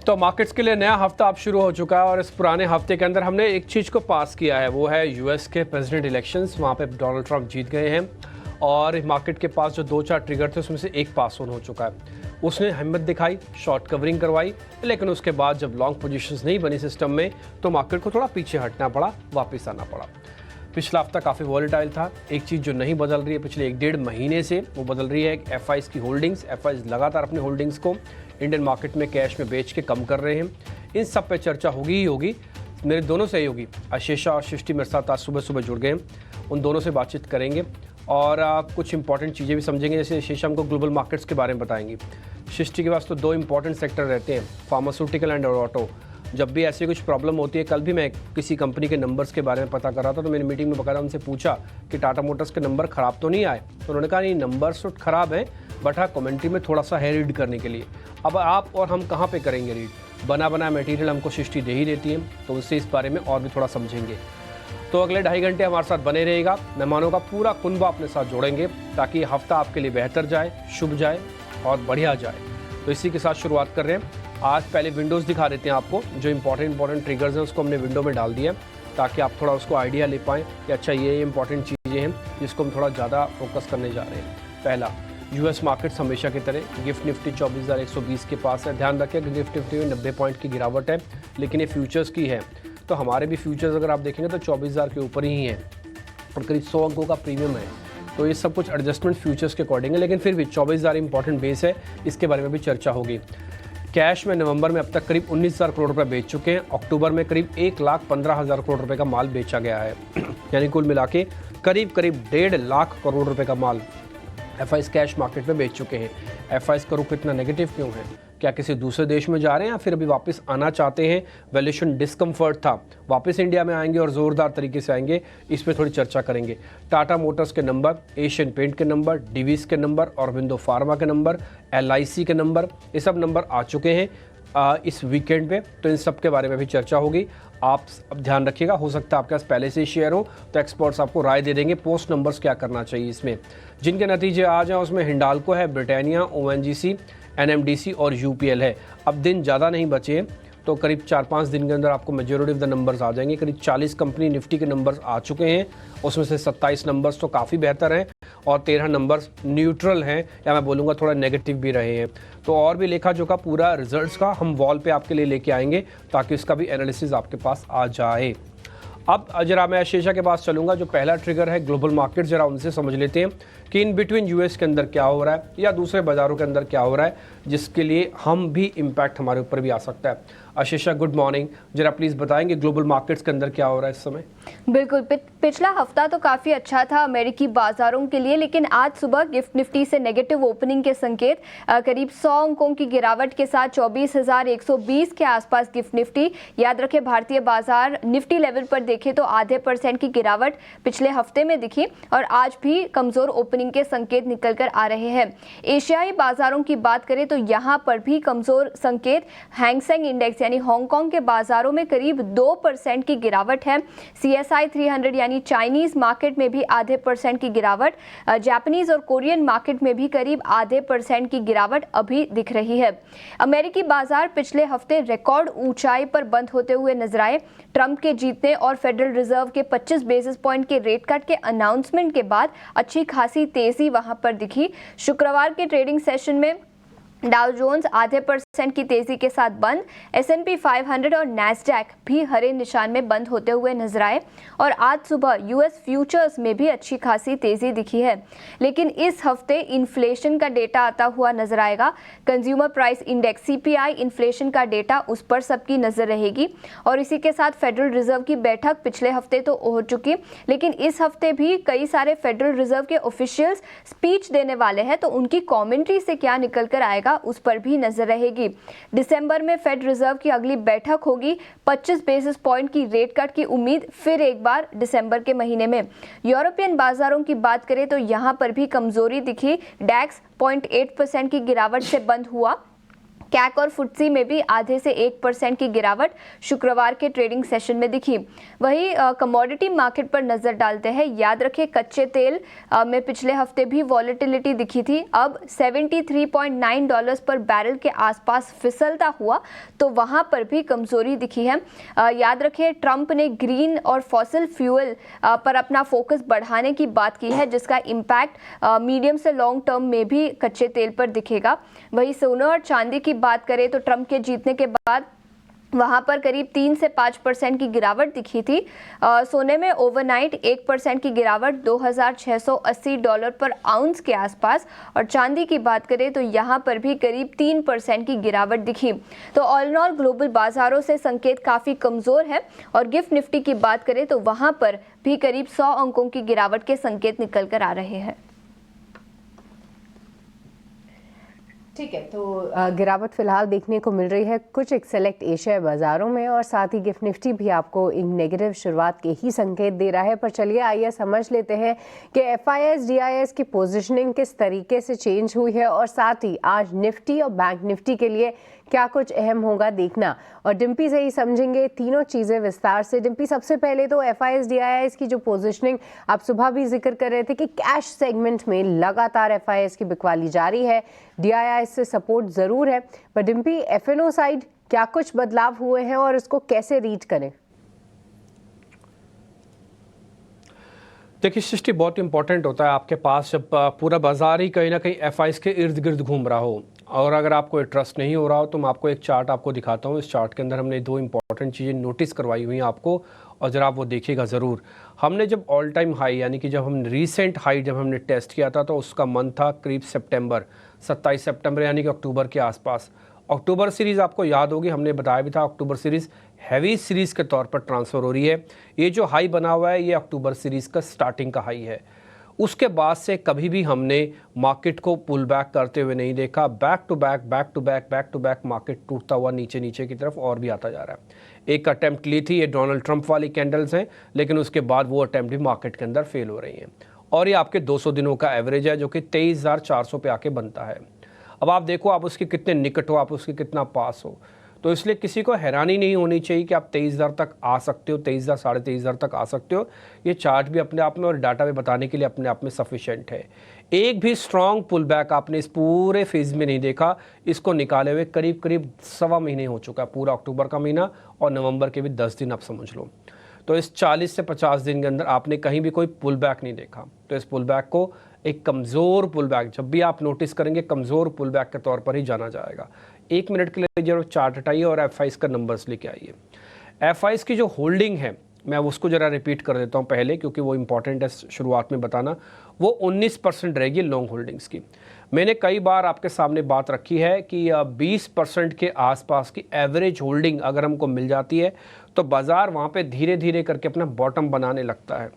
तो मार्केट्स के लिए नया हफ्ता अब शुरू हो चुका है और इस पुराने हफ्ते के अंदर हमने एक चीज़ को पास किया है, वो है यूएस के प्रेसिडेंट इलेक्शंस। वहाँ पे डोनाल्ड ट्रंप जीत गए हैं और मार्केट के पास जो 2-4 ट्रिगर थे उसमें से एक पास ऑन हो चुका है। उसने हिम्मत दिखाई, शॉर्ट कवरिंग करवाई, लेकिन उसके बाद जब लॉन्ग पोजीशंस नहीं बनी सिस्टम में तो मार्केट को थोड़ा पीछे हटना पड़ा, वापस आना पड़ा। पिछला हफ्ता काफ़ी वॉलेटाइल था। एक चीज़ जो नहीं बदल रही है पिछले 1-1.5 महीने से, वो बदल रही है एफआईज की होल्डिंग्स। एफआईज लगातार अपनी होल्डिंग्स को इंडियन मार्केट में कैश में बेच के कम कर रहे हैं। इन सब पे चर्चा होगी ही होगी। मेरे दोनों सहयोगी आशीषा और सृष्टि मेरे साथ आज सुबह सुबह जुड़ गए हैं। उन दोनों से बातचीत करेंगे और कुछ इंपॉर्टेंट चीज़ें भी समझेंगे। जैसे आशीषा हमको ग्लोबल मार्केट्स के बारे में बताएंगी। सृष्टि के पास तो 2 इंपॉर्टेंट सेक्टर रहते हैं, फार्मास्यूटिकल एंड ऑटो। जब भी ऐसी कुछ प्रॉब्लम होती है, कल भी मैं किसी कंपनी के नंबर्स के बारे में पता कर रहा था तो मैंने मीटिंग में बकायदा उनसे पूछा कि टाटा मोटर्स के नंबर ख़राब तो नहीं आए। तो उन्होंने कहा नहीं, नंबर्स तो ख़राब हैं, बट हाँ कमेंट्री में थोड़ा सा है रीड करने के लिए। अब आप और हम कहाँ पे करेंगे रीड? बना बनाया मटेरियल हमको सृष्टि दे ही देती है, तो उससे इस बारे में और भी थोड़ा समझेंगे। तो अगले 2.5 घंटे हमारे साथ बने रहेगा। मेहमानों का पूरा कुनबा अपने साथ जोड़ेंगे ताकि हफ्ता आपके लिए बेहतर जाए, शुभ जाए और बढ़िया जाए। तो इसी के साथ शुरुआत कर रहे हैं। आज पहले विंडोज़ दिखा देते हैं आपको। जो इंपॉर्टेंट ट्रिगर्स हैं उसको हमने विंडो में डाल दिया ताकि आप थोड़ा उसको आइडिया ले पाएँ कि अच्छा ये इंपॉर्टेंट चीज़ें हैं जिसको हम थोड़ा ज़्यादा फोकस करने जा रहे हैं। पहला, यूएस मार्केट्स हमेशा की तरह गिफ्ट निफ्टी 24,120 के पास है। ध्यान रखिए कि गिफ्ट निफ्टी में 90 पॉइंट की गिरावट है, लेकिन ये फ्यूचर्स की है। तो हमारे भी फ्यूचर्स अगर आप देखेंगे तो 24,000 के ऊपर ही हैं और करीब 100 अंकों का प्रीमियम है। तो ये सब कुछ एडजस्टमेंट फ्यूचर्स के अकॉर्डिंग है, लेकिन फिर भी 24,000 इंपॉर्टेंट बेस है, इसके बारे में भी चर्चा होगी। कैश में नवंबर में अब तक करीब 19,000 करोड़ रुपए बेच चुके हैं। अक्टूबर में करीब 1,15,000 करोड़ रुपए का माल बेचा गया है। यानी कुल मिला के करीब 1.5 लाख करोड़ रुपए का माल एफआईज कैश मार्केट में बेच चुके हैं। एफआईज का रुख इतना नेगेटिव क्यों है? क्या किसी दूसरे देश में जा रहे हैं या फिर अभी वापस आना चाहते हैं? वैल्यूएशन डिस्कम्फर्ट था, वापस इंडिया में आएंगे और ज़ोरदार तरीके से आएंगे, इस पर थोड़ी चर्चा करेंगे। टाटा मोटर्स के नंबर, एशियन पेंट के नंबर, डिवीज़ के नंबर, ऑरबिंदो फार्मा के नंबर, एलआईसी के नंबर, ये सब नंबर आ चुके हैं इस वीकेंड पे। तो इन सब के बारे में भी चर्चा होगी। आप अब ध्यान रखिएगा, हो सकता है आपके पास पहले से ही शेयर हो तो एक्सपर्ट्स आपको राय दे देंगे पोस्ट नंबर्स क्या करना चाहिए इसमें। जिनके नतीजे आ जाए उसमें हिंडाल्को है, ब्रिटानिया, ओएनजीसी, एनएमडीसी और यूपीएल है। अब दिन ज़्यादा नहीं बचे हैं तो करीब 4-5 दिन के अंदर आपको मेजॉरिटी ऑफ द नंबर्स आ जाएंगे। करीब 40 कंपनी निफ्टी के नंबर्स आ चुके हैं, उसमें से 27 नंबर्स तो काफ़ी बेहतर हैं और 13 नंबर्स न्यूट्रल हैं, या मैं बोलूँगा थोड़ा नेगेटिव भी रहे हैं। तो और भी लेखा जोखा पूरा रिजल्ट्स का हम वॉल पे आपके लिए लेके आएंगे ताकि उसका भी एनालिसिस आपके पास आ जाए। अब जरा मैं आशीषा के पास चलूंगा। जो पहला ट्रिगर है ग्लोबल मार्केट, जरा उनसे समझ लेते हैं कि इन बिटवीन यूएस के अंदर क्या हो रहा है या दूसरे बाज़ारों के अंदर क्या हो रहा है, जिसके लिए हम भी इम्पैक्ट हमारे ऊपर भी आ सकता है। आशीषा गुड मॉर्निंग, जरा प्लीज़ बताएंगे ग्लोबल मार्केट्स के अंदर क्या हो रहा है इस समय? बिल्कुल, पिछला हफ्ता तो काफ़ी अच्छा था अमेरिकी बाजारों के लिए, लेकिन आज सुबह गिफ्ट निफ्टी से नेगेटिव ओपनिंग के संकेत। करीब 100 अंकों की गिरावट के साथ 24,120 के आसपास गिफ्ट निफ्टी। याद रखें, भारतीय बाजार निफ्टी लेवल पर देखें तो आधे % की गिरावट पिछले हफ्ते में दिखी और आज भी कमज़ोर ओपनिंग के संकेत निकल कर आ रहे हैं। एशियाई बाजारों की बात करें तो यहाँ पर भी कमज़ोर संकेत। हैंगसेंग इंडेक्स यानी हांगकांग के बाजारों में करीब 2% की गिरावट है। CSI 300 यानी चाइनीज मार्केट में भी आधे % की गिरावट। जापानीज और कोरियन मार्केट में भी करीब आधे % की गिरावट अभी दिख रही है। अमेरिकी बाजार पिछले हफ्ते रिकॉर्ड ऊंचाई पर बंद होते हुए नजर आए। ट्रंप के जीतने और फेडरल रिजर्व के 25 बेसिस पॉइंट के रेट कट के अनाउंसमेंट के बाद अच्छी खासी तेजी वहां पर दिखी। शुक्रवार के ट्रेडिंग सेशन में डाउ जोन्स आधे % की तेजी के साथ बंद। S&P 500 और नैस्डैक भी हरे निशान में बंद होते हुए नजर आए और आज सुबह यूएस फ्यूचर्स में भी अच्छी खासी तेजी दिखी है। लेकिन इस हफ्ते इन्फ्लेशन का डेटा आता हुआ नजर आएगा। Consumer price index CPI inflation का डेटा, उस पर सबकी नजर रहेगी। और इसी के साथ फेडरल रिजर्व की बैठक पिछले हफ्ते तो हो चुकी, लेकिन इस हफ्ते भी कई सारे फेडरल रिजर्व के ऑफिशियल्स स्पीच देने वाले हैं, तो उनकी कॉमेंट्री से क्या निकल कर आएगा उस पर भी नजर रहेगी। दिसंबर में फेड रिजर्व की अगली बैठक होगी। 25 बेसिस पॉइंट की रेट कट की उम्मीद फिर एक बार दिसंबर के महीने में। यूरोपियन बाजारों की बात करें तो यहां पर भी कमजोरी दिखी। डैक्स 0.8% की गिरावट से बंद हुआ। कैक और फुटसी में भी आधे से 1% की गिरावट शुक्रवार के ट्रेडिंग सेशन में दिखी। वहीं कमोडिटी मार्केट पर नजर डालते हैं। याद रखें कच्चे तेल में पिछले हफ्ते भी वॉलेटिलिटी दिखी थी। अब $73.9 पर बैरल के आसपास फिसलता हुआ तो वहां पर भी कमजोरी दिखी है। याद रखें ट्रंप ने ग्रीन और फॉसिल फ्यूल पर अपना फोकस बढ़ाने की बात की है, जिसका इम्पैक्ट मीडियम से लॉन्ग टर्म में भी कच्चे तेल पर दिखेगा। वहीं सोने और चांदी की बात करें तो ट्रंप के जीतने के बाद वहां पर करीब 3 से 5% की गिरावट दिखी थी। सोने में ओवरनाइट 1% की गिरावट $2,680 पर आउंस के आसपास, और चांदी की बात करें तो यहां पर भी करीब 3% की गिरावट दिखी। तो ऑल इन ऑल ग्लोबल बाजारों से संकेत काफ़ी कमज़ोर है। और गिफ्ट निफ्टी की बात करें तो वहां पर भी करीब 100 अंकों की गिरावट के संकेत निकल कर आ रहे हैं। ठीक है, तो गिरावट फिलहाल देखने को मिल रही है कुछ एक सेलेक्ट एशियाई बाजारों में, और साथ ही गिफ्ट निफ्टी भी आपको एक नेगेटिव शुरुआत के ही संकेत दे रहा है। पर चलिए आइए समझ लेते हैं कि FIS DIS की पोजीशनिंग किस तरीके से चेंज हुई है, और साथ ही आज निफ्टी और बैंक निफ्टी के लिए क्या कुछ अहम होगा देखना। और डिम्पी से ही समझेंगे तीनों चीज़ें विस्तार से। डिम्पी, सबसे पहले तो FIS DIS की जो पोजीशनिंग आप सुबह भी जिक्र कर रहे थे कि कैश सेगमेंट में लगातार FIS की बिकवाली जारी है, DIS से सपोर्ट ज़रूर है, पर डिम्पी FNO साइड क्या कुछ बदलाव हुए हैं और इसको कैसे रीड करें? देखिए सृष्टि, बहुत इंपॉर्टेंट होता है आपके पास जब पूरा बाजार ही कहीं ना कहीं FIS के इर्द गिर्द घूम रहा हो, और अगर आपको ट्रस्ट नहीं हो रहा हो तो मैं आपको एक चार्ट आपको दिखाता हूँ। इस चार्ट के अंदर हमने दो इंपॉर्टेंट चीज़ें नोटिस करवाई हुई हैं आपको, और ज़रा आप वो देखिएगा ज़रूर। हमने जब ऑल टाइम हाई यानी कि जब हम रीसेंट हाई जब हमने टेस्ट किया था तो उसका मंथ था करीब सितंबर, 27 सितंबर यानी कि अक्टूबर के आसपास। अक्टूबर सीरीज़ आपको याद होगी, हमने बताया भी था अक्टूबर सीरीज़ हैवी सीरीज़ के तौर पर ट्रांसफ़र हो रही है। ये जो हाई बना हुआ है ये अक्टूबर सीरीज़ का स्टार्टिंग का हाई है। उसके बाद से कभी भी हमने मार्केट को पुल बैक करते हुए नहीं देखा। बैक टू बैक मार्केट टूटता हुआ नीचे नीचे की तरफ और भी आता जा रहा है। एक अटैम्प्ट ली थी, ये डोनाल्ड ट्रंप वाली कैंडल्स हैं, लेकिन उसके बाद वो अटैम्प्ट भी मार्केट के अंदर फेल हो रही हैं। और ये आपके 200 दिनों का एवरेज है जो कि 23,400 पे आके बनता है। अब आप देखो आप उसके कितने निकट हो, आप उसके कितना पास हो, तो इसलिए किसी को हैरानी नहीं होनी चाहिए कि आप 23,000 तक आ सकते हो, 23,000 साढ़े 23,000 तक आ सकते हो। ये चार्ट भी अपने आप में और डाटा भी बताने के लिए अपने आप में सफिशिएंट है। एक भी स्ट्रॉन्ग पुल बैक आपने इस पूरे फेज़ में नहीं देखा। इसको निकाले हुए करीब करीब 1.25 महीने हो चुका है, पूरा अक्टूबर का महीना और नवंबर के भी 10 दिन आप समझ लो। तो इस 40 से 50 दिन के अंदर आपने कहीं भी कोई पुल बैक नहीं देखा। तो इस पुल बैक को एक कमज़ोर पुल बैक, जब भी आप नोटिस करेंगे कमज़ोर पुल बैक के तौर पर ही जाना जाएगा। 1 मिनट के लिए जरूर चार्ट हटाइए और FIS का नंबर्स लेके आइए। FIS की जो होल्डिंग है मैं उसको ज़रा रिपीट कर देता हूँ पहले, क्योंकि वो इंपॉर्टेंट है शुरुआत में बताना। वो 19% रहेगी लॉन्ग होल्डिंग्स की। मैंने कई बार आपके सामने बात रखी है कि 20% के आसपास की एवरेज होल्डिंग अगर हमको मिल जाती है तो बाज़ार वहाँ पे धीरे धीरे करके अपना बॉटम बनाने लगता है।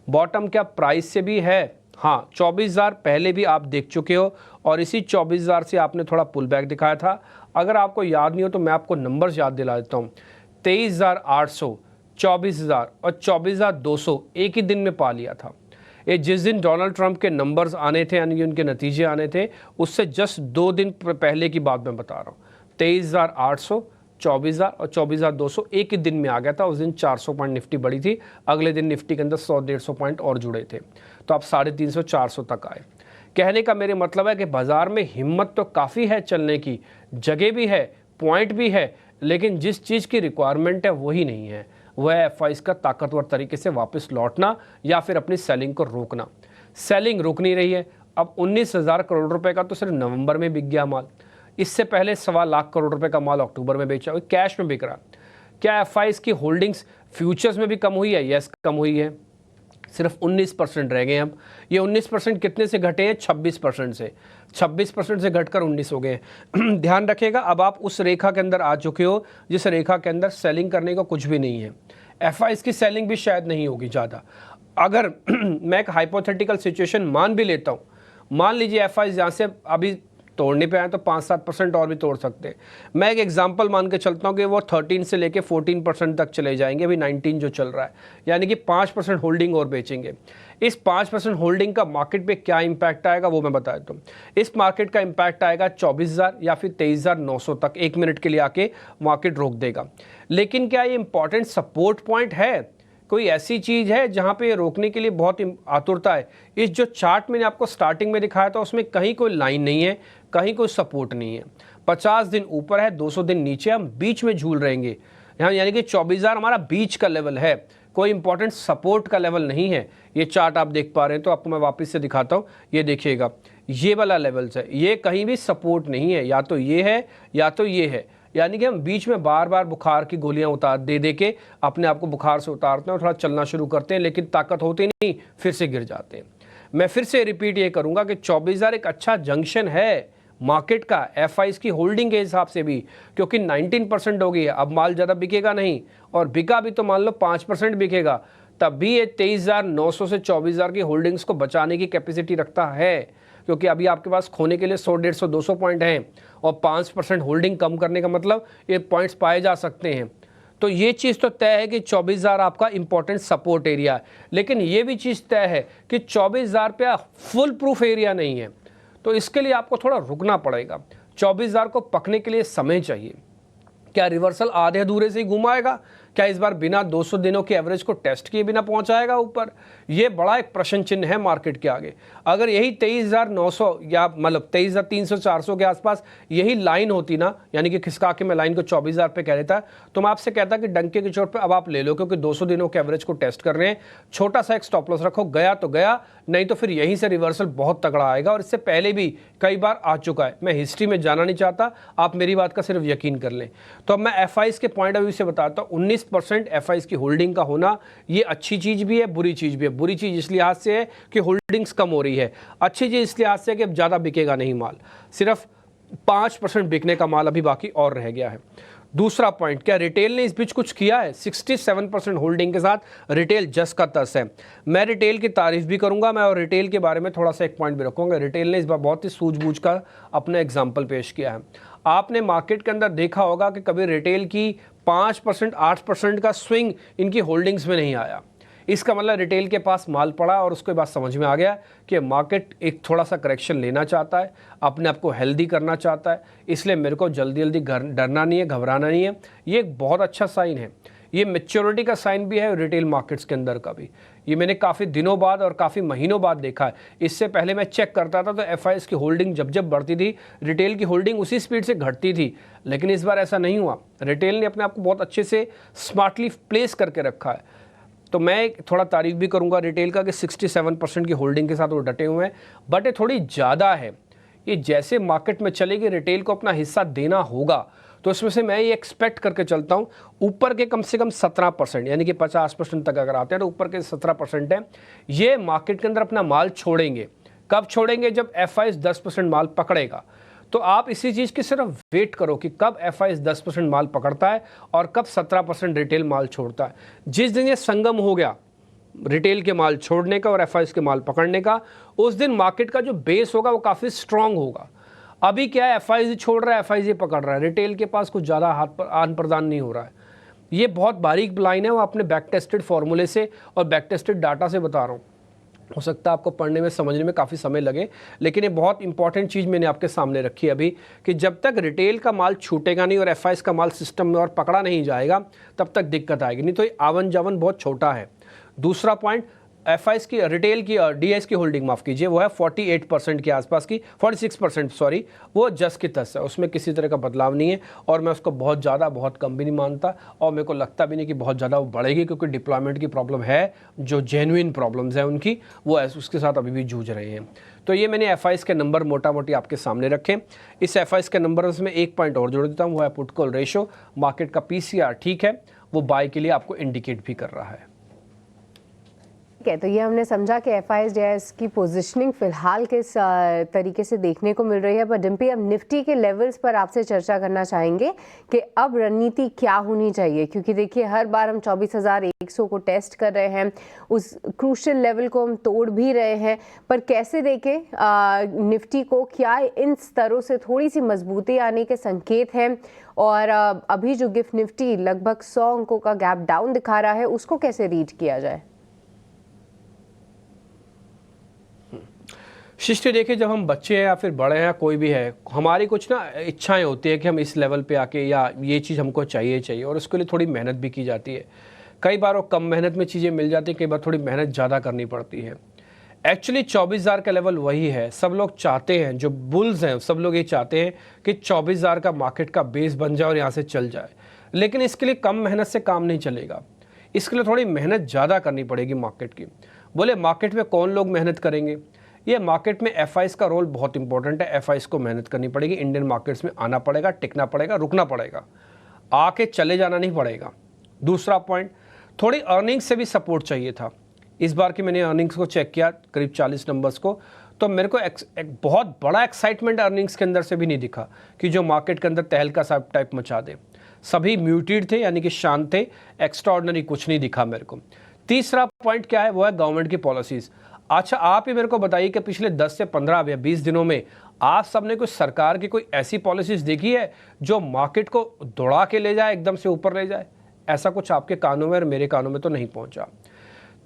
बॉटम क्या प्राइस से भी है, हाँ 24,000 पहले भी आप देख चुके हो, और इसी 24,000 से आपने थोड़ा पुल बैक दिखाया था। अगर आपको याद नहीं हो तो मैं आपको नंबर्स याद दिला देता हूँ। 23,800, 24,000 और 24,200 एक ही दिन में पा लिया था। ये जिस दिन डोनाल्ड ट्रंप के नंबर्स आने थे यानी उनके नतीजे आने थे, उससे जस्ट 2 दिन पहले की बात मैं बता रहा हूँ। 23,800, 24,000 और 24,200 एक ही दिन में आ गया था। उस दिन 400 पॉइंट निफ्टी बढ़ी थी, अगले दिन निफ्टी के अंदर 100-150 पॉइंट और जुड़े थे, तो आप 350-400 तक आए। कहने का मेरे मतलब है कि बाज़ार में हिम्मत तो काफ़ी है, चलने की जगह भी है, पॉइंट भी है, लेकिन जिस चीज़ की रिक्वायरमेंट है वही नहीं है। वह है FIS का ताकतवर तरीके से वापस लौटना या फिर अपनी सेलिंग को रोकना। सेलिंग रुक नहीं रही है। अब 19,000 करोड़ रुपए का तो सिर्फ नवंबर में बिक गया माल। इससे पहले 1.25 लाख करोड़ रुपए का माल अक्टूबर में बेचा, कैश में बिक रहा। क्या FIS की होल्डिंग्स फ्यूचर्स में भी कम हुई है? यस, कम हुई है। सिर्फ 19% रह गए। अब ये 19% कितने से घटे हैं? 26% से। 26% से घटकर 19 हो गए। ध्यान रखिएगा, अब आप उस रेखा के अंदर आ चुके हो जिस रेखा के अंदर सेलिंग करने का कुछ भी नहीं है। FIS की सेलिंग भी शायद नहीं होगी ज़्यादा। अगर मैं एक हाइपोथेटिकल सिचुएशन मान भी लेता हूँ, मान लीजिए FIS यहाँ से अभी तोड़ने पे आए तो 5-7% और भी तोड़ सकते हैं। मैं एक एग्जांपल मान के चलता हूँ कि वो 13 से लेके 14% तक चले जाएंगे, अभी 19 जो चल रहा है, यानी कि 5% होल्डिंग और बेचेंगे। इस 5% होल्डिंग का मार्केट पे क्या इम्पैक्ट आएगा वो मैं बता देता हूँ। इस मार्केट का इम्पैक्ट आएगा 24,000 या फिर 23,900 तक, 1 मिनट के लिए आके मार्केट रोक देगा। लेकिन क्या ये इंपॉर्टेंट सपोर्ट पॉइंट है? कोई ऐसी चीज़ है जहाँ पे रोकने के लिए बहुत आतुरता है? इस जो चार्ट मैंने आपको स्टार्टिंग में दिखाया था उसमें कहीं कोई लाइन नहीं है, कहीं कोई सपोर्ट नहीं है। 50 दिन ऊपर है, 200 दिन नीचे, हम बीच में झूल रहेंगे यहाँ, यानी कि 24,000 हमारा बीच का लेवल है, कोई इंपॉर्टेंट सपोर्ट का लेवल नहीं है। ये चार्ट आप देख पा रहे हैं तो आपको मैं वापस से दिखाता हूँ, ये देखिएगा, ये वाला लेवल्स है, ये कहीं भी सपोर्ट नहीं है, या तो ये है या तो ये है, यानी कि हम बीच में बार बार बुखार की गोलियां उतार दे के अपने आप को बुखार से उतारते हैं और थोड़ा चलना शुरू करते हैं, लेकिन ताकत होती नहीं, फिर से गिर जाते हैं। मैं फिर से रिपीट ये करूंगा कि 24,000 एक अच्छा जंक्शन है मार्केट का, एफआईज की होल्डिंग के हिसाब से भी, क्योंकि 19% हो गई है, अब माल ज़्यादा बिकेगा नहीं, और बिका भी तो मान लो 5% बिकेगा, तब भी ये 23,900 से 24,000 की होल्डिंग्स को बचाने की कैपेसिटी रखता है, क्योंकि अभी आपके पास खोने के लिए 100, 150, 200 पॉइंट हैं, और 5% होल्डिंग कम करने का मतलब ये पॉइंट्स पाए जा सकते हैं। तो ये चीज़ तो तय है कि 24,000 आपका इंपॉर्टेंट सपोर्ट एरिया है, लेकिन ये भी चीज़ तय है कि 24,000 पे फुल प्रूफ एरिया नहीं है, तो इसके लिए आपको थोड़ा रुकना पड़ेगा। 24,000 को पकने के लिए समय चाहिए। क्या रिवर्सल आधे अधूरे से ही घुमाएगा? क्या इस बार बिना 200 दिनों के एवरेज को टेस्ट किए बिना पहुंचाएगा ऊपर? ये बड़ा एक प्रश्न चिन्ह है मार्केट के आगे। अगर यही 23,900 या मतलब 23,300 400 के आसपास यही लाइन होती ना, यानी कि खिसका के मैं लाइन को 24,000 पे कह देता, तो मैं आपसे कहता कि डंके की चोट पे अब आप ले लो, क्योंकि 200 दिनों के एवरेज को टेस्ट कर रहे हैं, छोटा सा एक स्टॉप लॉस रखो, गया तो गया, नहीं तो फिर यहीं से रिवर्सल बहुत तगड़ा आएगा, और इससे पहले भी कई बार आ चुका है। मैं हिस्ट्री में जाना नहीं चाहता, आप मेरी बात का सिर्फ यकीन कर लें। तो अब मैं एफआईज के पॉइंट ऑफ व्यू से बताता हूँ, 19% एफआईज की होल्डिंग का होना ये अच्छी चीज़ भी है, बुरी चीज़ भी है। बुरी चीज़ इस लिहाज से है कि होल्डिंग्स कम हो रही है, अच्छी चीज़ इस लिहाज से है कि अब ज़्यादा बिकेगा नहीं माल, सिर्फ 5% बिकने का माल अभी बाकी और रह गया है। दूसरा पॉइंट, क्या रिटेल ने इस बीच कुछ किया है? 67% होल्डिंग के साथ रिटेल जस का तस है। मैं रिटेल की तारीफ भी करूंगा मैं, और रिटेल के बारे में थोड़ा सा एक पॉइंट भी रखूंगा। रिटेल ने इस बार बहुत ही सूझबूझ का अपना एग्जाम्पल पेश किया है। आपने मार्केट के अंदर देखा होगा कि कभी रिटेल की 5%, 8% का स्विंग इनकी होल्डिंग्स में नहीं आया। इसका मतलब रिटेल के पास माल पड़ा और उसके बाद समझ में आ गया कि मार्केट एक थोड़ा सा करेक्शन लेना चाहता है, अपने आप को हेल्दी करना चाहता है, इसलिए मेरे को जल्दी जल्दी डरना नहीं है, घबराना नहीं है। ये एक बहुत अच्छा साइन है, ये मैच्योरिटी का साइन भी है रिटेल मार्केट्स के अंदर का भी। ये मैंने काफ़ी दिनों बाद और काफ़ी महीनों बाद देखा है। इससे पहले मैं चेक करता था तो एफआईएस की होल्डिंग जब जब बढ़ती थी, रिटेल की होल्डिंग उसी स्पीड से घटती थी, लेकिन इस बार ऐसा नहीं हुआ। रिटेल ने अपने आप को बहुत अच्छे से स्मार्टली प्लेस करके रखा है। तो मैं थोड़ा तारीफ भी करूंगा रिटेल का कि 67% की होल्डिंग के साथ वो डटे हुए हैं, बट ये थोड़ी ज़्यादा है। ये जैसे मार्केट में चलेगी रिटेल को अपना हिस्सा देना होगा, तो इसमें से मैं ये एक्सपेक्ट करके चलता हूँ ऊपर के कम से कम 17%, यानी कि 50% तक अगर आते हैं तो ऊपर के 17% है, ये मार्केट के अंदर अपना माल छोड़ेंगे। कब छोड़ेंगे? जब एफआईएस 10% माल पकड़ेगा। तो आप इसी चीज़ की सिर्फ वेट करो कि कब एफआईएस 10% माल पकड़ता है और कब 17% रिटेल माल छोड़ता है। जिस दिन ये संगम हो गया रिटेल के माल छोड़ने का और एफआईएस के माल पकड़ने का, उस दिन मार्केट का जो बेस होगा वो काफ़ी स्ट्रांग होगा। अभी क्या है, एफआईएस छोड़ रहा है, एफआईएस पकड़ रहा है, रिटेल के पास कुछ ज़्यादा आदान प्रदान नहीं हो रहा है। ये बहुत बारीक लाइन है, वो अपने बैक टेस्टेड फॉर्मूले से और बैक टेस्टेड डाटा से बता रहा हूँ। हो सकता है आपको पढ़ने में समझने में काफ़ी समय लगे, लेकिन ये बहुत इंपॉर्टेंट चीज़ मैंने आपके सामने रखी है अभी, कि जब तक रिटेल का माल छूटेगा नहीं और एफआईएस का माल सिस्टम में और पकड़ा नहीं जाएगा तब तक दिक्कत आएगी, नहीं तो ये आवन जावन बहुत छोटा है। दूसरा पॉइंट, एफआईएस की रिटेल की डीएस की होल्डिंग माफ़ कीजिए, वो है 48% के आसपास की, 46% सॉरी, वो जस की तस है, उसमें किसी तरह का बदलाव नहीं है। और मैं उसको बहुत ज़्यादा बहुत कम भी नहीं मानता, और मेरे को लगता भी नहीं कि बहुत ज़्यादा वो बढ़ेगी, क्योंकि डिप्लॉयमेंट की प्रॉब्लम है, जो जेन्युइन प्रॉब्लम्स हैं उनकी, वो उसके साथ अभी भी जूझ रहे हैं। तो ये मैंने एफआईएस के नंबर मोटा मोटी आपके सामने रखे। इस एफआईएस के नंबर में एक पॉइंट और जोड़ देता हूँ, वो है पुट कॉल रेशो। मार्केट का पीसीआर ठीक है, वो बाय के लिए आपको इंडिकेट भी कर रहा है। ठीक है, तो ये हमने समझा कि FIS की पोजीशनिंग फिलहाल किस तरीके से देखने को मिल रही है। पर डिम्पी, अब निफ्टी के लेवल्स पर आपसे चर्चा करना चाहेंगे कि अब रणनीति क्या होनी चाहिए, क्योंकि देखिए हर बार हम 24,100 को टेस्ट कर रहे हैं, उस क्रूशियल लेवल को हम तोड़ भी रहे हैं, पर कैसे देखें निफ्टी को, क्या इन स्तरों से थोड़ी सी मजबूती आने के संकेत हैं, और अभी जो गिफ्ट निफ्टी लगभग 100 अंकों का गैप डाउन दिखा रहा है उसको कैसे रीड किया जाए? शिष्ट देखिए, जब हम बच्चे हैं या फिर बड़े हैं, कोई भी है, हमारी कुछ ना इच्छाएं होती है कि हम इस लेवल पे आके या ये चीज़ हमको चाहिए और उसके लिए थोड़ी मेहनत भी की जाती है। कई बार वो कम मेहनत में चीज़ें मिल जाती हैं, कई बार थोड़ी मेहनत ज़्यादा करनी पड़ती है। एक्चुअली 24,000 का लेवल वही है। सब लोग चाहते हैं, जो बुल्स हैं सब लोग ये चाहते हैं कि 24,000 का मार्केट का बेस बन जाए और यहाँ से चल जाए, लेकिन इसके लिए कम मेहनत से काम नहीं चलेगा। इसके लिए थोड़ी मेहनत ज़्यादा करनी पड़ेगी मार्केट की। बोले मार्केट में कौन लोग मेहनत करेंगे? ये मार्केट में FIs का रोल बहुत इंपॉर्टेंट है। FIs को मेहनत करनी पड़ेगी, इंडियन मार्केट्स में आना पड़ेगा, टिकना पड़ेगा, रुकना पड़ेगा, आके चले जाना नहीं पड़ेगा। दूसरा पॉइंट, थोड़ी अर्निंग्स से भी सपोर्ट चाहिए था। इस बार की मैंने अर्निंग्स को चेक किया, करीब 40 नंबर्स को, तो मेरे को एक बहुत बड़ा एक्साइटमेंट अर्निंग्स के अंदर से भी नहीं दिखा कि जो मार्केट के अंदर तहलका सा टाइप मचा दे। सभी म्यूटेड थे, यानी कि शांत थे, एक्स्ट्राऑर्डिनरी कुछ नहीं दिखा मेरे को। तीसरा पॉइंट क्या है, वो है गवर्नमेंट की पॉलिसीज़। अच्छा, आप ही मेरे को बताइए कि पिछले 10 से 15 या 20 दिनों में आप सबने कुछ सरकार की कोई ऐसी पॉलिसीज़ देखी है जो मार्केट को दौड़ा के ले जाए, एकदम से ऊपर ले जाए? ऐसा कुछ आपके कानों में और मेरे कानों में तो नहीं पहुंचा।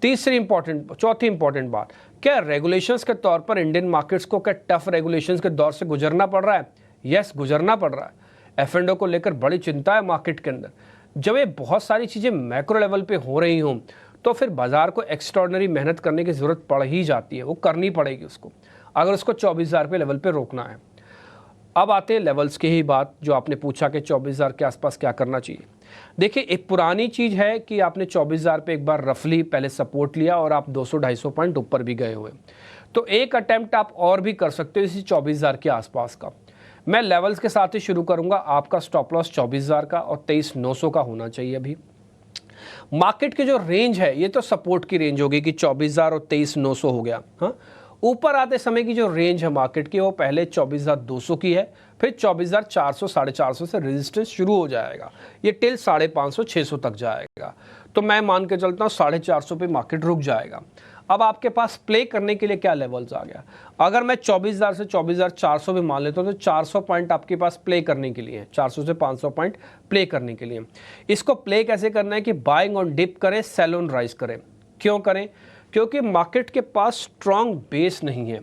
चौथी इंपॉर्टेंट बात, क्या रेगुलेशंस के तौर पर इंडियन मार्केट्स को क्या टफ रेगुलेशंस के दौर से गुजरना पड़ रहा है? यस, गुजरना पड़ रहा है। F&O को लेकर बड़ी चिंता है मार्केट के अंदर। जब ये बहुत सारी चीज़ें मैक्रो लेवल पे हो रही हों तो फिर बाजार को एक्स्ट्राऑर्डिनरी मेहनत करने की ज़रूरत पड़ ही जाती है, वो करनी पड़ेगी उसको, अगर उसको 24,000 पे लेवल पे रोकना है। अब आते हैं लेवल्स की ही बात, जो आपने पूछा कि 24,000 के आसपास क्या करना चाहिए। देखिए, एक पुरानी चीज़ है कि आपने 24,000 पे एक बार रफली पहले सपोर्ट लिया और आप 200-250 पॉइंट ऊपर भी गए हुए, तो एक अटैम्प्ट आप और भी कर सकते हो इसी 24,000 के आसपास का। मैं लेवल्स के साथ ही शुरू करूंगा। आपका स्टॉप लॉस 24,000 का और 23,900 का होना चाहिए। अभी मार्केट की जो रेंज है, ये तो सपोर्ट की रेंज होगी कि 24,000 और 23,900 हो गया। हाँ, ऊपर आते समय की जो रेंज है मार्केट की, वो पहले 24,200 की है, फिर 24,400 450 से रेजिस्टेंस शुरू हो जाएगा, ये टिल 550-600 तक जाएगा। तो मैं मान के चलता हूँ 450 पे मार्केट रुक जाएगा। अब आपके पास प्ले करने के लिए क्या लेवल्स आ गया? अगर मैं 24,000 से 24,400 भी मान लेता हूँ तो 400 पॉइंट आपके पास प्ले करने के लिए है, 400 से 500 पॉइंट प्ले करने के लिए। इसको प्ले कैसे करना है कि बाइंग ऑन डिप करें, सेल ऑन राइज करें। क्यों करें? क्योंकि मार्केट के पास स्ट्रॉन्ग बेस नहीं है,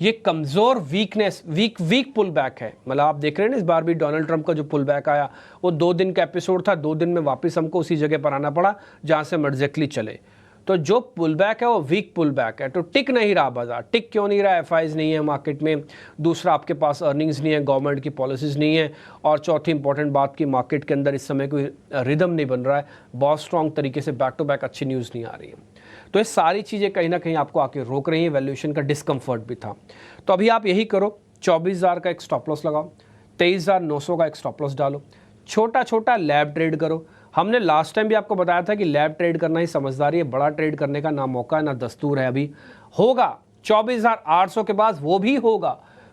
ये कमज़ोर वीक पुल बैक है। मतलब आप देख रहे हैं ना, इस बार भी डोनाल्ड ट्रंप का जो पुल बैक आया वो 2 दिन का एपिसोड था, 2 दिन में वापस हमको उसी जगह पर आना पड़ा जहाँ से हम एग्जैक्टली चले। तो जो पुल बैक है वो वीक पुल बैक है, तो टिक नहीं रहा बाजार। टिक क्यों नहीं रहा? FIs नहीं है मार्केट में, दूसरा आपके पास अर्निंग्स नहीं है, गवर्नमेंट की पॉलिसीज़ नहीं है, और चौथी इंपॉर्टेंट बात कि मार्केट के अंदर इस समय कोई रिदम नहीं बन रहा है, बहुत स्ट्रॉन्ग तरीके से बैक टू बैक अच्छी न्यूज़ नहीं आ रही है। तो ये सारी चीज़ें कहीं ना कहीं आपको आके रोक रही हैं। वैल्यूएशन का डिस्कम्फर्ट भी था। तो अभी आप यही करो, 24,000 का एक स्टॉप लॉस लगाओ, 23,900 का एक स्टॉप लॉस डालो, छोटा छोटा लैब ट्रेड करो। हमने लास्ट टाइम भी आपको बताया था कि लैब ट्रेड करना ही समझदारी है, बड़ा ट्रेड करने का ना मौका है ना दस्तूर है। अभी होगा 24,800 के बाद, वो भी होगा,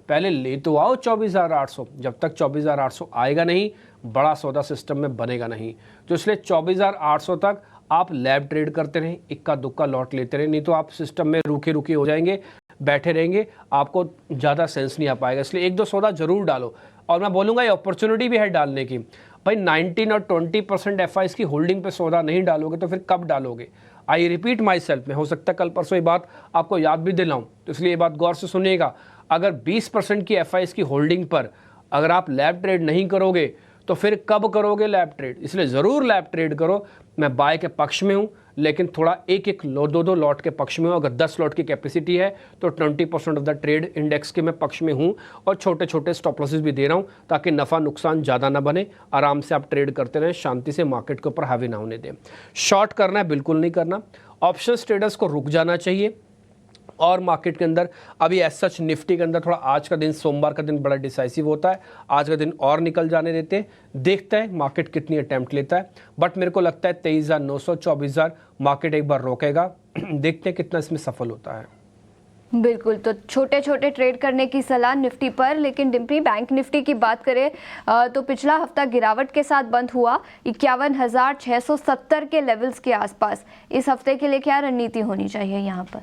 पहले ले तो आओ 24,800। जब तक 24,800 आएगा नहीं, बड़ा सौदा सिस्टम में बनेगा नहीं। तो इसलिए 24,800 तक आप लैब ट्रेड करते रहें, इक्का दुक्का लॉट लेते रहें, नहीं तो आप सिस्टम में रूखे रूखे हो जाएंगे, बैठे रहेंगे, आपको ज़्यादा सेंस नहीं आ पाएगा। इसलिए 1-2 सौदा जरूर डालो। और मैं बोलूँगा ये अपॉर्चुनिटी भी है डालने की। भाई 19 और 20% FIs की होल्डिंग पे सौदा नहीं डालोगे तो फिर कब डालोगे? आई रिपीट माई सेल्फ, में हो सकता है कल परसों ये बात आपको याद भी दिलाऊं, तो इसलिए ये बात गौर से सुनिएगा। अगर 20% की FIs की होल्डिंग पर अगर आप लैब ट्रेड नहीं करोगे तो फिर कब करोगे लैब ट्रेड? इसलिए ज़रूर लैब ट्रेड करो। मैं बाय के पक्ष में हूँ, लेकिन थोड़ा एक दो लॉट के पक्ष में हूँ। अगर 10 लॉट की कैपेसिटी है तो 20% ऑफ द ट्रेड इंडेक्स के मैं पक्ष में हूँ, और छोटे छोटे स्टॉप लॉसेस भी दे रहा हूँ ताकि नफ़ा नुकसान ज़्यादा ना बने। आराम से आप ट्रेड करते रहें, शांति से मार्केट के ऊपर हावी ना होने दें। शॉर्ट करना है बिल्कुल नहीं करना। ऑप्शंस ट्रेडर्स को रुक जाना चाहिए, और मार्केट के अंदर अभी एज सच निफ्टी के अंदर थोड़ा आज का दिन, सोमवार का दिन बड़ा डिसाइसिव होता है, आज का दिन और निकल जाने देते हैं, देखते हैं मार्केट कितनी अटेम्प्ट लेता है। बट मेरे को लगता है 23,900 24,000 मार्केट एक बार रोकेगा, देखते हैं कितना इसमें सफल होता है। बिल्कुल, तो छोटे छोटे ट्रेड करने की सलाह निफ्टी पर। लेकिन डिम्पी, बैंक निफ्टी की बात करें तो पिछला हफ्ता गिरावट के साथ बंद हुआ 51,670 के लेवल्स के आसपास। इस हफ्ते के लिए क्या रणनीति होनी चाहिए यहाँ पर?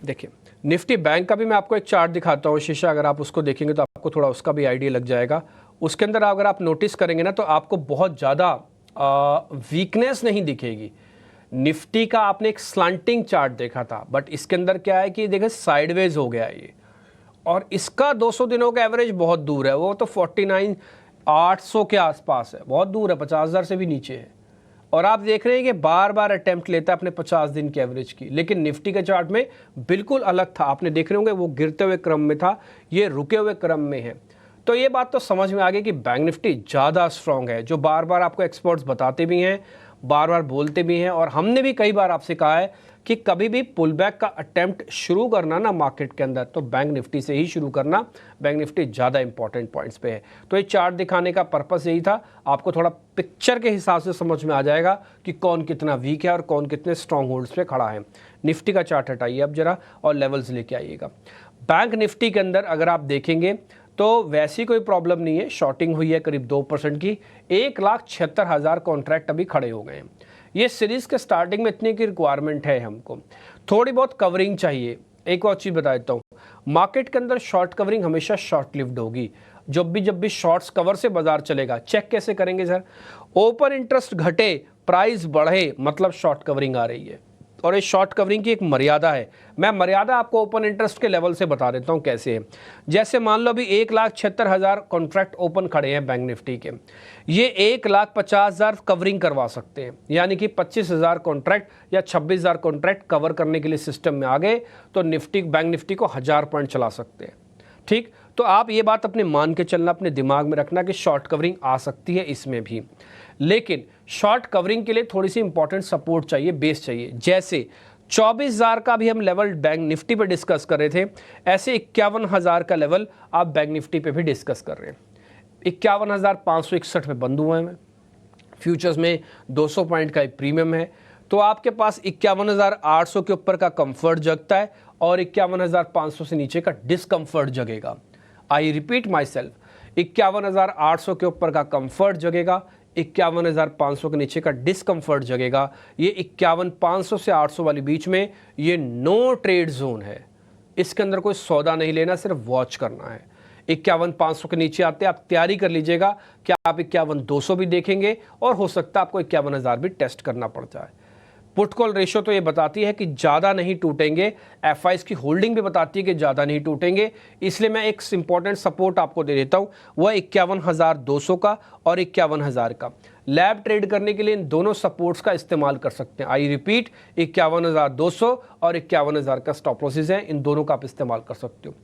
देखिए, निफ्टी बैंक का भी मैं आपको एक चार्ट दिखाता हूँ शीशा, अगर आप उसको देखेंगे तो आपको थोड़ा उसका भी आइडिया लग जाएगा। उसके अंदर अगर आप नोटिस करेंगे ना तो आपको बहुत ज़्यादा वीकनेस नहीं दिखेगी। निफ्टी का आपने एक स्लांटिंग चार्ट देखा था, बट इसके अंदर क्या है कि देखिए साइडवेज हो गया ये, और इसका 200 दिनों का एवरेज बहुत दूर है, वो तो 49,800 के आसपास है, बहुत दूर है, 50,000 से भी नीचे है। और आप देख रहे हैं कि बार बार अटेम्प्ट लेता है अपने 50 दिन के एवरेज की, लेकिन निफ्टी के चार्ट में बिल्कुल अलग था। आपने देख रहे होंगे वो गिरते हुए क्रम में था, ये रुके हुए क्रम में है। तो ये बात तो समझ में आ गई कि बैंक निफ्टी ज़्यादा स्ट्रॉन्ग है, जो बार बार आपको एक्सपर्ट्स बताते भी हैं, बार बार बोलते भी हैं, और हमने भी कई बार आपसे कहा है कि कभी भी पुल बैक का अटेम्प्ट शुरू करना ना मार्केट के अंदर तो बैंक निफ्टी से ही शुरू करना। बैंक निफ्टी ज़्यादा इंपॉर्टेंट पॉइंट्स पे है। तो ये चार्ट दिखाने का पर्पस यही था, आपको थोड़ा पिक्चर के हिसाब से समझ में आ जाएगा कि कौन कितना वीक है और कौन कितने स्ट्रॉन्ग होल्ड्स पे खड़ा है। निफ्टी का चार्ट हटाइए अब जरा और लेवल्स लेके आइएगा। बैंक निफ्टी के अंदर अगर आप देखेंगे तो वैसी कोई प्रॉब्लम नहीं है, शॉर्टिंग हुई है करीब 2% की, 1,76,000 कॉन्ट्रैक्ट अभी खड़े हो गए हैं। ये सीरीज के स्टार्टिंग में इतने की रिक्वायरमेंट है, हमको थोड़ी बहुत कवरिंग चाहिए। एक और चीज़ बता देता हूँ, मार्केट के अंदर शॉर्ट कवरिंग हमेशा शॉर्ट लिव्ड होगी। जब भी शॉर्ट्स कवर से बाजार चलेगा, चेक कैसे करेंगे सर? ओपन इंटरेस्ट घटे, प्राइस बढ़े, मतलब शॉर्ट कवरिंग आ रही है। और इस शॉर्ट कवरिंग की एक मर्यादा है, मैं मर्यादा आपको ओपन इंटरेस्ट के लेवल से बता देता हूं कैसे है। जैसे मान लो अभी 1,76,000 कॉन्ट्रैक्ट ओपन खड़े हैं बैंक निफ्टी के, ये 1,50,000 कवरिंग करवा सकते हैं, यानी कि 25,000 कॉन्ट्रैक्ट या 26,000 कॉन्ट्रैक्ट कवर करने के लिए सिस्टम में आ गए तो निफ्टी, बैंक निफ्टी को 1000 पॉइंट चला सकते हैं। ठीक, तो आप ये बात अपने मान के चलना, अपने दिमाग में रखना कि शॉर्ट कवरिंग आ सकती है इसमें भी। लेकिन शॉर्ट कवरिंग के लिए थोड़ी सी इंपॉर्टेंट सपोर्ट चाहिए, बेस चाहिए। जैसे 24,000 का भी हम लेवल बैंक निफ्टी पे डिस्कस कर रहे थे, ऐसे 51,000 का लेवल आप बैंक निफ्टी पे भी डिस्कस कर रहे हैं। 51,561 पे बंद हुए हैं, फ्यूचर्स में 200 पॉइंट का एक प्रीमियम है, तो आपके पास 51,800 के ऊपर का कंफर्ट जगता है और 51,500 से नीचे का डिसकंफर्ट जगेगा। आई रिपीट माई सेल्फ, 51,800 के ऊपर का कंफर्ट जगेगा, 51,500 के नीचे का डिसकंफर्ट जगेगा। ये 51,500 से 800 वाली बीच में ये नो ट्रेड जोन है, इसके अंदर कोई सौदा नहीं लेना, सिर्फ वॉच करना है। 51,500 के नीचे आते आप तैयारी कर लीजिएगा कि आप 51,200 भी देखेंगे और हो सकता है आपको 51,000 भी टेस्ट करना पड़ जाए। पुट कॉल रेशो तो ये बताती है कि ज़्यादा नहीं टूटेंगे, एफआईज की होल्डिंग भी बताती है कि ज़्यादा नहीं टूटेंगे, इसलिए मैं एक इंपॉर्टेंट सपोर्ट आपको दे देता हूँ, वह 51,200 का और 51,000 का। लैब ट्रेड करने के लिए इन दोनों सपोर्ट्स का इस्तेमाल कर सकते हैं। आई रिपीट, 51,200 और 51,000 का स्टॉप लॉसेस है, इन दोनों का आप इस्तेमाल कर सकते हो।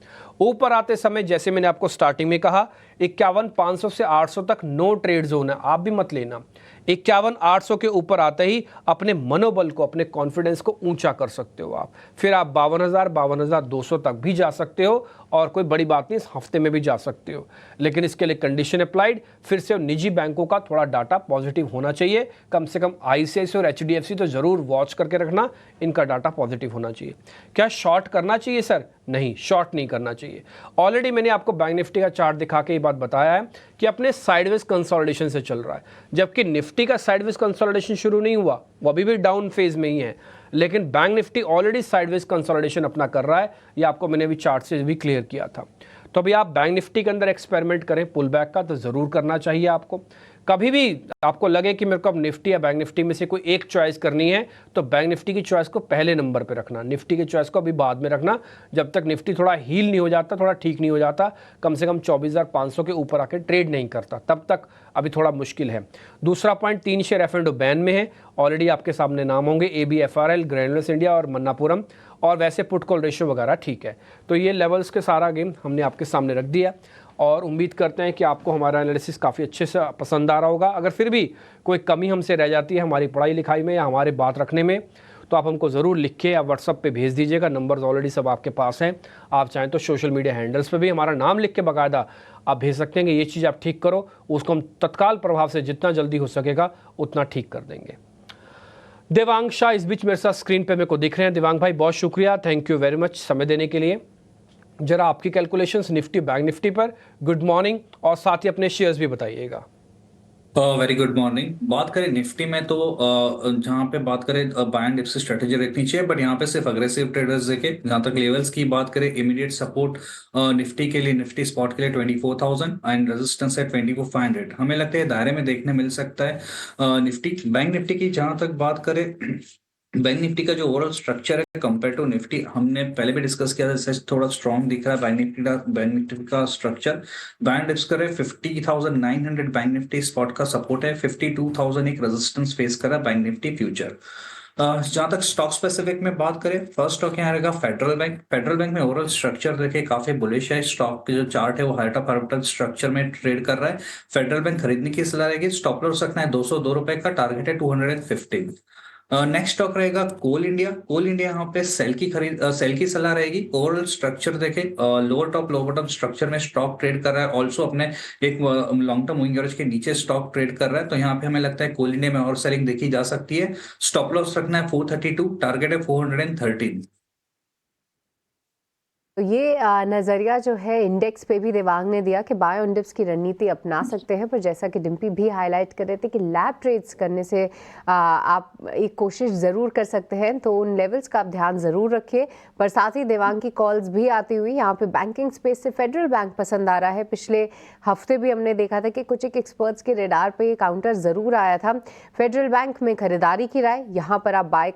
ऊपर आते समय जैसे मैंने आपको स्टार्टिंग में कहा, 51,500 से 800 तक नो ट्रेड जोन है, आप भी मत लेना। 51,800 के ऊपर आते ही अपने मनोबल को, अपने कॉन्फिडेंस को ऊंचा कर सकते हो आप, फिर आप 52,000 52,200 तक भी जा सकते हो और कोई बड़ी बात नहीं, इस हफ्ते में भी जा सकते हो। लेकिन इसके लिए कंडीशन अप्लाइड, फिर से निजी बैंकों का थोड़ा डाटा पॉजिटिव होना चाहिए, कम से कम आईसीआईसीआई और एचडीएफसी तो जरूर वॉच करके रखना, इनका डाटा पॉजिटिव होना चाहिए। क्या शॉर्ट करना चाहिए सर? नहीं, शॉर्ट नहीं करना चाहिए। ऑलरेडी मैंने आपको बैंक निफ्टी का चार्ट दिखा के ये बात बताया है कि अपने साइडवेज कंसोलिडेशन से चल रहा है, जबकि निफ्टी का साइडवेज कंसोलिडेशन शुरू नहीं हुआ, वो अभी भी डाउन फेज में ही है, लेकिन bank Nifty already sideways consolidation अपना कर रहा है। ये आपको मैंने अभी चार्ट से भी क्लियर किया था। तो अभी आप बैंक निफ्टी के अंदर एक्सपेरिमेंट करें पुल बैक का, तो ज़रूर करना चाहिए आपको। कभी भी आपको लगे कि मेरे को अब निफ्टी या बैंक निफ्टी में से कोई एक चॉइस करनी है, तो बैंक निफ्टी की चॉइस को पहले नंबर पे रखना, निफ्टी की चॉइस को अभी बाद में रखना, जब तक निफ्टी थोड़ा हील नहीं हो जाता, थोड़ा ठीक नहीं हो जाता, कम से कम 24,500 के ऊपर आके ट्रेड नहीं करता, तब तक अभी थोड़ा मुश्किल है। दूसरा पॉइंट, 3 शेयर F&O बैन में है, ऑलरेडी आपके सामने नाम होंगे, ABFRL, ग्रैनुलस इंडिया और मन्नापुरम, और वैसे पुट कॉल रेशियो वगैरह ठीक है। तो ये लेवल्स के सारा गेम हमने आपके सामने रख दिया और उम्मीद करते हैं कि आपको हमारा एनालिसिस काफ़ी अच्छे से पसंद आ रहा होगा। अगर फिर भी कोई कमी हमसे रह जाती है हमारी पढ़ाई लिखाई में या हमारे बात रखने में, तो आप हमको ज़रूर लिख के या व्हाट्सअप पे भेज दीजिएगा। नंबर्स ऑलरेडी सब आपके पास हैं। आप चाहें तो सोशल मीडिया हैंडल्स पे भी हमारा नाम लिख के बाकायदा आप भेज सकते हैं कि ये चीज़ आप ठीक करो, उसको हम तत्काल प्रभाव से जितना जल्दी हो सकेगा उतना ठीक कर देंगे। देवांग शाह इस बीच मेरे साथ स्क्रीन पे मेरे को दिख रहे हैं। देवांग भाई बहुत शुक्रिया, थैंक यू वेरी मच समय देने के लिए। जरा आपकी कैलकुलेशंस निफ्टी बैंक निफ्टी पर, गुड मॉर्निंग, और साथ ही अपने शेयर्स भी बताइएगा। Very good morning. बात करें निफ्टी में तो जहां पे बात करें बाय एंड डिप से स्ट्रेटेजी रखनी चाहिए, बट यहाँ पे सिर्फ अग्रेसिव ट्रेडर्स देखे। जहां तक लेवल्स की बात करें, इमीडिएट सपोर्ट निफ्टी के लिए, निफ्टी स्पॉट के लिए 24,000 एंड रेजिस्टेंस है 24,500। हमें लगता है दायरे में देखने मिल सकता है। निफ्टी बैंक निफ्टी की जहां तक बात करें, बैंक निफ्टी का जो ओवरऑल स्ट्रक्चर है कंपेयर टू निफ्टी, हमने पहले भी डिस्कस किया था, थोड़ा स्ट्रॉन्ग दिख रहा है बैंक निफ्टी का स्ट्रक्चर। बैंक डिप्स करे 50,900 बैंक निफ्टी स्पॉट का सपोर्ट है, 52,000 एक रेजिस्टेंस फेस कर रहा है बैंक निफ्टी फ्यूचर। जहां तक स्टॉक स्पेसिफिक में बात करें, फर्स्ट स्टॉक यहाँ रहेगा फेडरल बैंक। फेडरल बैंक में ओवरऑल स्ट्रक्चर देखे काफी बुलिश है। स्टॉक की जो चार्ट है वो हाइट ऑफ हाइट स्ट्रक्चर में ट्रेड कर रहा है। फेडरल बैंक खरीदने की सलाह रहेगी। स्टॉप लॉस रखना है 202 रुपए का, टारगेट है 215। नेक्स्ट स्टॉक रहेगा कोल इंडिया। कोल इंडिया यहाँ पे सेल की सलाह रहेगी। ओवरऑल स्ट्रक्चर देखें, lower top lower bottom structure में स्टॉक ट्रेड कर रहा है। ऑल्सो अपने एक लॉन्ग टर्म मूविंग एवरेज के नीचे स्टॉक ट्रेड कर रहा है, तो यहाँ पे हमें लगता है कोल इंडिया में और सेलिंग देखी जा सकती है। स्टॉप लॉस रखना है 432, टारगेट है 413। तो ये नज़रिया जो है इंडेक्स पे भी देवांग ने दिया कि बाय ऑन डिप्स की रणनीति अपना सकते हैं, पर जैसा कि डिम्पी भी हाईलाइट कर रहे थे कि लैब ट्रेड्स करने से आप एक कोशिश ज़रूर कर सकते हैं, तो उन लेवल्स का आप ध्यान ज़रूर रखिए। पर साथ ही देवांग की कॉल्स भी आती हुई यहाँ पे बैंकिंग स्पेस से फेडरल बैंक पसंद आ रहा है। पिछले हफ्ते भी हमने देखा था कि कुछ एक एक्सपर्ट्स के रेडार पे ये काउंटर ज़रूर आया था। फेडरल बैंक में खरीदारी की राय, यहाँ पर आप बाय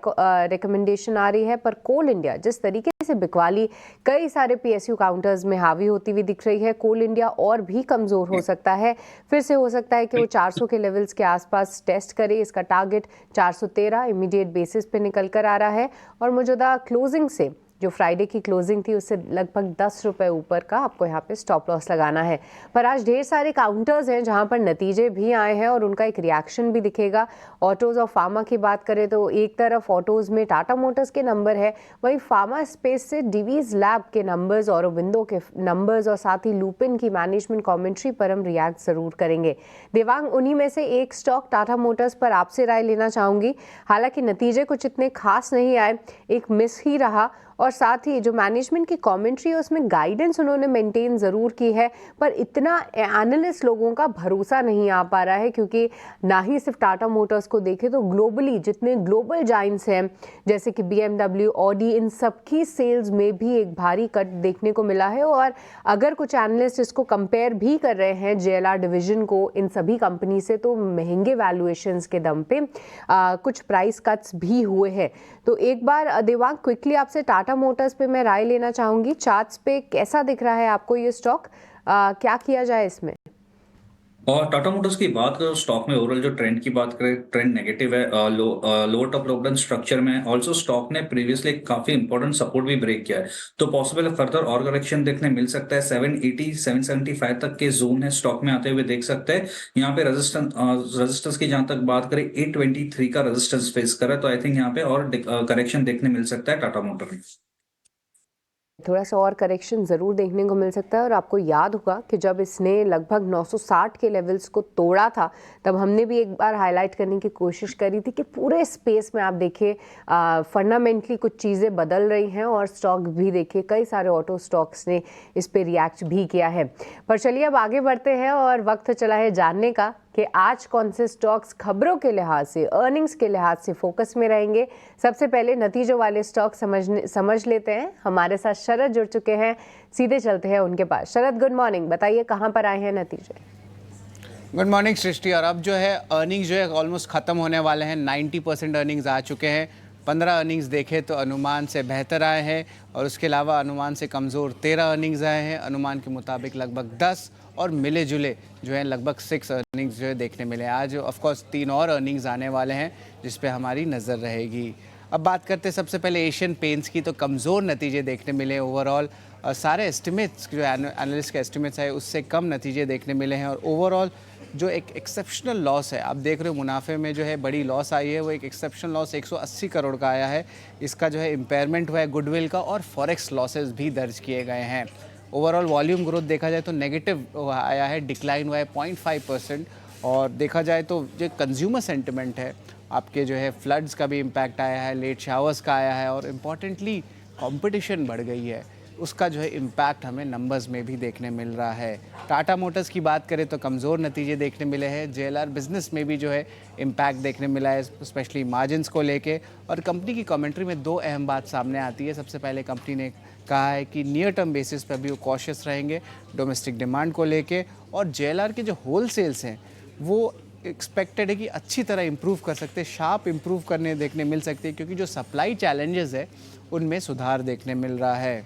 रिकमेंडेशन आ रही है। पर कोल इंडिया जिस तरीके से बिकवाली कई सारे पीएसयू काउंटर्स में हावी होती हुई दिख रही है, कोल इंडिया और भी कमजोर हो सकता है। फिर से हो सकता है कि वो 400 के लेवल्स के आसपास टेस्ट करे। इसका टारगेट 413 इमीडिएट बेसिस पे निकल कर आ रहा है, और मौजूदा क्लोजिंग से जो फ्राइडे की क्लोजिंग थी उससे लगभग 10 रुपए ऊपर का आपको यहाँ पे स्टॉप लॉस लगाना है। पर आज ढेर सारे काउंटर्स हैं जहाँ पर नतीजे भी आए हैं और उनका एक रिएक्शन भी दिखेगा। ऑटोज और फार्मा की बात करें तो एक तरफ ऑटोज में टाटा मोटर्स के नंबर है, वहीं फार्मा स्पेस से डिवीज लैब के नंबर्स, औरोबिंदो के नंबर्स और साथ ही लुपिन की मैनेजमेंट कॉमेंट्री पर हम रिएक्ट जरूर करेंगे। देवांग, उन्हीं में से एक स्टॉक टाटा मोटर्स पर आपसे राय लेना चाहूंगी। हालांकि नतीजे कुछ इतने खास नहीं आए, एक मिस ही रहा, और साथ ही जो मैनेजमेंट की कमेंट्री है उसमें गाइडेंस उन्होंने मेंटेन ज़रूर की है, पर इतना एनालिस्ट लोगों का भरोसा नहीं आ पा रहा है, क्योंकि ना ही सिर्फ टाटा मोटर्स को देखें तो ग्लोबली जितने ग्लोबल जाइंट्स हैं जैसे कि BMW, ऑडी, इन सबकी सेल्स में भी एक भारी कट देखने को मिला है। और अगर कुछ एनालिस्ट इसको कंपेयर भी कर रहे हैं JLR डिवीजन को इन सभी कंपनी से, तो महंगे वैल्यूएशंस के दम पे कुछ प्राइस कट्स भी हुए हैं। तो एक बार देवांग क्विकली आपसे टाटा मोटर्स पे मैं राय लेना चाहूंगी। चार्ट्स पे कैसा दिख रहा है आपको ये स्टॉक, क्या किया जाए इसमें? और टाटा मोटर्स की बात करें, स्टॉक में ओवरऑल जो ट्रेंड की बात करें, ट्रेंड नेगेटिव है। Lower top lower bottom structure में ऑल्सो स्टॉक ने प्रीवियसली काफी इंपॉर्टेंट सपोर्ट भी ब्रेक किया है, तो पॉसिबल फर्दर और करेक्शन देखने मिल सकता है। 780 775 तक के जोन है स्टॉक में आते हुए देख सकते हैं। यहाँ पे रेजिस्टेंस की जहां तक बात करें 823 का रेजिस्टेंस फेस कर रहा है, तो आई थिंक यहाँ पे और करेक्शन देखने मिल सकता है टाटा मोटर में। थोड़ा सा और करेक्शन ज़रूर देखने को मिल सकता है। और आपको याद होगा कि जब इसने लगभग 960 के लेवल्स को तोड़ा था, तब हमने भी एक बार हाईलाइट करने की कोशिश करी थी कि पूरे स्पेस में आप देखिए फंडामेंटली कुछ चीज़ें बदल रही हैं, और स्टॉक भी देखिए कई सारे ऑटो स्टॉक्स ने इस पर रिएक्ट भी किया है। पर चलिए अब आगे बढ़ते हैं, और वक्त चला है जानने का कि आज कौन से स्टॉक्स खबरों के लिहाज से, अर्निंग्स के लिहाज से फोकस में रहेंगे। सबसे पहले नतीजों वाले स्टॉक समझ लेते हैं। हमारे साथ शरद जुड़ चुके हैं, सीधे चलते हैं उनके पास। शरद, गुड मॉर्निंग, बताइए कहां पर आए हैं नतीजे? गुड मॉर्निंग सृष्टि। और अब जो है अर्निंग्स जो है ऑलमोस्ट ख़त्म होने वाले हैं। 90% अर्निंग्स आ चुके हैं। 15 अर्निंग्स देखे तो अनुमान से बेहतर आए हैं, और उसके अलावा अनुमान से कमज़ोर 13 अर्निंग्स आए हैं। अनुमान के मुताबिक लगभग 10, और मिले जुले जो है लगभग 6 अर्निंग्स जो है देखने मिले। आज ऑफकोर्स 3 और अर्निंग्स आने वाले हैं जिस पे हमारी नज़र रहेगी। अब बात करते हैं सबसे पहले एशियन पेंट्स की, तो कमज़ोर नतीजे देखने मिले ओवरऑल। सारे एस्टिमेट्स जो एनालिस्ट के एस्टिमेट्स है उससे कम नतीजे देखने मिले हैं, और ओवरऑल जो एक एक्सेप्शनल लॉस है, आप देख रहे हो मुनाफे में जो है बड़ी लॉस आई है, वो एक एक्सेप्शनल लॉस 180 करोड़ का आया है। इसका जो है इम्पेयरमेंट हुआ है गुडविल का, और फॉरेक्स लॉसेस भी दर्ज किए गए हैं। ओवरऑल वॉल्यूम ग्रोथ देखा जाए तो नेगेटिव आया है, डिक्लाइन हुआ है 0.5%। और देखा जाए तो जो कंज्यूमर सेंटिमेंट है, आपके जो है फ्लड्स का भी इम्पैक्ट आया है, लेट शावर्स का आया है, और इम्पॉर्टेंटली कंपटीशन बढ़ गई है, उसका जो है इम्पैक्ट हमें नंबर्स में भी देखने मिल रहा है। टाटा मोटर्स की बात करें तो कमज़ोर नतीजे देखने मिले हैं। JLR बिजनेस में भी जो है इम्पैक्ट देखने मिला है, स्पेशली मार्जिन्स को लेके। और कंपनी की कमेंट्री में दो अहम बात सामने आती है। सबसे पहले कंपनी ने कहा है कि नियर टर्म बेसिस पर भी वो कॉशियस रहेंगे डोमेस्टिक डिमांड को लेके, और JLR के जो होल सेल्स हैं वो एक्सपेक्टेड है कि अच्छी तरह इंप्रूव कर सकते हैं, शार्प इंप्रूव करने देखने मिल सकते हैं, क्योंकि जो सप्लाई चैलेंजेस है उनमें सुधार देखने मिल रहा है।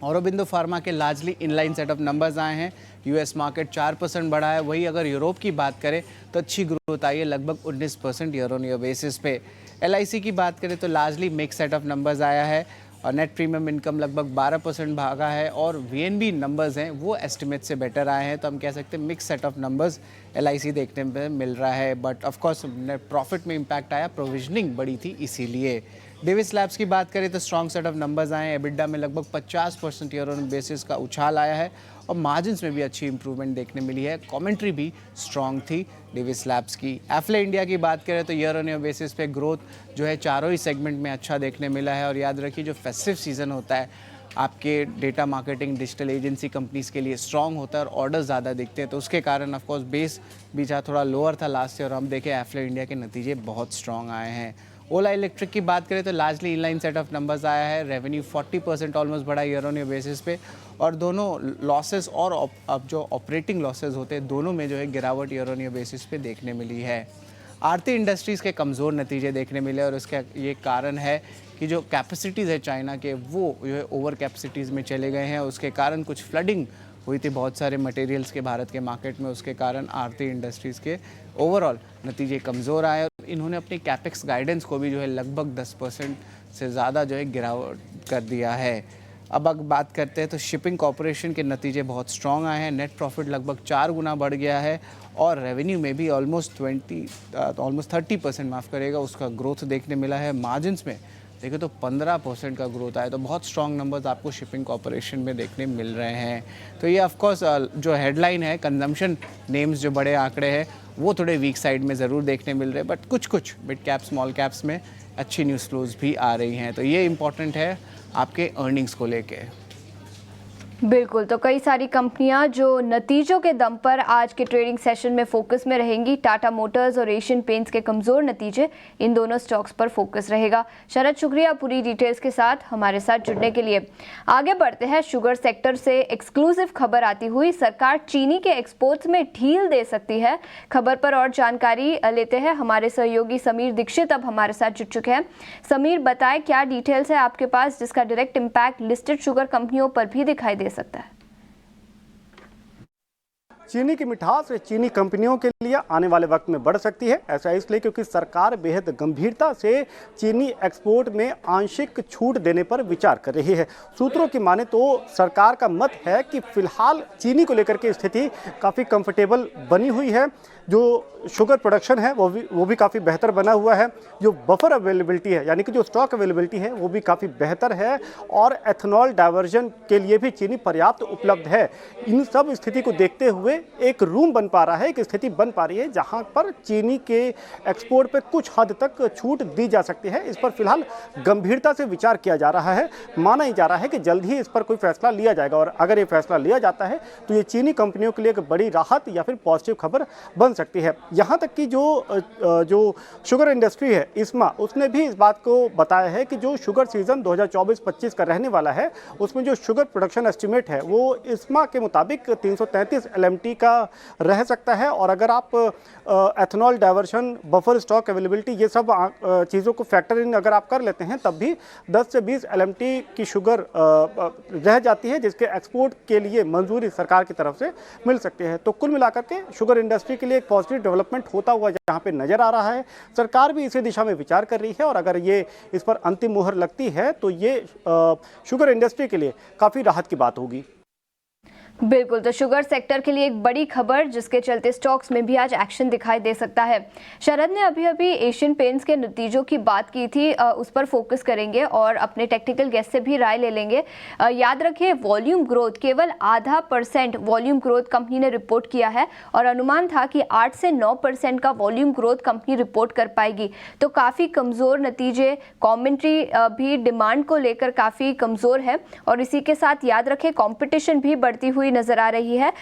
औरोबिंदो फार्मा के largely inline set of numbers आए हैं। US मार्केट 4% बढ़ा है। वही अगर यूरोप की बात करें तो अच्छी ग्रोथ आई है, लगभग 19% ईयर ऑन ईयर बेसिस पे। LIC की बात करें तो largely mix set of numbers आया है, और नेट प्रीमियम इनकम लगभग 12% भागा है, और VNB नंबर्स हैं वो एस्टिमेट से बेटर आए हैं। तो हम कह सकते हैं mix set of numbers LIC देखने में मिल रहा है। बट ऑफकोर्स नेट प्रॉफिट में इम्पैक्ट आया, प्रोविजनिंग बड़ी थी इसीलिए। डेविस लैब्स की बात करें तो स्ट्रॉन्ग सेट ऑफ नंबर्स आए हैं। EBITDA में लगभग 50% ईयर ऑन बेसिस का उछाल आया है, और मार्जिन्स में भी अच्छी इंप्रूवमेंट देखने मिली है। कमेंट्री भी स्ट्रॉन्ग थी डेविस लैब्स की। एफले इंडिया की बात करें तो ईयर ऑन ईयर बेसिस पे ग्रोथ जो है चारों ही सेगमेंट में अच्छा देखने मिला है। और याद रखिए जो फेस्टिव सीज़न होता है आपके data marketing digital agency companies के लिए स्ट्रॉन्ग होता है, और ऑर्डर ज़्यादा दिखते हैं, तो उसके कारण ऑफकोर्स बेस भी जहाँ थोड़ा लोअर था लास्ट ईयर, और हम देखें एफले इंडिया के नतीजे बहुत स्ट्रॉन्ग आए हैं। ओला इलेक्ट्रिक की बात करें तो largely inline set of numbers आया है। रेवेन्यू 40% ऑलमोस्ट बढ़ा ईयर ऑन ईयर बेसिस पे, और दोनों लॉसेस और अब जो ऑपरेटिंग लॉसेस होते हैं दोनों में जो है गिरावट ईयर ऑन ईयर बेसिस पे देखने मिली है। आरती इंडस्ट्रीज़ के कमज़ोर नतीजे देखने मिले, और उसका ये कारण है कि जो कैपेसिटीज़ है चाइना के वो जो है ओवर कैपेसिटीज़ में चले गए हैं। उसके कारण कुछ फ्लडिंग हुई थी बहुत सारे मटेरियल्स के भारत के मार्केट में, उसके कारण आरती इंडस्ट्रीज़ के ओवरऑल नतीजे कमज़ोर आए। और इन्होंने अपनी कैपेक्स गाइडेंस को भी जो है लगभग 10% से ज़्यादा जो है गिरावट कर दिया है। अब अगर बात करते हैं तो शिपिंग कॉरपोरेशन के नतीजे बहुत स्ट्रॉन्ग आए हैं। नेट प्रॉफिट लगभग 4 गुना बढ़ गया है, और रेवेन्यू में भी ऑलमोस्ट 30% माफ़ करेगा उसका ग्रोथ देखने मिला है। मार्जिन्स में देखिए तो 15% का ग्रोथ आया, तो बहुत स्ट्रॉन्ग नंबर्स आपको शिपिंग कॉरपोरेशन में देखने मिल रहे हैं। तो ये ऑफकोर्स जो हेडलाइन है कंजम्पशन नेम्स जो बड़े आंकड़े हैं वो थोड़े वीक साइड में ज़रूर देखने मिल रहे हैं, बट कुछ मिड कैप स्मॉल कैप्स में अच्छी न्यूज़ फ्लोज भी आ रही हैं। तो ये इंपॉर्टेंट है आपके अर्निंग्स को लेके। बिल्कुल, तो कई सारी कंपनियां जो नतीजों के दम पर आज के ट्रेडिंग सेशन में फोकस में रहेंगी। टाटा मोटर्स और एशियन पेंट्स के कमज़ोर नतीजे, इन दोनों स्टॉक्स पर फोकस रहेगा। शरद, शुक्रिया पूरी डिटेल्स के साथ हमारे साथ जुड़ने के लिए। आगे बढ़ते हैं, शुगर सेक्टर से एक्सक्लूसिव खबर आती हुई, सरकार चीनी के एक्सपोर्ट्स में ढील दे सकती है। खबर पर और जानकारी लेते हैं, हमारे सहयोगी समीर दीक्षित अब हमारे साथ जुड़ चुके हैं। समीर, बताएं क्या डिटेल्स है आपके पास जिसका डायरेक्ट इम्पैक्ट लिस्टेड शुगर कंपनियों पर भी दिखाई दे सकता है? चीनी की मिठास चीनी कंपनियों के लिए आने वाले वक्त में बढ़ सकती है। ऐसा इसलिए क्योंकि सरकार बेहद गंभीरता से चीनी एक्सपोर्ट में आंशिक छूट देने पर विचार कर रही है। सूत्रों की माने तो सरकार का मत है कि फिलहाल चीनी को लेकर के स्थिति काफ़ी कंफर्टेबल बनी हुई है। जो शुगर प्रोडक्शन है वो भी काफ़ी बेहतर बना हुआ है। जो बफर अवेलेबिलिटी है यानी कि जो स्टॉक अवेलेबिलिटी है वो भी काफ़ी बेहतर है, और एथनॉल डाइवर्जन के लिए भी चीनी पर्याप्त उपलब्ध है। इन सब स्थिति को देखते हुए एक रूम बन पा रहा है, एक स्थिति बन पा रही है जहां पर चीनी के एक्सपोर्ट पे कुछ हद तक छूट दी जा सकती है। इस पर फिलहाल गंभीरता से विचार किया जा रहा है। माना ही जा रहा है कि जल्द ही इस पर कोई फैसला लिया जाएगा, और अगर ये फैसला लिया जाता है तो ये चीनी कंपनियों के लिए एक बड़ी राहत या फिर पॉजिटिव खबर बन सकती है। यहाँ तक कि जो शुगर इंडस्ट्री है ISMA, उसने भी इस बात को बताया है कि जो शुगर सीजन 2024-25 का रहने वाला है उसमें जो शुगर प्रोडक्शन एस्टिमेट है वो ISMA के मुताबिक 333 LMT का रह सकता है। और अगर आप ethanol diversion, buffer stock availability, ये सब चीज़ों को फैक्टर इन अगर आप कर लेते हैं तब भी 10 से 20 LMT की शुगर रह जाती है, जिसके एक्सपोर्ट के लिए मंजूरी सरकार की तरफ से मिल सकती है। तो कुल मिलाकर के शुगर इंडस्ट्री के लिए एक पॉजिटिव डेवलपमेंट होता हुआ जहाँ पे नजर आ रहा है। सरकार भी इसी दिशा में विचार कर रही है, और अगर ये इस पर अंतिम मुहर लगती है तो ये शुगर इंडस्ट्री के लिए काफ़ी राहत की बात होगी। बिल्कुल, तो शुगर सेक्टर के लिए एक बड़ी खबर जिसके चलते स्टॉक्स में भी आज एक्शन दिखाई दे सकता है। शरद ने अभी एशियन पेंट्स के नतीजों की बात की थी, उस पर फोकस करेंगे और अपने टेक्निकल गेस्ट से भी राय ले लेंगे। याद रखिए, वॉल्यूम ग्रोथ केवल 0.5% वॉल्यूम ग्रोथ कंपनी ने रिपोर्ट किया है और अनुमान था कि 8 से 9% का वॉल्यूम ग्रोथ कंपनी रिपोर्ट कर पाएगी। तो काफ़ी कमज़ोर नतीजे, कॉमेंट्री भी डिमांड को लेकर काफ़ी कमज़ोर है और इसी के साथ याद रखें कंपटीशन भी बढ़ती हुई नजर आ रही है,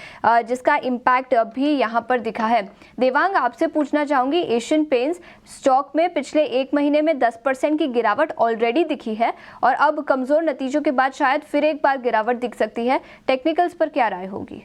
जिसका इम्पैक्ट भी यहां पर दिखा है। देवांग, आपसे पूछना चाहूंगी, एशियन पेंट्स स्टॉक में पिछले एक महीने में 10% की गिरावट ऑलरेडी दिखी है और अब कमजोर नतीजों के बाद शायद फिर एक बार गिरावट दिख सकती है। टेक्निकल्स पर क्या राय होगी?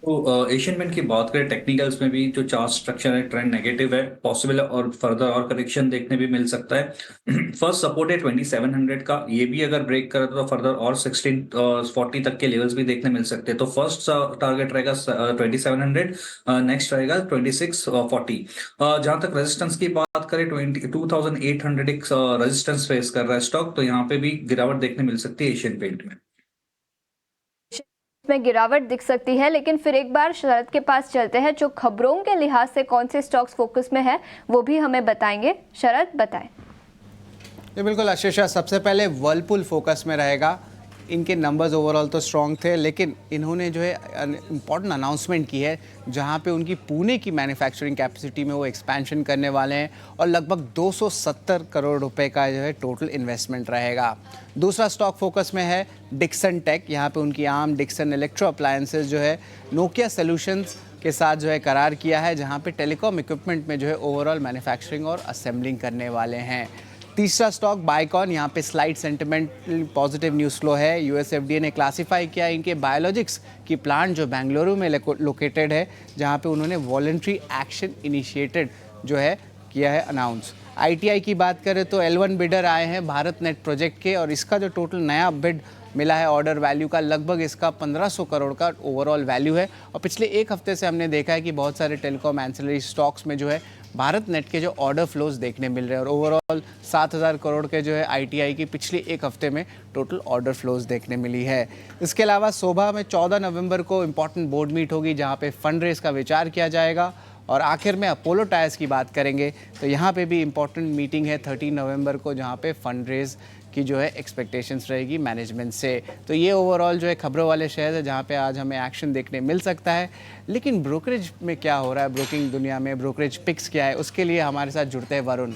तो एशियन पेंट की बात करें टेक्निकल्स में भी जो चार्ट स्ट्रक्चर है ट्रेंड नेगेटिव है, पॉसिबल है और फर्दर और करेक्शन देखने भी मिल सकता है। फर्स्ट सपोर्ट है 2700 का, ये भी अगर ब्रेक करे तो फर्दर और 1640 तक के लेवल्स भी देखने मिल सकते हैं। तो फर्स्ट टारगेट रहेगा 2700, नेक्स्ट रहेगा 2640। जहां तक रेजिस्टेंस की बात करें 2800 एक रेजिस्टेंस फेस कर रहा है स्टॉक, तो यहाँ पे भी गिरावट देखने मिल सकती है एशियन पेंट में। में गिरावट दिख सकती है, लेकिन फिर एक बार शरद के पास चलते हैं जो खबरों के लिहाज से कौन से स्टॉक्स फोकस में है वो भी हमें बताएंगे। शरद, बताएं। जी बिल्कुल आशीषा, सबसे पहले वर्लपूल फोकस में रहेगा। इनके नंबर्स ओवरऑल तो स्ट्रॉन्ग थे, लेकिन इन्होंने जो है इम्पॉर्टेंट अनाउंसमेंट की है जहां पे उनकी पुणे की मैन्युफैक्चरिंग कैपेसिटी में वो एक्सपेंशन करने वाले हैं और लगभग 270 करोड़ रुपए का जो है टोटल इन्वेस्टमेंट रहेगा। दूसरा स्टॉक फोकस में है डिक्सन टेक। यहाँ पे उनकी आर्म डिक्सन इलेक्ट्रो अप्लायंसेस जो है नोकिया सोल्यूशंस के साथ जो है करार किया है, जहाँ पे टेलीकॉम इक्विपमेंट में जो है ओवरऑल मैन्युफैक्चरिंग और असेंबलिंग करने वाले हैं। तीसरा स्टॉक बाइकॉन, यहाँ पे slide sentiment positive news flow है। यूएसएफडीए ने क्लासिफाई किया इनके बायोलॉजिक्स की प्लांट जो बेंगलुरु में लोकेटेड है, जहाँ पे उन्होंने वॉलंटरी एक्शन इनिशिएटेड जो है किया है अनाउंस। आईटीआई की बात करें तो L1 बिडर आए हैं भारत नेट प्रोजेक्ट के और इसका जो टोटल नया बिड मिला है ऑर्डर वैल्यू का, लगभग इसका 1500 करोड़ का ओवरऑल वैल्यू है। और पिछले एक हफ्ते से हमने देखा है कि बहुत सारे टेलीकॉम एंसिलरी स्टॉक्स में जो है भारत नेट के जो ऑर्डर फ्लोज देखने मिल रहे हैं और ओवरऑल 7000 करोड़ के जो है आईटीआई की पिछले एक हफ्ते में टोटल ऑर्डर फ्लोज देखने मिली है। इसके अलावा सोभा में 14 नवंबर को इम्पॉर्टेंट बोर्ड मीट होगी जहाँ पे फंड रेज का विचार किया जाएगा। और आखिर में अपोलो टायर्स की बात करेंगे तो यहाँ पे भी इम्पॉर्टेंट मीटिंग है 13 नवंबर को, जहाँ पे फंड रेज की जो है एक्सपेक्टेशंस रहेगी मैनेजमेंट से। तो ये ओवरऑल जो है खबरों वाले शेयर है जहाँ पे आज हमें एक्शन देखने मिल सकता है। लेकिन ब्रोकरेज में क्या हो रहा है, ब्रोकिंग दुनिया में ब्रोकरेज पिक्स क्या है, उसके लिए हमारे साथ जुड़ते हैं वरुण।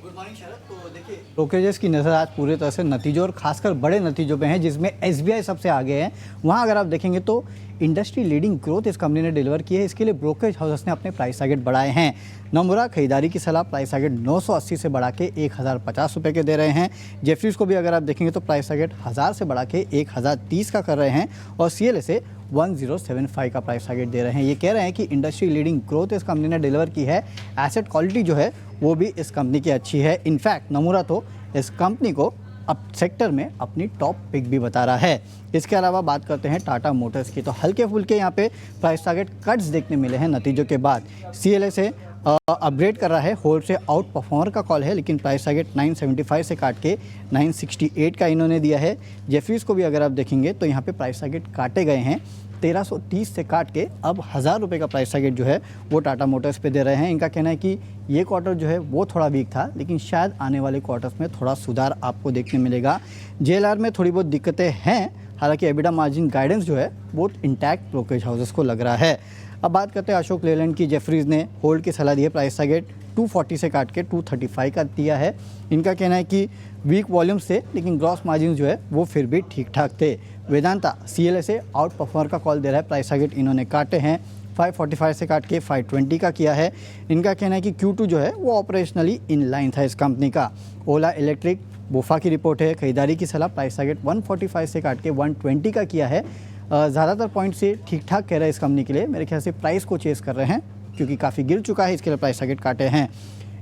गुड मॉर्निंग शरद। तो देखिए, ब्रोकरेजेस की नज़र आज पूरे तरह से नतीजों और खासकर बड़े नतीजों पे हैं, जिसमें एसबीआई सबसे आगे है। वहाँ अगर आप देखेंगे तो इंडस्ट्री लीडिंग ग्रोथ इस कंपनी ने डिलीवर की है। इसके लिए ब्रोकरेज हाउसेस ने अपने प्राइस टारगेट बढ़ाए हैं। नमुरा खरीदारी की सलाह प्राइस टारगेट 980 से बढ़ा के 1050 रुपये के दे रहे हैं। जेफरीज को भी अगर आप देखेंगे तो प्राइस टारगेट 1000 से बढ़ा के 1030 का कर रहे हैं और CLA से 1075 का प्राइस टारगेट दे रहे हैं। ये कह रहे हैं कि इंडस्ट्री लीडिंग ग्रोथ इस कंपनी ने डिलीवर की है। एसेट क्वालिटी जो है वो भी इस कंपनी की अच्छी है। इनफैक्ट नमुरा तो इस कंपनी को अब सेक्टर में अपनी टॉप पिक भी बता रहा है। इसके अलावा बात करते हैं टाटा मोटर्स की, तो हल्के फुल्के यहाँ पे प्राइस टारगेट कट्स देखने मिले हैं नतीजों के बाद। CLA से अपग्रेड कर रहा है, होल्ड से आउट परफॉर्मर का कॉल है, लेकिन प्राइस टारगेट 975 से काट के 968 का इन्होंने दिया है। जेफरीज को भी अगर आप देखेंगे तो यहाँ पे प्राइस टारगेट काटे गए हैं, 1330 से काट के अब 1000 रुपये का प्राइस टारगेट जो है वो टाटा मोटर्स पे दे रहे हैं। इनका कहना है कि ये क्वार्टर जो है वो थोड़ा वीक था, लेकिन शायद आने वाले क्वार्टर्स में थोड़ा सुधार आपको देखने मिलेगा। JLR में थोड़ी बहुत दिक्कतें हैं, हालांकि एबिडा मार्जिन गाइडेंस जो है वो इंटैक्ट ब्रोकरेज हाउसेस को लग रहा है। अब बात करते हैं अशोक लेलैंड की। जेफरीज ने होल्ड की सलाह दी है, प्राइस टारगेट 240 से काट के 235 का दिया है। इनका कहना है कि वीक वॉल्यूम से लेकिन ग्रॉस मार्जिन जो है वो फिर भी ठीक ठाक थे। वेदांता CLA से आउट परफॉर्मर का कॉल दे रहा है, प्राइस टारगेट इन्होंने काटे हैं 545 से काट के 520 का किया है। इनका कहना है कि Q2 जो है वो ऑपरेशनली इन लाइन था इस कंपनी का। ओला इलेक्ट्रिक बोफा की रिपोर्ट है, खरीदारी की सलाह प्राइस टारगेट 145 से काट के 120 का किया है। ज़्यादातर पॉइंट से ठीक ठाक कह रहे हैं इस कंपनी के लिए। मेरे ख्याल से प्राइस को चेस कर रहे हैं क्योंकि काफ़ी गिर चुका है, इसके लिए प्राइस टारगेट काटे हैं।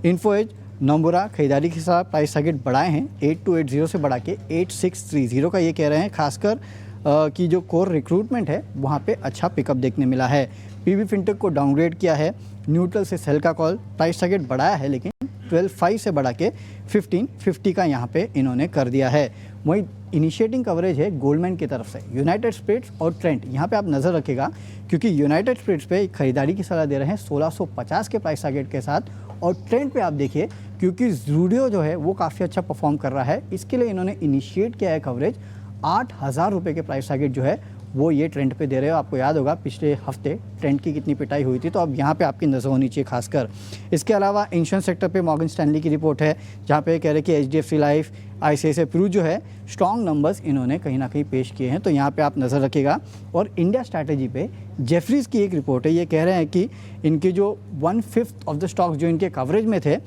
इन्फोएज नोमुरा खरीदारी के साथ प्राइस टारगेट बढ़ाए हैं, 8280 से बढ़ा के 8630 का ये कह रहे हैं। खासकर कि जो कोर रिक्रूटमेंट है वहाँ पे अच्छा पिकअप देखने मिला है। PB फिनटेक को डाउनग्रेड किया है, न्यूट्रल से सेल का कॉल, प्राइस टारगेट बढ़ाया है लेकिन 12.5 से बढ़ा के 1550 का यहाँ पे इन्होंने कर दिया है। वहीं इनिशिएटिंग कवरेज है गोल्डमैन की तरफ से, यूनाइटेड स्पिरिट्स और ट्रेंट। यहाँ पे आप नज़र रखेगा क्योंकि यूनाइटेड स्पिरिट्स पे खरीदारी की सलाह दे रहे हैं 1650 के प्राइस टारगेट के साथ, और ट्रेंड पे आप देखिए क्योंकि ज़ूडियो जो है वो काफ़ी अच्छा परफॉर्म कर रहा है, इसके लिए इन्होंने इनिशिएट किया है कवरेज 8000 रुपये के प्राइस टारगेट जो है वो ये ट्रेंड पे दे रहे हो। आपको याद होगा पिछले हफ्ते ट्रेंड की कितनी पिटाई हुई थी, तो अब यहाँ पे आपकी नज़र होनी चाहिए खासकर। इसके अलावा इंश्योरेंस सेक्टर पे मॉर्गन स्टैनली की रिपोर्ट है जहाँ पे कह रहे कि HDFC लाइफ, ICICI प्रू जो है स्ट्रॉन्ग नंबर्स इन्होंने कहीं ना कहीं पेश किए हैं, तो यहाँ पे आप नज़र रखिएगा। और इंडिया स्ट्रैटेजी पे जेफरीज की एक रिपोर्ट है, ये कह रहे हैं कि इनके जो 1/5 ऑफ द स्टॉक्स जो इनके कवरेज में थे,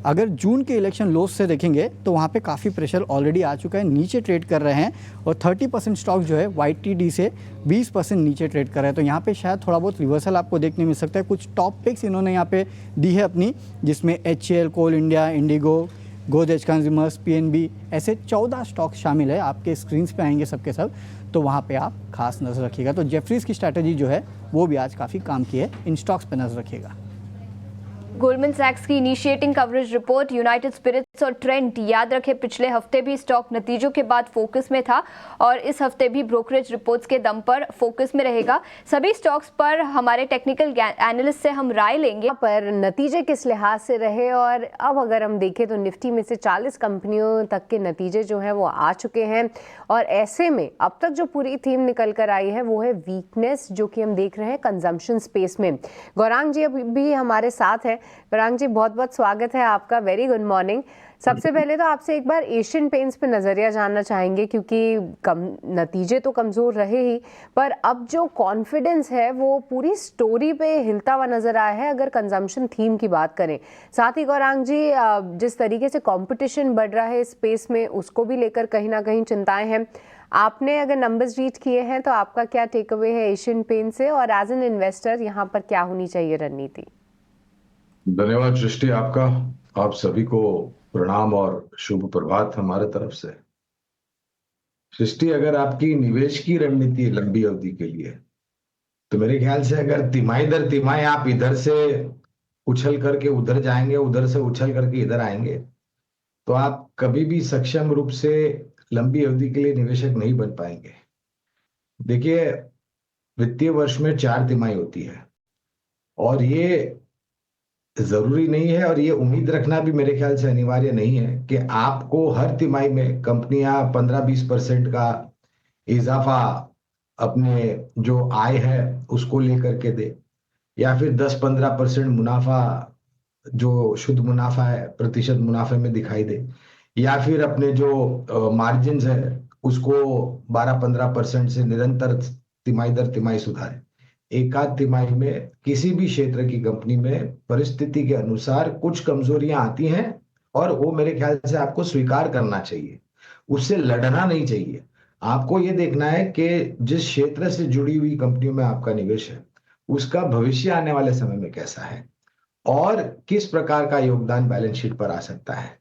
अगर जून के इलेक्शन लोस से देखेंगे तो वहाँ पे काफ़ी प्रेशर ऑलरेडी आ चुका है, नीचे ट्रेड कर रहे हैं, और 30% स्टॉक जो है YTD से 20% नीचे ट्रेड कर रहे हैं, तो यहाँ पे शायद थोड़ा बहुत रिवर्सल आपको देखने मिल सकता है। कुछ टॉप पिक्स इन्होंने यहाँ पे दी है अपनी, जिसमें HCL, Coal India, IndiGo, Godrej consumers, PNB, ऐसे 14 स्टॉक शामिल है, आपके स्क्रीन्स पे आएंगे सबके सब, तो वहाँ पे आप खास नज़र रखिएगा। तो जेफरीज की स्ट्रैटेजी जो है वो भी आज काफ़ी काम की है, इन स्टॉक्स पे नज़र रखिएगा। गोल्डमैन सैक्स की initiating coverage report United Spirits और ट्रेंट, याद रखें पिछले हफ्ते भी स्टॉक नतीजों के बाद फोकस में था और इस हफ्ते भी ब्रोकरेज रिपोर्ट्स के दम पर फोकस में रहेगा। सभी स्टॉक्स पर हमारे टेक्निकल एनालिस्ट से हम राय लेंगे पर नतीजे किस लिहाज से रहे, और अब अगर हम देखें तो निफ्टी में से 40 कंपनियों तक के नतीजे जो हैं वो आ चुके हैं, और ऐसे में अब तक जो पूरी थीम निकल कर आई है वो है वीकनेस, जो कि हम देख रहे हैं कंजम्पशन स्पेस में। गौरांग जी अभी भी हमारे साथ हैं। गौरांग जी बहुत बहुत स्वागत है आपका, वेरी गुड मॉर्निंग। सबसे पहले तो आपसे एक बार एशियन पेंट्स पे नज़रिया जानना चाहेंगे, क्योंकि नतीजे तो कमज़ोर रहे ही, पर अब जो कॉन्फिडेंस है वो पूरी स्टोरी पे हिलता हुआ नज़र आया है अगर कंजम्पशन थीम की बात करें। साथ ही गौरांग जी जिस तरीके से कंपटीशन बढ़ रहा है स्पेस में, उसको भी लेकर कहीं ना कहीं चिंताएं हैं। आपने अगर नंबर्स रीड किए हैं तो आपका क्या टेक अवे है एशियन पेंट से, और एज एन इन्वेस्टर यहाँ पर क्या होनी चाहिए रणनीति? धन्यवाद सृष्टि आपका, आप सभी को प्रणाम और शुभ प्रभात हमारे तरफ से। सृष्टि, अगर आपकी निवेश की रणनीति है लंबी अवधि के लिए, तो मेरे ख्याल से अगर तिमाही दर तिमाही आप इधर से उछल करके उधर जाएंगे, उधर से उछल करके इधर आएंगे, तो आप कभी भी सक्षम रूप से लंबी अवधि के लिए निवेशक नहीं बन पाएंगे। देखिए, वित्तीय वर्ष में 4 तिमाही होती है, और ये जरूरी नहीं है और ये उम्मीद रखना भी मेरे ख्याल से अनिवार्य नहीं है कि आपको हर तिमाही में कंपनियां 15-20% का इजाफा अपने जो आय है उसको लेकर के दे, या फिर 10-15% मुनाफा जो शुद्ध मुनाफा है प्रतिशत मुनाफे में दिखाई दे, या फिर अपने जो मार्जिन है उसको 12-15% से निरंतर तिमाही दर तिमाही सुधारे। एकाध तिमाही में किसी भी क्षेत्र की कंपनी में परिस्थिति के अनुसार कुछ कमजोरियां आती हैं, और वो मेरे ख्याल से आपको स्वीकार करना चाहिए, उससे लड़ना नहीं चाहिए। आपको ये देखना है कि जिस क्षेत्र से जुड़ी हुई कंपनियों में आपका निवेश है उसका भविष्य आने वाले समय में कैसा है और किस प्रकार का योगदान बैलेंस शीट पर आ सकता है।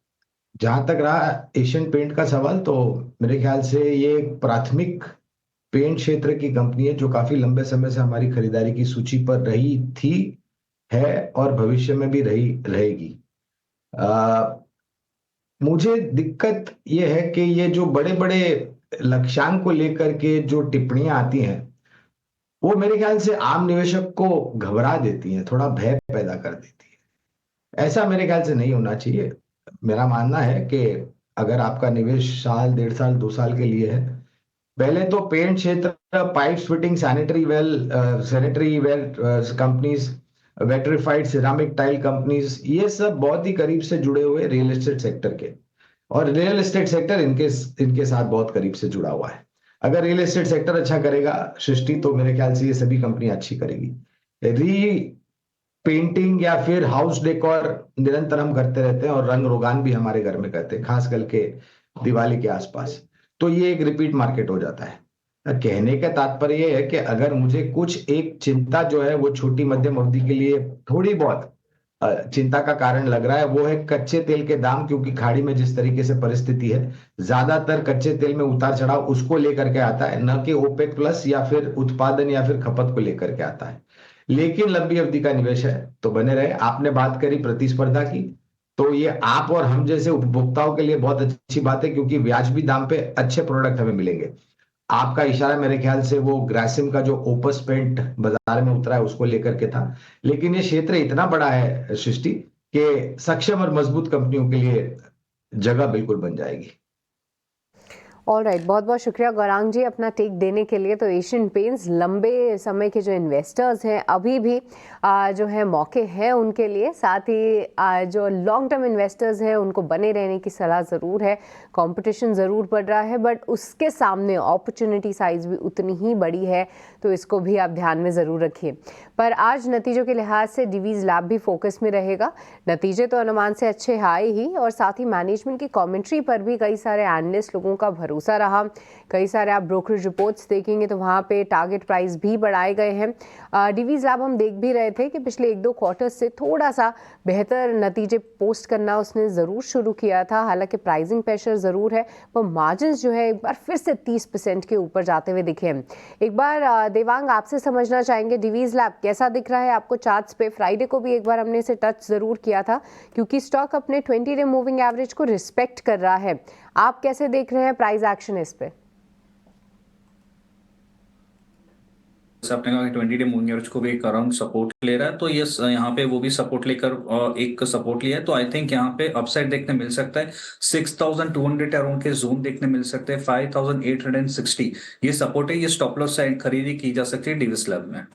जहां तक रहा एशियन पेंट का सवाल, तो मेरे ख्याल से ये एक प्राथमिक पेंट क्षेत्र की कंपनी है जो काफी लंबे समय से हमारी खरीदारी की सूची पर रही थी, है और भविष्य में भी रहेगी। मुझे दिक्कत ये है कि ये जो बड़े बड़े लक्ष्यांक को लेकर के जो टिप्पणियां आती हैं वो मेरे ख्याल से आम निवेशक को घबरा देती हैं, थोड़ा भय पैदा कर देती है। ऐसा मेरे ख्याल से नहीं होना चाहिए। मेरा मानना है कि अगर आपका निवेश साल, 1.5 साल, 2 साल के लिए है, पहले तो पेंट क्षेत्र, pipes, fitting, sanitary ware companies, vitrified ceramic tile companies, ये सब बहुत ही करीब से जुड़े हुए रियल एस्टेट सेक्टर के, और रियल एस्टेट सेक्टर इनके साथ बहुत करीब से जुड़ा हुआ है। अगर रियल एस्टेट सेक्टर अच्छा करेगा सृष्टि, तो मेरे ख्याल से ये सभी कंपनियां अच्छी करेगी। पेंटिंग या फिर हाउस डेकोर निरंतर हम करते रहते हैं, और रंग रोगान भी हमारे घर में करते हैं, खास करके दिवाली के आसपास, तो ये एक रिपीट मार्केट हो जाता है। कहने का तात्पर्य ये है कि अगर मुझे कुछ एक चिंता जो है वो छोटी मध्यम अवधि के लिए थोड़ी बहुत चिंता का कारण लग रहा है, वो है कच्चे तेल के दाम, क्योंकि खाड़ी में जिस तरीके से परिस्थिति है, ज्यादातर कच्चे तेल में उतार चढ़ाव उसको लेकर के आता है, न कि ओपेक प्लस या फिर उत्पादन या फिर खपत को लेकर के आता है। लेकिन लंबी अवधि का निवेश है तो बने रहे। आपने बात करी प्रतिस्पर्धा की, तो ये आप और हम जैसे उपभोक्ताओं के लिए बहुत अच्छी बात है, क्योंकि वाजिबी दाम पे अच्छे प्रोडक्ट हमें मिलेंगे। आपका इशारा मेरे ख्याल से वो ग्रासिम का जो ओपस पेंट बाजार में उतरा है उसको लेकर के था। लेकिन ये क्षेत्र इतना बड़ा है सृष्टि कि सक्षम और मजबूत कंपनियों के लिए जगह बिल्कुल बन जाएगी। ऑल राइट, बहुत बहुत शुक्रिया गौरांग जी अपना टेक देने के लिए। तो एशियन पेंट्स लंबे समय के जो इन्वेस्टर्स हैं अभी भी जो है मौके हैं उनके लिए, साथ ही जो लॉन्ग टर्म इन्वेस्टर्स हैं उनको बने रहने की सलाह ज़रूर है। कंपटीशन ज़रूर बढ़ रहा है बट उसके सामने अपॉर्चुनिटी साइज़ भी उतनी ही बड़ी है, तो इसको भी आप ध्यान में ज़रूर रखिए। पर आज नतीजों के लिहाज से डिवीज़ लैब भी फोकस में रहेगा। नतीजे तो अनुमान से अच्छे आए ही, और साथ ही मैनेजमेंट की कमेंट्री पर भी कई सारे एनालिस्ट लोगों का भरोसा रहा। कई सारे आप ब्रोकरेज रिपोर्ट्स देखेंगे तो वहाँ पे टारगेट प्राइस भी बढ़ाए गए हैं। डिवीज़ लैब हम देख भी रहे थे कि पिछले 1-2 क्वार्टर्स से थोड़ा सा बेहतर नतीजे पोस्ट करना उसने ज़रूर शुरू किया था। हालांकि प्राइसिंग प्रेशर ज़रूर है, पर मार्जिन्स जो है एक बार फिर से 30% के ऊपर जाते हुए दिखे हैं। एक बार देवांग आपसे समझना चाहेंगे डिवीज़ लैब कैसा दिख रहा है आपको चार्ट्स पे। फ्राइडे को भी एक बार हमने इसे टच ज़रूर किया था, क्योंकि स्टॉक अपने 20 डे मूविंग एवरेज को रिस्पेक्ट कर रहा है। आप कैसे देख रहे हैं प्राइस एक्शन इस पे? आपने कहा कि 20 डे मूविंग एवरेज को भी एक अराउंड सपोर्ट ले रहा है, तो ये यहाँ पे वो भी सपोर्ट लेकर एक सपोर्ट लिया है। तो आई थिंक यहाँ पे अपसाइड देखने मिल सकता है। 6200 अराउंड के जोन देखने मिल सकते हैं। 5860 ये सपोर्ट है। ये स्टॉप लॉस साइड खरीदी की जा सकती है डिवीज़ लैब में।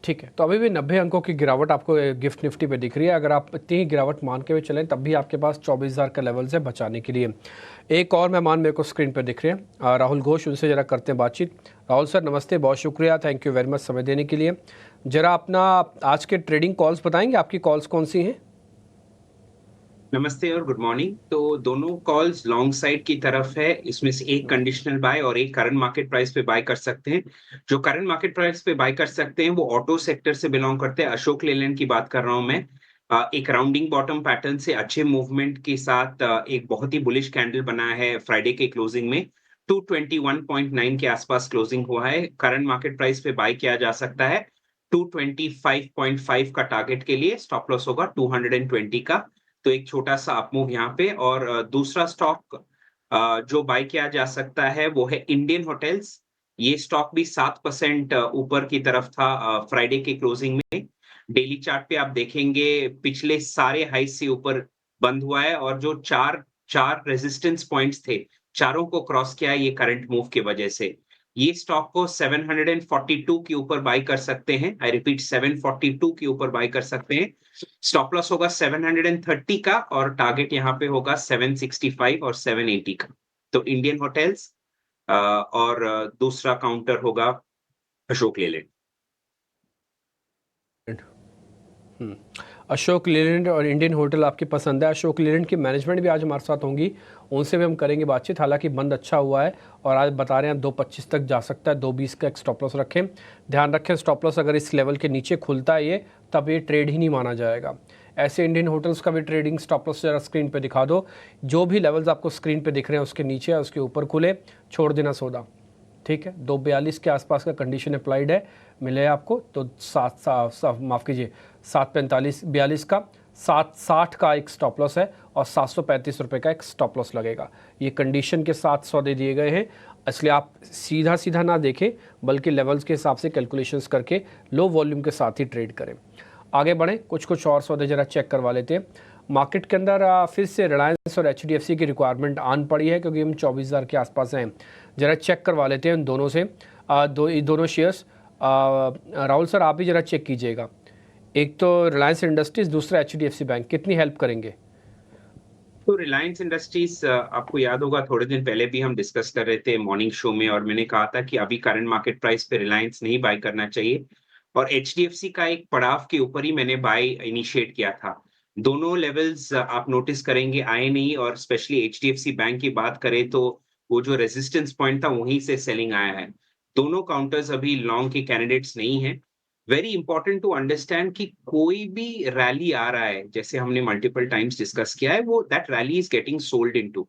ठीक है, तो अभी भी 90 अंकों की गिरावट आपको गिफ्ट निफ्टी पे दिख रही है। अगर आप इतनी ही गिरावट मान के हुए चलें तब भी आपके पास 24,000 का लेवल है बचाने के लिए। एक और मेहमान मेरे को स्क्रीन पे दिख रहे हैं, राहुल घोष, उनसे ज़रा करते हैं बातचीत। राहुल सर नमस्ते, बहुत शुक्रिया, थैंक यू वेरी मच समय देने के लिए। ज़रा अपना आज के ट्रेडिंग कॉल्स बताएंगे, आपकी कॉल्स कौन सी हैं? नमस्ते और गुड मॉर्निंग। तो दोनों कॉल्स लॉन्ग साइड की तरफ है। इसमें से एक कंडीशनल बाय और एक करंट मार्केट प्राइस पे बाय कर सकते हैं। जो करंट मार्केट प्राइस पे बाय कर सकते हैं वो ऑटो सेक्टर से बिलोंग करते हैं। अशोक लेलैंड की बात कर रहा हूं मैं। एक राउंडिंग बॉटम पैटर्न से अच्छे मूवमेंट के साथ एक बहुत ही बुलिश कैंडल बना है फ्राइडे के क्लोजिंग में। 221.9 के आसपास क्लोजिंग हुआ है। करंट मार्केट प्राइस पे बाय किया जा सकता है 225.5 का टारगेट के लिए। स्टॉप लॉस होगा 220 का। तो एक छोटा सा अप मूव यहाँ पे। और दूसरा स्टॉक जो बाय किया जा सकता है वो है इंडियन होटल्स। ये स्टॉक भी 7% ऊपर की तरफ था फ्राइडे के क्लोजिंग में। डेली चार्ट पे आप देखेंगे पिछले सारे हाई से ऊपर बंद हुआ है, और जो चार रेजिस्टेंस पॉइंट्स थे चारों को क्रॉस किया है ये करंट मूव की वजह से। ये स्टॉक को 742 के ऊपर बाय कर सकते हैं। आई रिपीट 742 के ऊपर बाय कर सकते हैं। स्टॉप लॉस होगा 730 का और टारगेट यहाँ पे होगा 765 और 780 का। तो इंडियन होटल्स और दूसरा काउंटर होगा अशोक लेलैंड। अशोक लेलैंड और इंडियन होटल आपकी पसंद है। अशोक लेलैंड की मैनेजमेंट भी आज हमारे साथ होंगी, उनसे भी हम करेंगे बातचीत। हालांकि बंद अच्छा हुआ है और आज बता रहे हैं 225 तक जा सकता है। 220 का एक स्टॉप लॉस रखें। ध्यान रखें स्टॉप लॉस अगर इस लेवल के नीचे खुलता है ये, तब ये ट्रेड ही नहीं माना जाएगा। ऐसे इंडियन होटल्स का भी ट्रेडिंग स्टॉप लॉस जरा स्क्रीन पे दिखा दो। जो भी लेवल्स आपको स्क्रीन पे दिख रहे हैं उसके नीचे या उसके ऊपर खुले, छोड़ देना सौदा। ठीक है, 242 के आसपास का कंडीशन अप्लाइड है, मिले आपको तो 742 का 760 का एक स्टॉप लॉस है और 735 रुपये का एक स्टॉप लॉस लगेगा। ये कंडीशन के साथ सौदे दिए गए हैं, इसलिए आप सीधा सीधा ना देखें बल्कि लेवल्स के हिसाब से कैलकुलेशंस करके लो वॉल्यूम के साथ ही ट्रेड करें। आगे बढ़ें, कुछ और सौदे ज़रा चेक करवा लेते हैं। मार्केट के अंदर फिर से रिलायंस और HDFC की रिक्वायरमेंट आन पड़ी है क्योंकि हम 24,000 के आसपास हैं। ज़रा चेक करवा लेते हैं उन दोनों से दोनों शेयर्स। राहुल सर आप भी ज़रा चेक कीजिएगा। एक तो रिलायंस इंडस्ट्रीज़, दूसरा HDFC बैंक, कितनी हेल्प करेंगे? तो रिलायंस इंडस्ट्रीज आपको याद होगा थोड़े दिन पहले भी हम डिस्कस कर रहे थे मॉर्निंग शो में, और मैंने कहा था कि अभी करंट मार्केट प्राइस पे रिलायंस नहीं बाय करना चाहिए। और HDFC का एक पड़ाव के ऊपर ही मैंने बाय इनिशिएट किया था। दोनों लेवल्स आप नोटिस करेंगे आए नहीं, और स्पेशली HDFC बैंक की बात करें तो वो जो रेजिस्टेंस पॉइंट था वहीं से सेलिंग आया है। दोनों काउंटर्स अभी लॉन्ग के कैंडिडेट्स नहीं है। वेरी इंपॉर्टेंट टू अंडरस्टैंड कि कोई भी रैली आ रहा है, जैसे हमने मल्टीपल टाइम्स डिस्कस किया है, वो that rally is getting sold into.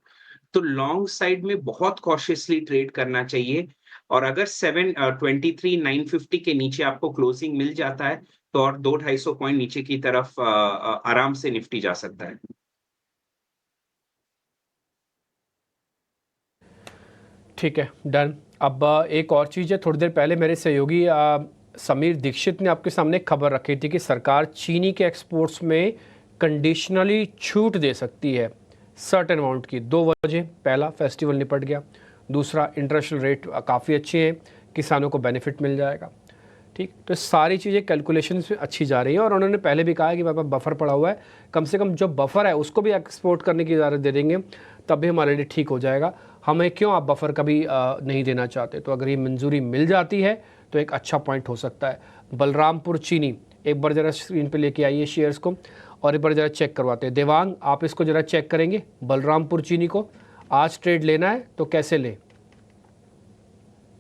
तो लॉन्ग साइड में बहुत कॉशियसली ट्रेड करना चाहिए। और अगर 723,950 के नीचे आपको क्लोजिंग मिल जाता है तो और 200-250 पॉइंट नीचे की तरफ आराम से निफ्टी जा सकता है। ठीक है, डन। अब एक और चीज़ है, थोड़ी देर पहले मेरे सहयोगी समीर दीक्षित ने आपके सामने एक खबर रखी थी कि सरकार चीनी के एक्सपोर्ट्स में कंडीशनली छूट दे सकती है सर्टेन अमाउंट की। दो वजह, पहला फेस्टिवल निपट गया, दूसरा इंटरेस्ट रेट काफ़ी अच्छे हैं, किसानों को बेनिफिट मिल जाएगा। ठीक, तो सारी चीज़ें कैलकुलेशन में अच्छी जा रही हैं और उन्होंने पहले भी कहा है कि मेरे पास बफर पड़ा हुआ है, कम से कम जो बफर है उसको भी एक्सपोर्ट करने की इजाज़त दे देंगे, तब भी हमारे लिए ठीक हो जाएगा। हमें क्यों आप बफर कभी नहीं देना चाहते? तो अगर ये मंजूरी मिल जाती है तो एक अच्छा पॉइंट हो सकता है। बलरामपुर चीनी, एक बार ज़रा स्क्रीन पे लेके आइए शेयर्स को और एक बार ज़रा चेक करवाते हैं। देवांग, आप इसको ज़रा चेक करेंगे बलरामपुर चीनी को, आज ट्रेड लेना है तो कैसे लें?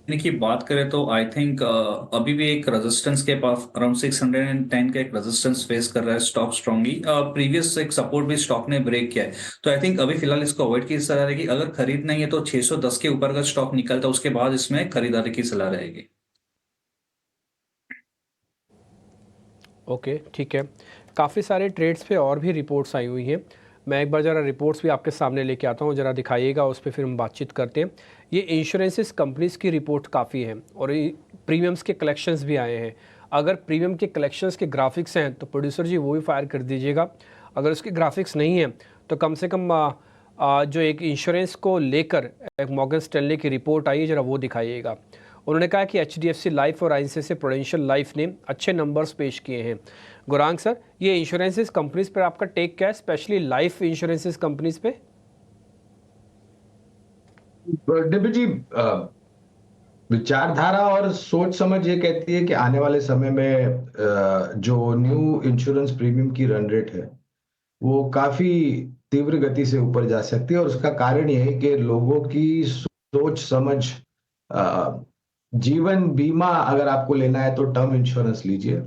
की बात करें तो आई थिंक अभी भी एक रेजिस्टेंस के पास अराउंड 610 का एक रेजिस्टेंस फेस कर रहा है स्टॉक स्ट्रांगली। प्रीवियस एक सपोर्ट भी स्टॉक ने ब्रेक किया है, तो आई थिंक अभी फिलहाल इसको अवॉइड की सलाह रहेगी। अगर खरीदना ही है तो 610 के ऊपर का स्टॉक निकलता है, उसके बाद इसमें खरीदारी की सलाह रहेगी। ओके, ठीक है। काफ़ी सारे ट्रेड्स पे और भी रिपोर्ट्स आई हुई हैं, मैं एक बार ज़रा रिपोर्ट्स भी आपके सामने लेके आता हूँ, ज़रा दिखाइएगा, उस पर फिर हम बातचीत करते हैं। ये इंश्योरेंसेस कंपनीज़ की रिपोर्ट काफ़ी है और प्रीमियम्स के कलेक्शंस भी आए हैं। अगर प्रीमियम के कलेक्शंस के ग्राफिक्स हैं तो प्रोड्यूसर जी वो भी फायर कर दीजिएगा, अगर उसके ग्राफिक्स नहीं हैं तो कम से कम जो एक इंश्योरेंस को लेकर एक मॉर्गन स्टैनली की रिपोर्ट आई है, ज़रा वो दिखाइएगा। उन्होंने कहा कि HDFC लाइफ और ICICI प्रूडेंशियल लाइफ ने अच्छे नंबर्स पेश किए हैं। गुरांग सर, ये इंश्योरेंसेस कंपनीज पर आपका टेक क्या है, स्पेशली लाइफ इंश्योरेंसेस कंपनीज पे? डेविड जी, विचारधारा और सोच समझ ये कहती है कि आने वाले समय में जो न्यू इंश्योरेंस प्रीमियम की रन रेट है वो काफी तीव्र गति से ऊपर जा सकती है, और उसका कारण ये है कि लोगों की सोच समझ, जीवन बीमा अगर आपको लेना है तो टर्म इंश्योरेंस लीजिए,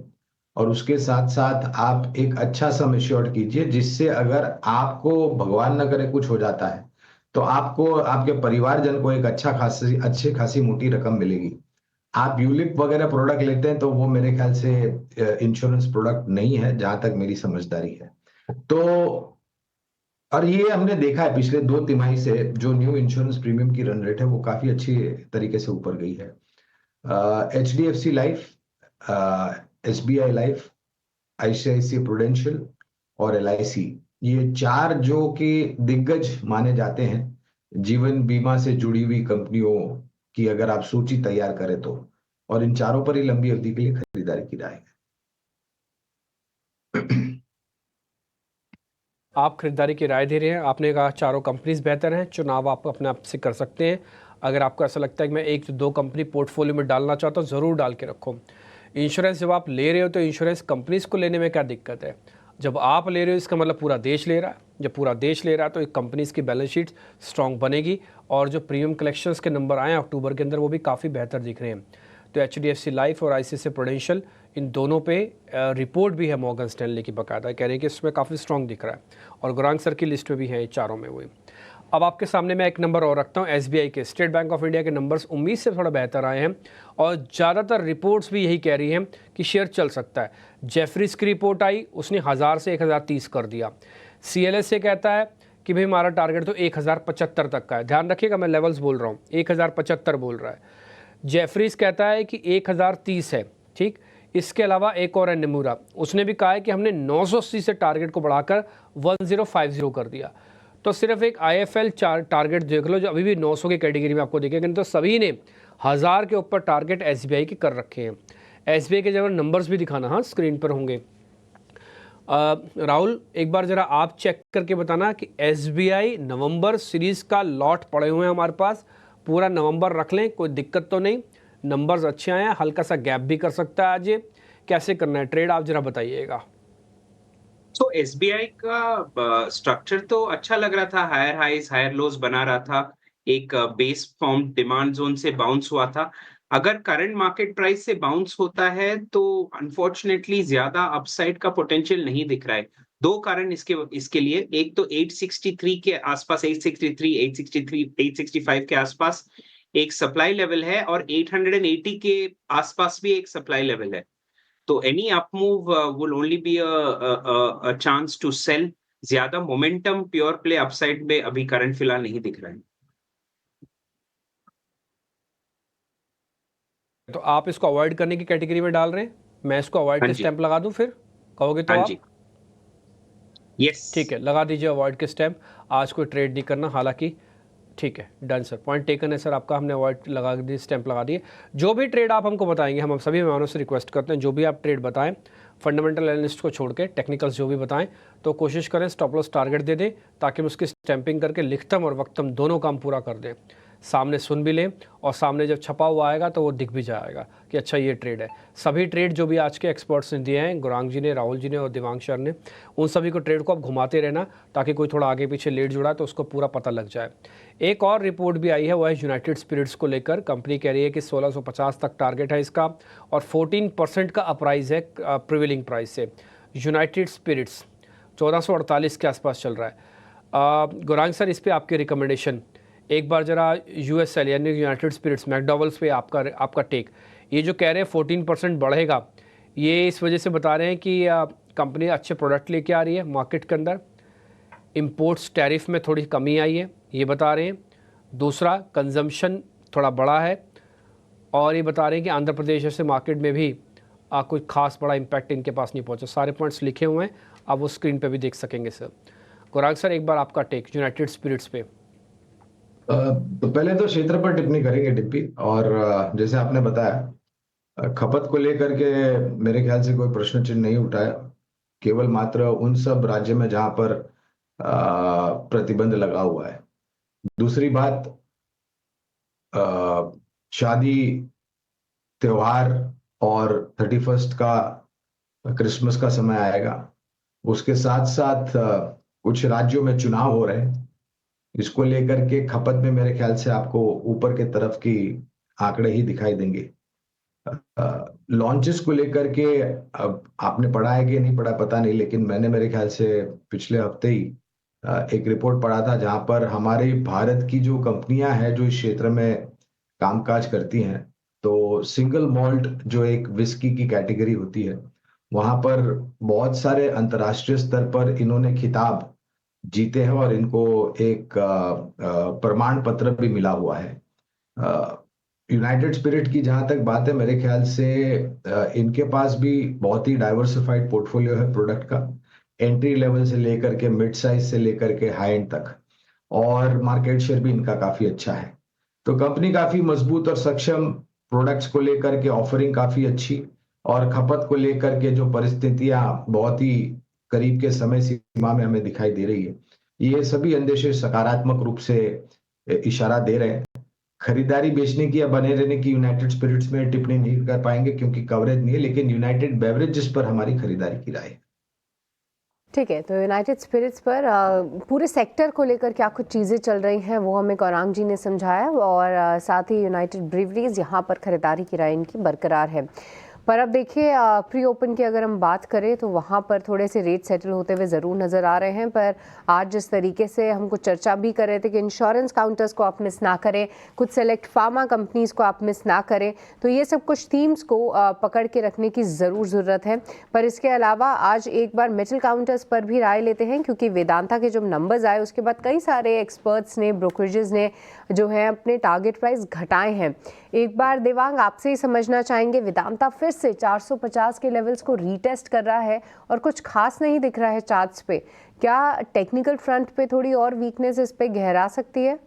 और उसके साथ साथ आप एक अच्छा सम एश्योर्ड कीजिए, जिससे अगर आपको भगवान न करे कुछ हो जाता है तो आपको आपके परिवारजन को एक अच्छी खासी मोटी रकम मिलेगी। आप यूलिप वगैरह प्रोडक्ट लेते हैं तो वो मेरे ख्याल से इंश्योरेंस प्रोडक्ट नहीं है, जहां तक मेरी समझदारी है। तो और ये हमने देखा है पिछले 2 तिमाही से जो न्यू इंश्योरेंस प्रीमियम की रन रेट है वो काफी अच्छी तरीके से ऊपर गई है। HDFC life, SBI life, ICICI prudential और LIC, ये 4 जो कि दिग्गज माने जाते हैं जीवन बीमा से जुड़ी हुई कंपनियों की अगर आप सूची तैयार करें तो, और इन चारों पर ही लंबी अवधि के लिए खरीदारी की राय है। आप खरीदारी की राय दे रहे हैं, आपने कहा चारों कंपनीज बेहतर हैं, चुनाव आप अपने आप से कर सकते हैं। अगर आपको ऐसा लगता है कि मैं 1-2 कंपनी पोर्टफोलियो में डालना चाहता हूँ, ज़रूर डाल के रखो। इंश्योरेंस जब आप ले रहे हो तो इंश्योरेंस कंपनीज को लेने में क्या दिक्कत है? जब आप ले रहे हो इसका मतलब पूरा देश ले रहा है, जब पूरा देश ले रहा है तो एक कंपनीज की बैलेंस शीट स्ट्रॉन्ग बनेगी, और जो प्रीमियम कलेक्शंस के नंबर आए हैं अक्टूबर के अंदर वो भी काफ़ी बेहतर दिख रहे हैं। तो HDFC लाइफ और ICICI प्रूडेंशियल, इन दोनों पे रिपोर्ट भी है मॉर्गन स्टैनली की बाकायदा, कह रहे हैं कि इसमें काफ़ी स्ट्रॉन्ग दिख रहा है, और गुरांग सर की लिस्ट में भी है ये चारों में वही। अब आपके सामने मैं एक नंबर और रखता हूँ, SBI के, स्टेट बैंक ऑफ इंडिया के नंबर्स उम्मीद से थोड़ा बेहतर आए हैं और ज़्यादातर रिपोर्ट्स भी यही कह रही हैं कि शेयर चल सकता है। जेफरीज की रिपोर्ट आई, उसने 1000 से 1030 कर दिया। CLSA कहता है कि भाई हमारा टारगेट तो 1075 तक का है, ध्यान रखिएगा मैं लेवल्स बोल रहा हूँ, 1075 बोल रहा है। जेफरीज कहता है कि 1030 है, ठीक। इसके अलावा एक और है नमूरा, उसने भी कहा है कि हमने 980 से टारगेट को बढ़ाकर 1050 कर दिया। तो सिर्फ एक IFL टारगेट देख लो जो अभी भी 900 की कैटेगरी में आपको दिखेगा, तो सभी ने 1000 के ऊपर टारगेट SBI के कर रखे हैं। SBI के जब नंबर्स भी दिखाना, हाँ स्क्रीन पर होंगे। राहुल, एक बार ज़रा आप चेक करके बताना कि SBI नवंबर सीरीज़ का लॉट पड़े हुए हैं हमारे पास, पूरा नवंबर रख लें, कोई दिक्कत तो नहीं, नंबर्स अच्छे आए हैं, हल्का सा गैप भी कर सकता है आज ये, कैसे करना है ट्रेड आप ज़रा बताइएगा। तो SBI का स्ट्रक्चर तो अच्छा लग रहा था, हायर हाइज हायर लोज बना रहा था, एक बेस फॉर्म डिमांड जोन से बाउंस हुआ था। अगर करंट मार्केट प्राइस से बाउंस होता है तो अनफॉर्चुनेटली ज्यादा अपसाइड का पोटेंशियल नहीं दिख रहा है। 2 कारण इसके लिए, एक तो 863 के आसपास, 863, 865 के आसपास एक सप्लाई लेवल है और 880 के आसपास भी एक सप्लाई लेवल है। तो any up move will only be a chance to sell. ज्यादा मोमेंटम प्योर प्ले अपसाइड में अभी करंट फिलहाल नहीं दिख रहा है। तो आप इसको अवॉइड करने की कैटेगरी में डाल रहे हैं? मैं इसको अवॉइड हाँ के जी। स्टैंप लगा दूं फिर? कहोगे तो हाँ आप? जी। यस। ठीक है, लगा दीजिए अवॉइड के स्टैंप। आज कोई ट्रेड नहीं करना, हालांकि ठीक है, डन सर, पॉइंट टेकन है सर आपका, हमने अवॉइड लगा दिए, स्टैंप लगा दिए। जो भी ट्रेड आप हमको बताएंगे, हम सभी मेहमानों से रिक्वेस्ट करते हैं जो भी आप ट्रेड बताएं, फंडामेंटल एनालिस्ट को छोड़ के टेक्निकल्स जो भी बताएं, तो कोशिश करें स्टॉप लॉस टारगेट दे दें, ताकि हम उसकी स्टैंपिंग करके लिखतम और वक्तम दोनों काम पूरा कर दें, सामने सुन भी लें और सामने जब छपा हुआ आएगा तो वो दिख भी जाएगा कि अच्छा ये ट्रेड है। सभी ट्रेड जो भी आज के एक्सपर्ट्स ने दिए हैं, गुरांग जी ने, राहुल जी ने और दिवांग सर ने, उन सभी को ट्रेड को आप घुमाते रहना, ताकि कोई थोड़ा आगे पीछे लेट जुड़ा है तो उसको पूरा पता लग जाए। एक और रिपोर्ट भी आई है, वो है यूनाइटेड स्पिरिट्स को लेकर। कंपनी कह रही है कि 1650 तक टारगेट है इसका और 14% का अपराइज है प्रिवेलिंग प्राइस से। यूनाइटेड स्पिरिट्स 1448 के आसपास चल रहा है। गुरांग सर, इस पर आपकी रिकमेंडेशन, एक बार जरा यूएसएल यानी यूनाइटेड स्पिरिट्स मैकडॉवल्स पे आपका टेक। ये जो कह रहे हैं 14% बढ़ेगा, ये इस वजह से बता रहे हैं कि कंपनी अच्छे प्रोडक्ट लेके आ रही है मार्केट के अंदर, इंपोर्ट्स टैरिफ में थोड़ी कमी आई है, ये बता रहे हैं। दूसरा, कंजम्पशन थोड़ा बड़ा है, और ये बता रहे हैं कि आंध्र प्रदेश जैसे मार्केट में भी कोई खास बड़ा इम्पैक्ट इनके पास नहीं पहुंचा। सारे पॉइंट्स लिखे हुए हैं, आप वो स्क्रीन पे भी देख सकेंगे सर। गुरांग सर, एक बार आपका टेक यूनाइटेड स्पिरिट्स पे। तो पहले तो क्षेत्र पर टिप्पणी करेंगे डिप्पी, और जैसे आपने बताया खपत को लेकर के मेरे ख्याल से कोई प्रश्न चिन्ह नहीं उठाया, केवल मात्र उन सब राज्यों में जहां पर प्रतिबंध लगा हुआ है। दूसरी बात, शादी, त्योहार और 31 का क्रिसमस का समय आएगा, उसके साथ साथ कुछ राज्यों में चुनाव हो रहे हैं, इसको लेकर के खपत में मेरे ख्याल से आपको ऊपर के तरफ की आंकड़े ही दिखाई देंगे। लॉन्चेस को लेकर के अब आपने पढ़ा है कि नहीं पढ़ा पता नहीं, लेकिन मैंने मेरे ख्याल से पिछले हफ्ते ही एक रिपोर्ट पढ़ा था जहां पर हमारे भारत की जो कंपनियां हैं जो इस क्षेत्र में कामकाज करती हैं, तो सिंगल मॉल्ट जो एक विस्की की कैटेगरी होती है, वहां पर बहुत सारे अंतर्राष्ट्रीय स्तर पर इन्होंने खिताब जीते हैं और इनको एक प्रमाण पत्र भी मिला हुआ है। यूनाइटेड स्पिरिट की जहां तक बात है, मेरे ख्याल से इनके पास भी बहुत ही डाइवर्सिफाइड पोर्टफोलियो है प्रोडक्ट का, एंट्री लेवल से लेकर के मिड साइज से लेकर के हाई एंड तक, और मार्केट शेयर भी इनका काफी अच्छा है। तो कंपनी काफी मजबूत और सक्षम, प्रोडक्ट्स को लेकर के ऑफरिंग काफी अच्छी, और खपत को लेकर के जो परिस्थितियां बहुत ही करीब के समय सीमा में हमें दिखाई दे रही है, ये सभी अंदेशे सकारात्मक रूप से इशारा दे रहे हैं। खरीदारी बेचने की या बने रहने की यूनाइटेड स्पिरिट्स में टिप्पणी नहीं कर पाएंगे क्योंकि कवरेज नहीं है, लेकिन यूनाइटेड बेवरेजेस पर हमारी खरीदारी की राय है। ठीक है, तो यूनाइटेड स्पिरिट्स पर पूरे सेक्टर को लेकर क्या कुछ चीज़ें चल रही हैं वो हमें गौरांग जी ने समझाया, और साथ ही यूनाइटेड ब्रीवरीज यहाँ पर खरीदारी की राय इनकी बरकरार है। पर अब देखिए, प्री ओपन की अगर हम बात करें तो वहाँ पर थोड़े से रेट सेटल होते हुए ज़रूर नज़र आ रहे हैं, पर आज जिस तरीके से हम कुछ चर्चा भी कर रहे थे कि इंश्योरेंस काउंटर्स को आप मिस ना करें, कुछ सेलेक्ट फार्मा कंपनीज़ को आप मिस ना करें, तो ये सब कुछ थीम्स को पकड़ के रखने की ज़रूरत है। पर इसके अलावा आज एक बार मेटल काउंटर्स पर भी राय लेते हैं, क्योंकि वेदांता के जब नंबर्स आए उसके बाद कई सारे एक्सपर्ट्स ने, ब्रोकरेजेस ने जो है अपने टारगेट प्राइस घटाए हैं। एक बार देवांग आपसे ही समझना चाहेंगे, वेदांता फिर से 450 के लेवल्स को रीटेस्ट कर रहा है और कुछ खास नहीं दिख रहा है चार्ट्स पे, क्या टेक्निकल फ्रंट पे थोड़ी और वीकनेस इस पे गहरा सकती है?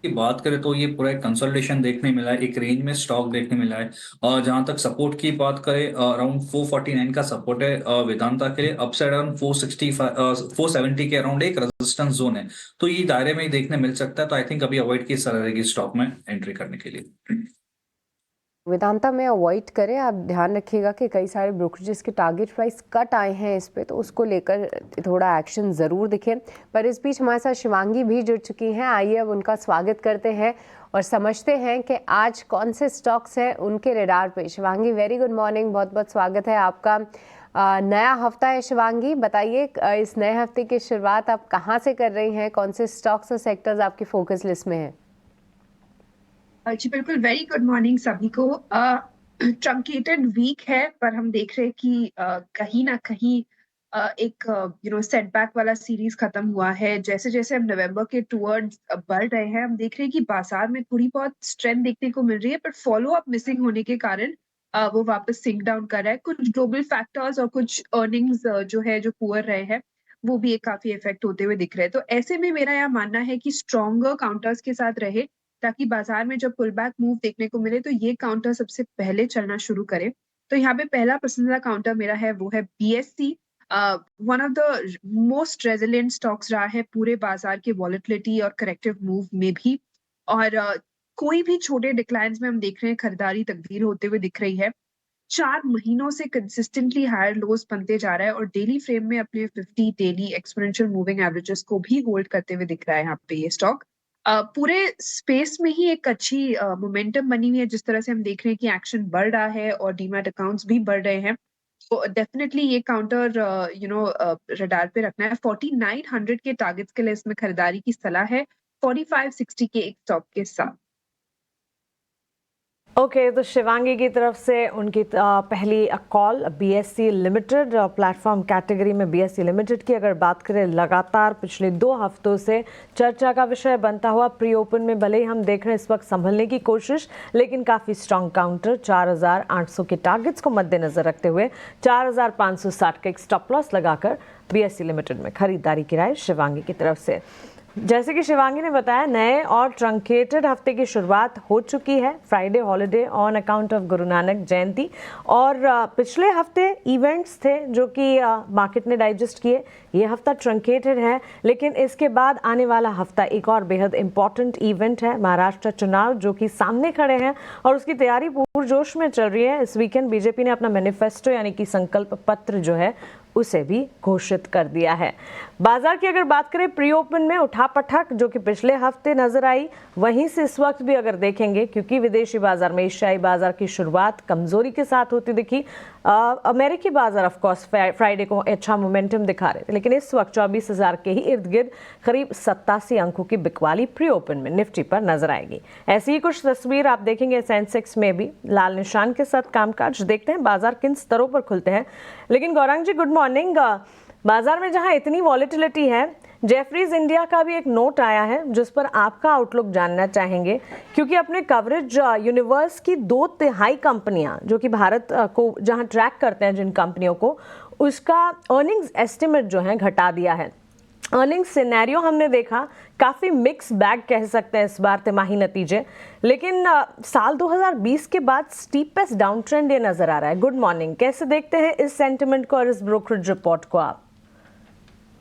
की बात करें तो ये पूरा एक कंसोलिडेशन देखने मिला है, एक रेंज में स्टॉक देखने मिला है, और जहां तक सपोर्ट की बात करें अराउंड 449 का सपोर्ट है वेदांता के लिए, अपसाइड अराउंड 470 के अराउंड एक रेजिस्टेंस जोन है, तो ये दायरे में ही देखने मिल सकता है। तो आई थिंक अभी अवॉइड की सलाह रहेगी स्टॉक में एंट्री करने के लिए। वेदांता में अवॉइड करें, आप ध्यान रखिएगा कि कई सारे ब्रोकरेजेस के टारगेट प्राइस कट आए हैं इस पे, तो उसको लेकर थोड़ा एक्शन ज़रूर दिखे। पर इस बीच हमारे साथ शिवांगी भी जुड़ चुकी हैं, आइए अब उनका स्वागत करते हैं और समझते हैं कि आज कौन से स्टॉक्स हैं उनके रेडार पे। शिवांगी, वेरी गुड मॉर्निंग, बहुत बहुत स्वागत है आपका। नया हफ्ता है शिवांगी, बताइए इस नए हफ्ते की शुरुआत आप कहाँ से कर रही हैं, कौन से स्टॉक्स और सेक्टर्स आपकी फोकस लिस्ट में हैं? जी बिल्कुल, वेरी गुड मॉर्निंग सभी को। ट्रंकेटेड वीक है, पर हम देख रहे हैं कि कहीं ना कहीं एक सेटबैक वाला सीरीज खत्म हुआ है। जैसे जैसे हम नवंबर के टुवर्ड्स बढ़ रहे हैं, हम देख रहे हैं कि बाजार में थोड़ी बहुत स्ट्रेंथ देखने को मिल रही है, पर फॉलो अप मिसिंग होने के कारण वो वापस सिंक डाउन कर रहा है। कुछ ग्लोबल फैक्टर्स और कुछ अर्निंग्स जो पुअर रहे हैं, वो भी एक काफी इफेक्ट होते हुए दिख रहे हैं। तो ऐसे में मेरा यह मानना है कि स्ट्रॉन्गर काउंटर्स के साथ रहे, ताकि बाजार में जब पुल बैक मूव देखने को मिले तो ये काउंटर सबसे पहले चलना शुरू करे। तो यहाँ पे पहला पसंदीदा काउंटर मेरा है, वो है BSc. One of the most resilient stocks रहा है पूरे बाजार के वॉलेटिलिटी और करेक्टिव मूव में भी। और कोई भी छोटे डिक्लाइंस में हम देख रहे हैं खरीदारी तकदीर होते हुए दिख रही है। 4 महीनों से कंसिस्टेंटली हायर लोज बनते जा रहा है और डेली फ्रेम में अपने 50 डेली एक्सपोनेंशियल मूविंग एवरेजेस को भी होल्ड करते हुए दिख रहा है यहाँ पे ये स्टॉक। पूरे स्पेस में ही एक अच्छी मोमेंटम बनी हुई है। जिस तरह से हम देख रहे हैं कि एक्शन बढ़ रहा है और डीमैट अकाउंट्स भी बढ़ रहे हैं, तो डेफिनेटली ये काउंटर रडार पे रखना है। 4900 के टारगेट्स के लिए इसमें खरीदारी की सलाह है, 4560 के एक स्टॉप के साथ। ओके, तो शिवांगी की तरफ से उनकी पहली call BSc limited platform category में बीएससी लिमिटेड की अगर बात करें, लगातार पिछले 2 हफ्तों से चर्चा का विषय बनता हुआ प्री ओपन में भले ही हम देख रहे हैं इस वक्त संभलने की कोशिश, लेकिन काफ़ी स्ट्रॉन्ग काउंटर 4800 के टारगेट्स को मद्देनजर रखते हुए 4560 का एक स्टॉप लॉस लगाकर बीएससी लिमिटेड में खरीदारी की राय शिवांगी की तरफ से। जैसे कि शिवांगी ने बताया, नए और ट्रंकेटेड हफ्ते की शुरुआत हो चुकी है। Friday holiday on account of Guru Nanak जयंती, और पिछले हफ्ते इवेंट्स थे जो कि मार्केट ने डाइजेस्ट किए। ये हफ्ता ट्रंकेटेड है, लेकिन इसके बाद आने वाला हफ्ता एक और बेहद इंपॉर्टेंट इवेंट है, महाराष्ट्र चुनाव जो कि सामने खड़े हैं और उसकी तैयारी पूरजोश में चल रही है। इस वीकेंड बीजेपी ने अपना मैनिफेस्टो यानी कि संकल्प पत्र जो है उसे भी घोषित कर दिया है। बाजार की अगर बात करें, प्री ओपन में उठापटक जो कि पिछले हफ्ते नजर आई, वहीं से इस वक्त भी अगर देखेंगे, क्योंकि विदेशी बाजार में एशियाई बाजार की शुरुआत कमजोरी के साथ होती दिखी। अमेरिकी बाजार ऑफ कोर्स फ्राइडे को अच्छा मोमेंटम दिखा रहे थे, लेकिन इस वक्त 24,000 के ही इर्द गिर्द करीब 87 अंकों की बिकवाली प्री ओपन में निफ्टी पर नजर आएगी। ऐसी ही कुछ तस्वीर आप देखेंगे सेंसेक्स में भी लाल निशान के साथ कामकाज। देखते हैं बाजार किन स्तरों पर खुलते हैं। लेकिन गौरांग जी, गुड मॉर्निंग। बाजार में जहां इतनी वॉलेटिलिटी है, जेफरीज इंडिया का भी एक नोट आया है जिस पर आपका आउटलुक जानना चाहेंगे, क्योंकि अपने कवरेज यूनिवर्स की 2/3 कंपनियां जो कि भारत को जहां ट्रैक करते हैं, जिन कंपनियों को, उसका अर्निंग्स एस्टिमेट जो है घटा दिया है। अर्निंग्स सिनेरियो हमने देखा काफ़ी मिक्स बैग कह सकते हैं इस बार तिमाही नतीजे, लेकिन साल 2020 के बाद स्टीपेस्ट डाउन ट्रेंड ये नजर आ रहा है। गुड मॉर्निंग, कैसे देखते हैं इस सेंटिमेंट को और इस ब्रोकरेज रिपोर्ट को आप?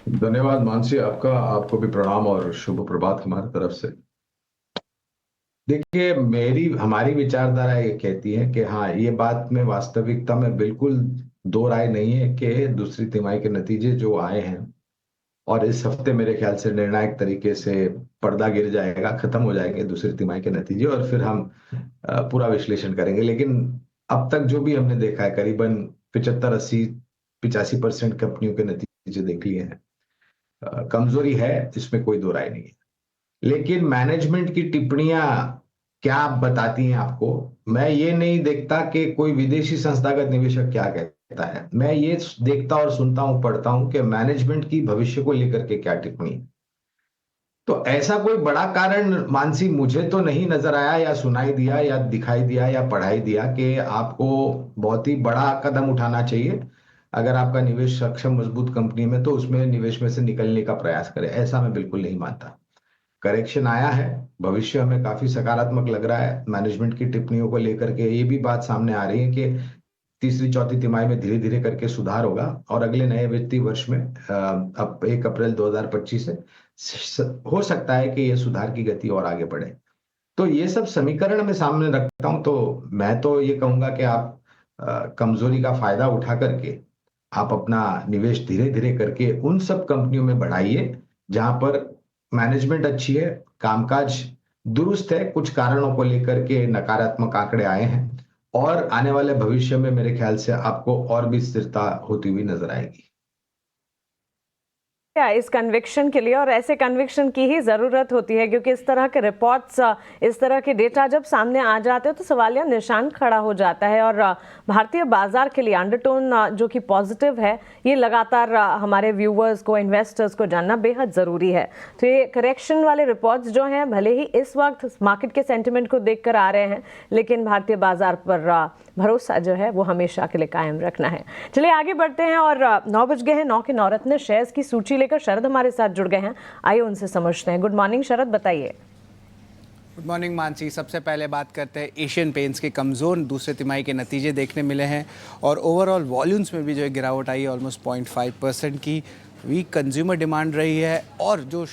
धन्यवाद मानसी, आपको भी प्रणाम और शुभ प्रभात हमारी तरफ से। देखिए, हमारी विचारधारा ये कहती है कि हाँ, ये बात में वास्तविकता में बिल्कुल दो राय नहीं है कि दूसरी तिमाही के नतीजे जो आए हैं और इस हफ्ते मेरे ख्याल से निर्णायक तरीके से पर्दा गिर जाएगा, खत्म हो जाएंगे दूसरी तिमाही के नतीजे, और फिर हम पूरा विश्लेषण करेंगे। लेकिन अब तक जो भी हमने देखा है, करीबन 75-80-85% कंपनियों के नतीजे देख लिए हैं। कमजोरी है, इसमें कोई दो राय नहीं है। लेकिन मैनेजमेंट की टिप्पणियां क्या बताती हैं आपको? मैं ये नहीं देखता कि कोई विदेशी संस्थागत निवेशक क्या कहता है, मैं ये देखता और सुनता हूं, पढ़ता हूं कि मैनेजमेंट की भविष्य को लेकर के क्या टिप्पणी। तो ऐसा कोई बड़ा कारण मानसी मुझे तो नहीं नजर आया या सुनाई दिया या दिखाई दिया या पढ़ाई दिया कि आपको बहुत ही बड़ा कदम उठाना चाहिए। अगर आपका निवेश सक्षम मजबूत कंपनी में, तो उसमें निवेश में से निकलने का प्रयास करें, ऐसा मैं बिल्कुल नहीं मानता। करेक्शन आया है, भविष्य हमें काफी सकारात्मक लग रहा है। मैनेजमेंट की टिप्पणियों को लेकर के ये भी बात सामने आ रही है कि तीसरी चौथी तिमाही में धीरे धीरे करके सुधार होगा और अगले नए वित्तीय वर्ष में अब 1 अप्रैल 2025 से हो सकता है कि ये सुधार की गति और आगे बढ़े। तो ये सब समीकरण मैं सामने रखता हूं, तो मैं तो ये कहूंगा कि आप कमजोरी का फायदा उठा करके आप अपना निवेश धीरे धीरे करके उन सब कंपनियों में बढ़ाइए जहां पर मैनेजमेंट अच्छी है, कामकाज दुरुस्त है, कुछ कारणों को लेकर के नकारात्मक आंकड़े आए हैं, और आने वाले भविष्य में मेरे ख्याल से आपको और भी स्थिरता होती हुई नजर आएगी। इस कन्विक्शन के लिए, और ऐसे कन्विक्शन की ही ज़रूरत होती है क्योंकि इस तरह के रिपोर्ट्स, इस तरह के डेटा जब सामने आ जाते हैं तो सवालिया निशान खड़ा हो जाता है। और भारतीय बाजार के लिए अंडरटोन जो कि पॉजिटिव है, ये लगातार हमारे व्यूवर्स को, इन्वेस्टर्स को जानना बेहद ज़रूरी है। तो ये करेक्शन वाले रिपोर्ट्स जो हैं भले ही इस वक्त मार्केट के सेंटिमेंट को देख कर आ रहे हैं, लेकिन भारतीय बाजार पर भरोसा जो है वो हमेशा के लिए कायम रखना है। चलिए आगे बढ़ते हैं और 9 बज गए हैं। 9 के नवरत्न शेयर्स की सूची लेकर शरद हमारे साथ जुड़ गए हैं, आइए उनसे समझते हैं। गुड मॉर्निंग शरद, बताइए। Good morning Mansi. सबसे पहले बात करते हैं एशियन पेंट्स के कमज़ोर दूसरे तिमाही के नतीजे देखने मिले हैं और ओवरऑल वॉल्यूम्स में भी जो है गिरावट आई है ऑलमोस्ट 0.5% की। वीक कंज्यूमर डिमांड रही है और जो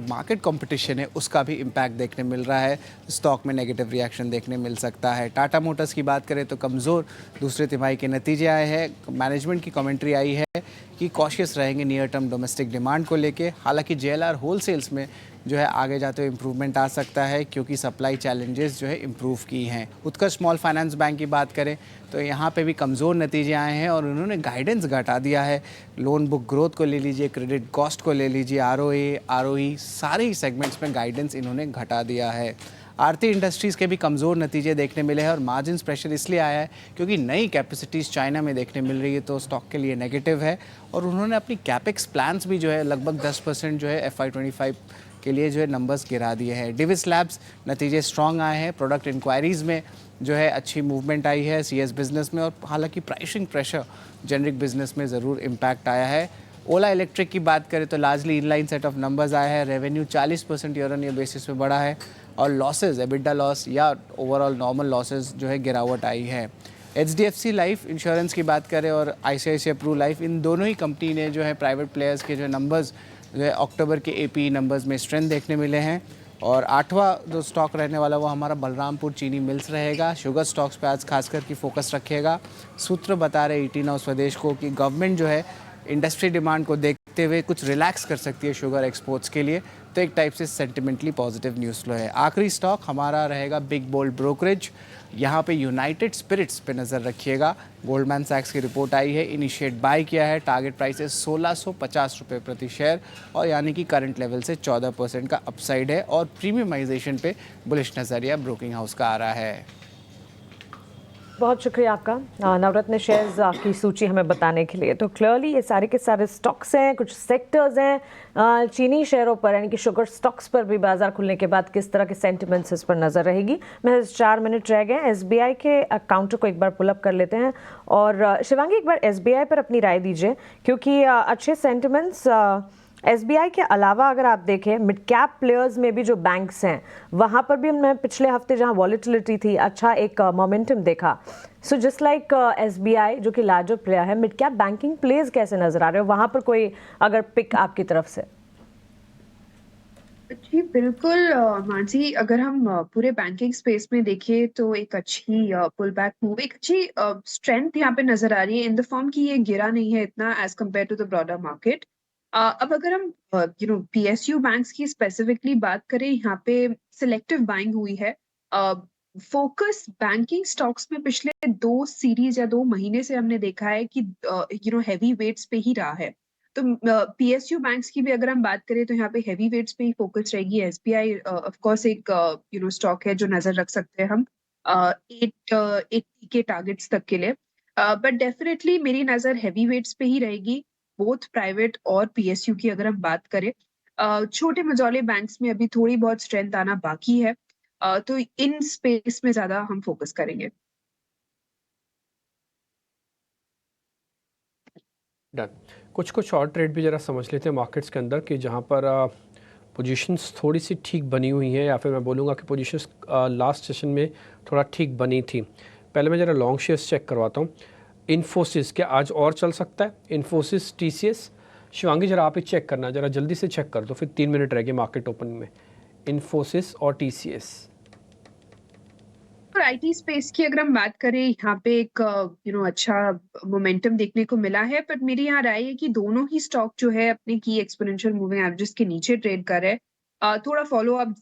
मार्केट कंपटीशन है उसका भी इम्पैक्ट देखने मिल रहा है। स्टॉक में नेगेटिव रिएक्शन देखने मिल सकता है। टाटा मोटर्स की बात करें तो कमज़ोर दूसरे तिमाही के नतीजे आए हैं। मैनेजमेंट की कमेंट्री आई है कि कॉशियस रहेंगे नियर टर्म डोमेस्टिक डिमांड को लेके। हालांकि जेएलआर होलसेल्स में जो है आगे जाते हुए इम्प्रूवमेंट आ सकता है क्योंकि सप्लाई चैलेंजेस जो है इम्प्रूव की हैं। उत्कर्ष स्मॉल फाइनेंस बैंक की बात करें तो यहाँ पे भी कमज़ोर नतीजे आए हैं और उन्होंने गाइडेंस घटा दिया है। लोन बुक ग्रोथ को ले लीजिए, क्रेडिट कॉस्ट को ले लीजिए, आरओई सारे ही सेगमेंट्स में गाइडेंस इन्होंने घटा दिया है। आरती इंडस्ट्रीज़ के भी कमज़ोर नतीजे देखने मिले हैं और मार्जिन प्रेशर इसलिए आया है क्योंकि नई कैपेसिटीज़ चाइना में देखने मिल रही है तो स्टॉक के लिए नेगेटिव है। और उन्होंने अपनी कैपेक्स प्लान्स भी जो है लगभग 10% जो है FY25 के लिए जो है नंबर्स गिरा दिए हैं। डिविस लैब्स नतीजे स्ट्रॉन्ग आए हैं। प्रोडक्ट इंक्वायरीज़ में जो है अच्छी मूवमेंट आई है CS बिज़नेस में, और हालांकि प्राइसिंग प्रेशर जेनरिक बिज़नेस में ज़रूर इम्पैक्ट आया है। ओला इलेक्ट्रिक की बात करें तो largely inline set of numbers आया है। Revenue 40% year on year basis पे बढ़ा है और लॉसेज, एबिडा लॉस या ओवरऑल नॉर्मल लॉसेज जो है गिरावट आई है। HDFC लाइफ इंश्योरेंस की बात करें और ICICI प्रू लाइफ, इन दोनों ही कंपनी ने जो है प्राइवेट प्लेयर्स के जो नंबर्स जो है अक्टूबर के APE नंबर्स में स्ट्रेंथ देखने मिले हैं। और 8वां जो स्टॉक रहने वाला वो हमारा बलरामपुर चीनी मिल्स रहेगा। शुगर स्टॉक्स पे आज खासकर की फोकस रखिएगा। सूत्र बता रहे ET Now स्वदेश को कि गवर्नमेंट जो है इंडस्ट्री डिमांड को देखते हुए कुछ रिलैक्स कर सकती है शुगर एक्सपोर्ट्स के लिए, तो एक टाइप से सेंटिमेंटली पॉजिटिव न्यूज़ फ्लो है। आखिरी स्टॉक हमारा रहेगा बिग बोल्ड ब्रोकरेज। यहाँ पे यूनाइटेड स्पिरिट्स पे नज़र रखिएगा। गोल्डमैन सैक्स की रिपोर्ट आई है, इनिशिएट बाय किया है। टारगेट प्राइस है 1650 रुपये प्रति शेयर और यानी कि करंट लेवल से 14% का अपसाइड है और प्रीमियमाइजेशन पे बुलिश नज़रिया ब्रोकिंग हाउस का आ रहा है। बहुत शुक्रिया आपका नवरत्न शेयर्स की सूची हमें बताने के लिए। तो क्लियरली ये सारे के सारे स्टॉक्स हैं, कुछ सेक्टर्स हैं चीनी शेयरों पर, यानी कि शुगर स्टॉक्स पर भी बाजार खुलने के बाद किस तरह के सेंटिमेंट्स इस पर नजर रहेगी। महज 4 मिनट रह गए। SBI के काउंटर को एक बार पुल अप कर लेते हैं और शिवांगी एक बार SBI पर अपनी राय दीजिए क्योंकि अच्छे सेंटिमेंट्स SBI के अलावा अगर आप देखें मिड कैप प्लेयर्स में भी जो बैंक्स हैं वहाँ पर भी हमने पिछले हफ्ते जहाँ वॉलेटिलिटी थी अच्छा एक मोमेंटम देखा। सो जस्ट लाइक SBI जो कि लार्जर प्लेयर है, मिड कैप बैंकिंग प्लेयर्स कैसे नजर आ रहे हो वहाँ पर, कोई अगर पिक आपकी तरफ से? जी बिल्कुल मानसी, अगर हम पूरे बैंकिंग स्पेस में देखें तो एक अच्छी पुल बैक मूव, एक अच्छी स्ट्रेंथ यहाँ पे नजर आ रही है इन द फॉर्म कि ये गिरा नहीं है इतना as compare to the broader market. अब अगर हम PSU बैंक्स की स्पेसिफिकली बात करें, यहाँ पे सिलेक्टिव बाइंग हुई है। फोकस बैंकिंग स्टॉक्स में पिछले 2 सीरीज या 2 महीने से हमने देखा है कि हैवी वेट्स पे ही रहा है। तो PSU बैंक्स की भी अगर हम बात करें तो यहाँ पे हैवी वेट्स पे ही फोकस रहेगी। SBI ऑफ कोर्स एक स्टॉक है जो नजर रख सकते हैं हम 880 के टारगेट्स तक के लिए, बट डेफिनेटली मेरी नजर हैवी वेट्स पे ही रहेगी, बोथ प्राइवेट और PSU की अगर हम बात करें। छोटे मझौले बैंक्स में अभी थोड़ी बहुत स्ट्रेंथ आना बाकी है, तो इन स्पेस में ज्यादा हम फोकस करेंगे। डन। कुछ और ट्रेड भी ज़रा समझ लेते हैं मार्केट्स के अंदर कि जहाँ पर पोजीशंस थोड़ी सी ठीक बनी हुई हैं, या फिर मैं बोलूँगा कि पोजीशंस लास्ट सेशन में थोड़ा ठीक बनी थी। पहले मैं ज़रा लॉन्ग शेयर्स चेक करवाता हूँ। इन्फोसिस क्या आज और चल सकता है? इन्फोसिस, TCS, शिवांगी जरा आप ही चेक करना, जरा जल्दी से चेक कर दो, फिर 3 मिनट रह गए मार्केट ओपनिंग में। इन्फोसिस और TCS। और IT स्पेस की अगर हम बात करें, यहाँ पे एक अच्छा मोमेंटम देखने को मिला है, बट मेरी यहाँ राय है कि दोनों ही स्टॉक जो है अपने की एक्सपोनेंशियल मूविंग एवरेजेस के नीचे ट्रेड कर रहे हैं। थोड़ा फॉलो अप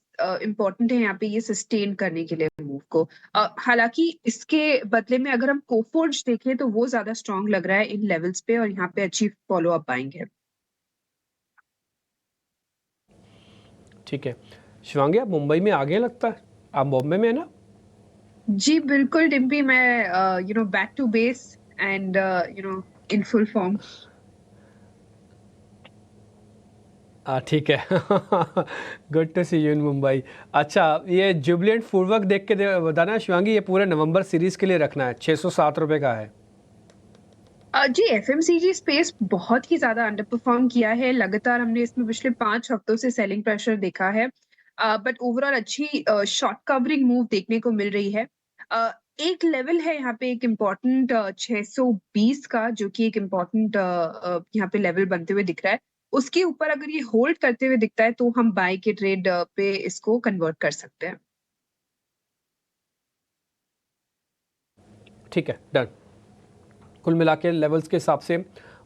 इम्पोर्टेंट है यहाँ पे ये सस्टेन करने के लिए मूव को। हालांकि इसके बदले में अगर हम कोफोर्ज देखें तो वो ज्यादा स्ट्रांग लग रहा है इन लेवल्स पे और यहाँ पे अच्छी फॉलो अप बाइंग है। ठीक है शिवांगी, आप मुंबई में आ गए लगता है, आप बॉम्बे में है ना? जी बिल्कुल डिम्पी, मैं back to base and in full form. ठीक है good to see you in Mumbai. अच्छा, ये जुबिलेंट फूडवर्क देख के बताना शिवांगी, ये पूरे नवंबर सीरीज के लिए रखना है, 607 रुपये का है। जी एफएमसीजी स्पेस बहुत ही ज्यादा अंडर परफॉर्म किया है, लगातार हमने इसमें पिछले 5 हफ्तों से सेलिंग प्रेशर देखा है, बट ओवरऑल अच्छी शॉर्ट कवरिंग मूव देखने को मिल रही है। एक लेवल है यहाँ पे एक इम्पोर्टेंट 620 का, जो कि एक इम्पोर्टेंट यहाँ पे लेवल बनते हुए दिख रहा है। उसके ऊपर अगर ये होल्ड करते हुए दिखता है तो हम बाय के ट्रेड पे इसको कन्वर्ट कर सकते हैं। ठीक है, डन। कुल मिला के लेवल्स के हिसाब से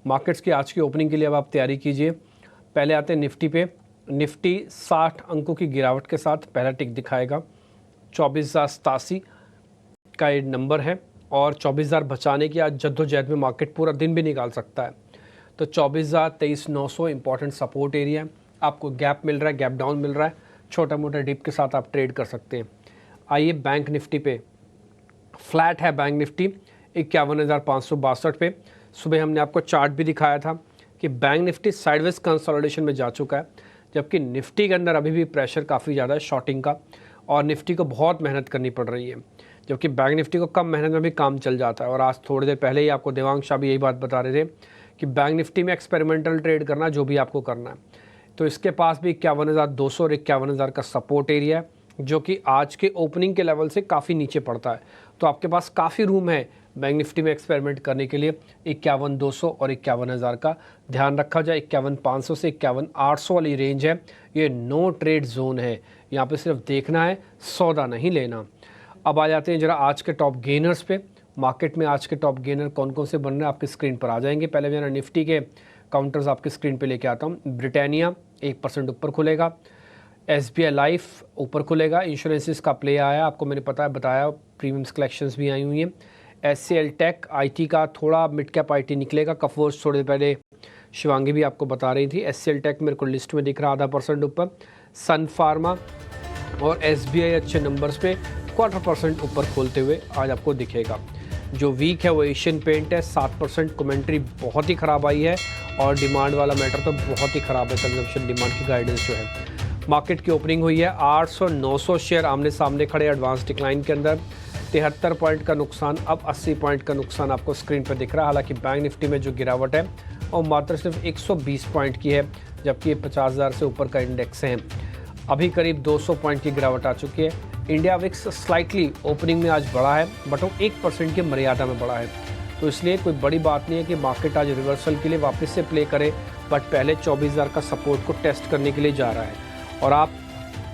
मार्केट्स की आज की ओपनिंग के लिए अब आप तैयारी कीजिए। पहले आते हैं निफ्टी पे। निफ्टी 60 अंकों की गिरावट के साथ पहला टिक दिखाएगा। 24,087 का ये नंबर है और 24,000 बचाने की आज जद्दोजहद में मार्केट पूरा दिन भी निकाल सकता है। तो 24,023,900 इंपॉर्टेंट सपोर्ट एरिया है। आपको गैप मिल रहा है, गैप डाउन मिल रहा है, छोटा मोटा डिप के साथ आप ट्रेड कर सकते हैं। आइए बैंक निफ्टी पे। फ्लैट है बैंक निफ्टी 51,562 पे। सुबह हमने आपको चार्ट भी दिखाया था कि बैंक निफ्टी साइडवेज कंसोलिडेशन में जा चुका है, जबकि निफ्टी के अंदर अभी भी प्रेशर काफ़ी ज़्यादा है शॉर्टिंग का, और निफ्टी को बहुत मेहनत करनी पड़ रही है, जबकि बैंक निफ्टी को कम मेहनत में भी काम चल जाता है। और आज थोड़ी देर पहले ही आपको देवांग शाह भी यही बात बता रहे थे कि बैंक निफ्टी में एक्सपेरिमेंटल ट्रेड करना जो भी आपको करना है। तो इसके पास भी 51,200 और 51,000 का सपोर्ट एरिया है, जो कि आज के ओपनिंग के लेवल से काफ़ी नीचे पड़ता है। तो आपके पास काफ़ी रूम है बैंक निफ्टी में एक्सपेरिमेंट करने के लिए। 51,200 और 51,000 का ध्यान रखा जाए। 51,500 से 51,800 वाली रेंज है, ये नो ट्रेड जोन है, यहाँ पे सिर्फ देखना है, सौदा नहीं लेना। अब आ जाते हैं जरा आज के टॉप गेनर्स पे। मार्केट में आज के टॉप गेनर कौन कौन से बन रहे हैं आपकी स्क्रीन पर आ जाएंगे। पहले मैं निफ्टी के काउंटर्स आपकी स्क्रीन पे लेके आता हूँ। ब्रिटानिया 1% ऊपर खुलेगा। SBI लाइफ ऊपर खुलेगा। इंश्योरेंसेस का प्ले आया, आपको मैंने बताया प्रीमियम्स कलेक्शंस भी आई हुई हैं। SCL टेक IT का थोड़ा मिड कैप IT निकलेगा। कफोर्स थोड़े पहले शिवांगी भी आपको बता रही थी। SCL टेक मेरे को लिस्ट में दिख रहा 0.5% ऊपर। सन फार्मा और SBI अच्छे नंबर्स पे 0.25% ऊपर खोलते हुए आज आपको दिखेगा। जो वीक है वो एशियन पेंट है, 7%। कमेंट्री बहुत ही ख़राब आई है और डिमांड वाला मैटर तो बहुत ही ख़राब है। कंजम्पशन डिमांड की गाइडेंस जो है। मार्केट की ओपनिंग हुई है 800-900 शेयर आमने सामने खड़े एडवांस डिक्लाइन के अंदर। 73 पॉइंट का नुकसान, अब 80 पॉइंट का नुकसान आपको स्क्रीन पर दिख रहा है। हालांकि बैंक निफ्टी में जो गिरावट है वो मात्र सिर्फ 120 पॉइंट की है, जबकि 50,000 से ऊपर का इंडेक्स है। अभी करीब 200 पॉइंट की गिरावट आ चुकी है। इंडिया विक्स स्लाइटली ओपनिंग में आज बढ़ा है, बट वो 1% की मर्यादा में बढ़ा है, तो इसलिए कोई बड़ी बात नहीं है कि मार्केट आज रिवर्सल के लिए वापस से प्ले करे, बट पहले 24,000 का सपोर्ट को टेस्ट करने के लिए जा रहा है। और आप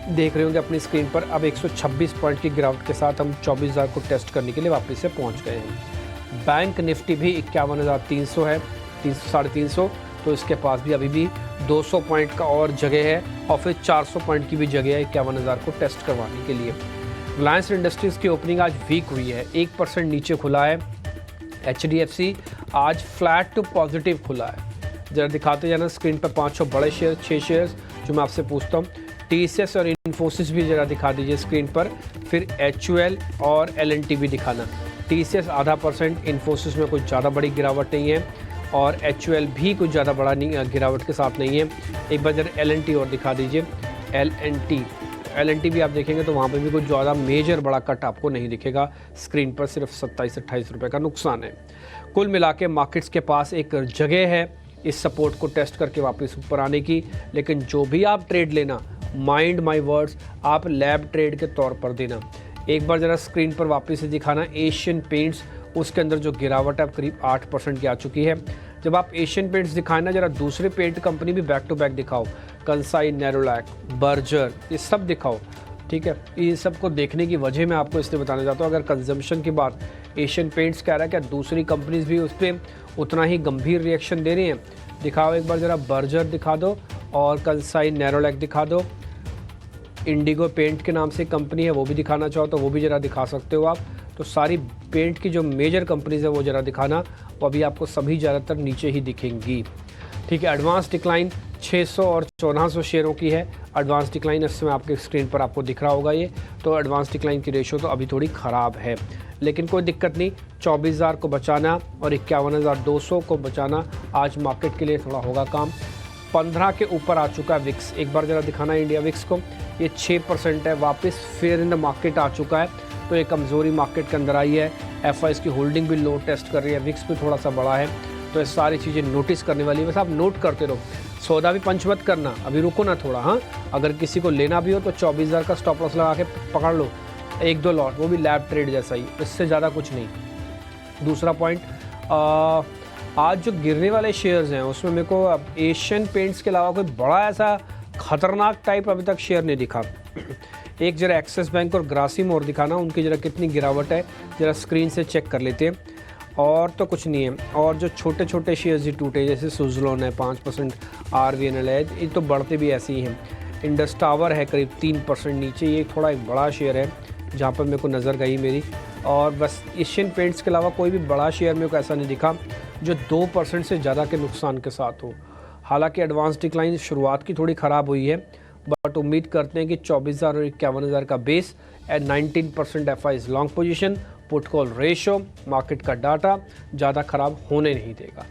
देख रहे होंगे अपनी स्क्रीन पर अब 126 पॉइंट की गिरावट के साथ हम 24,000 को टेस्ट करने के लिए वापस से पहुंच गए हैं। बैंक निफ्टी भी 51,300 है, 300-350, तो इसके पास भी अभी भी 200 पॉइंट का और जगह है, और फिर 400 पॉइंट की भी जगह है 51,000 को टेस्ट करवाने के लिए। रिलायंस इंडस्ट्रीज़ की ओपनिंग आज वीक हुई है, 1% नीचे खुला है। HDFC आज फ्लैट टू पॉजिटिव खुला है। जरा दिखाते जाना स्क्रीन पर 500 बड़े शेयर, 6 शेयर्स जो मैं आपसे पूछता हूँ। TCS और इन्फोसिस भी जरा दिखा दीजिए स्क्रीन पर, फिर HUL और L&T भी दिखाना। TCS 0.5%, इन्फोसिस में कुछ ज़्यादा बड़ी गिरावट नहीं है, और HUL भी कुछ ज़्यादा बड़ा गिरावट के साथ नहीं है। एक बार जरा L&T और दिखा दीजिए। L&T भी आप देखेंगे तो वहाँ पे भी कुछ ज़्यादा मेजर बड़ा कट आपको नहीं दिखेगा। स्क्रीन पर सिर्फ 27-28 रुपये का नुकसान है। कुल मिला के मार्केट्स के पास एक जगह है इस सपोर्ट को टेस्ट करके वापस ऊपर आने की, लेकिन जो भी आप ट्रेड लेना, माइंड माय वर्ड्स, आप लैब ट्रेड के तौर पर देना। एक बार ज़रा स्क्रीन पर वापस से दिखाना एशियन पेंट्स, उसके अंदर जो गिरावट है करीब 8% की आ चुकी है। जब आप एशियन पेंट्स दिखाएं ना, जरा दूसरे पेंट कंपनी भी बैक टू बैक दिखाओ, कंसाई, नेरोलैक, बर्जर, ये सब दिखाओ, ठीक है। ये सब को देखने की वजह मैं आपको इसलिए बताना चाहता हूँ, अगर कंजम्पशन की बात एशियन पेंट्स कह रहा है, क्या दूसरी कंपनीज भी उस पर उतना ही गंभीर रिएक्शन दे रही हैं? दिखाओ एक बार ज़रा, बर्जर दिखा दो और कंसाई, नेरोलैक दिखा दो। इंडिगो पेंट के नाम से कंपनी है, वो भी दिखाना चाहो तो वो भी ज़रा दिखा सकते हो आप। तो सारी पेंट की जो मेजर कंपनीज है वो ज़रा दिखाना, वो अभी आपको सभी ज़्यादातर नीचे ही दिखेंगी, ठीक है। एडवांस डिक्लाइन 600 और 1400 शेयरों की है। एडवांस डिक्लाइन इस समय आपके स्क्रीन पर आपको दिख रहा होगा ये, तो एडवांस डिक्लाइन की रेशो तो अभी थोड़ी ख़राब है, लेकिन कोई दिक्कत नहीं। 24,000 को बचाना और 51,200 को बचाना आज मार्केट के लिए थोड़ा होगा काम। 15 के ऊपर आ चुका है विक्स, एक बार ज़रा दिखाना इंडिया विक्स को, ये 6% है, वापस फेयर इन द मार्केट आ चुका है, तो ये कमज़ोरी मार्केट के अंदर आई है। एफआईएस की होल्डिंग भी लो टेस्ट कर रही है, विक्स भी थोड़ा सा बड़ा है, तो ये सारी चीज़ें नोटिस करने वाली है। बस आप नोट करते रहो, सौदा भी पंच मत करना, अभी रुको ना थोड़ा। हाँ, अगर किसी को लेना भी हो तो 24,000 का स्टॉप लॉस लगा के पकड़ लो, 1-2 लॉट, वो भी लैब ट्रेड जैसा ही, इससे ज़्यादा कुछ नहीं। दूसरा पॉइंट, आज जो गिरने वाले शेयर्स हैं उसमें मेरे को एशियन पेंट्स के अलावा कोई बड़ा ऐसा खतरनाक टाइप अभी तक शेयर नहीं दिखा। एक जरा एक्सिस बैंक और ग्रासिम और दिखाना, उनकी जरा कितनी गिरावट है जरा स्क्रीन से चेक कर लेते हैं, और तो कुछ नहीं है। और जो छोटे छोटे शेयर्स ही टूटे, जैसे सुजलोन है 5%, RVNL है, ये तो बढ़ते भी ऐसे ही हैं। इंडस टावर है करीब 3% नीचे, ये थोड़ा एक बड़ा शेयर है जहाँ पर मेरे को नज़र गई मेरी। और बस एशियन पेंट्स के अलावा कोई भी बड़ा शेयर मेरे को ऐसा नहीं दिखा जो 2% से ज़्यादा के नुकसान के साथ हो। हालांकि एडवांस डिक्लाइन शुरुआत की थोड़ी ख़राब हुई है, बट उम्मीद करते हैं कि 24,000 और 51,000 का base at 19% FIIs long position, put call ratio, market का डाटा ज़्यादा ख़राब होने नहीं देगा।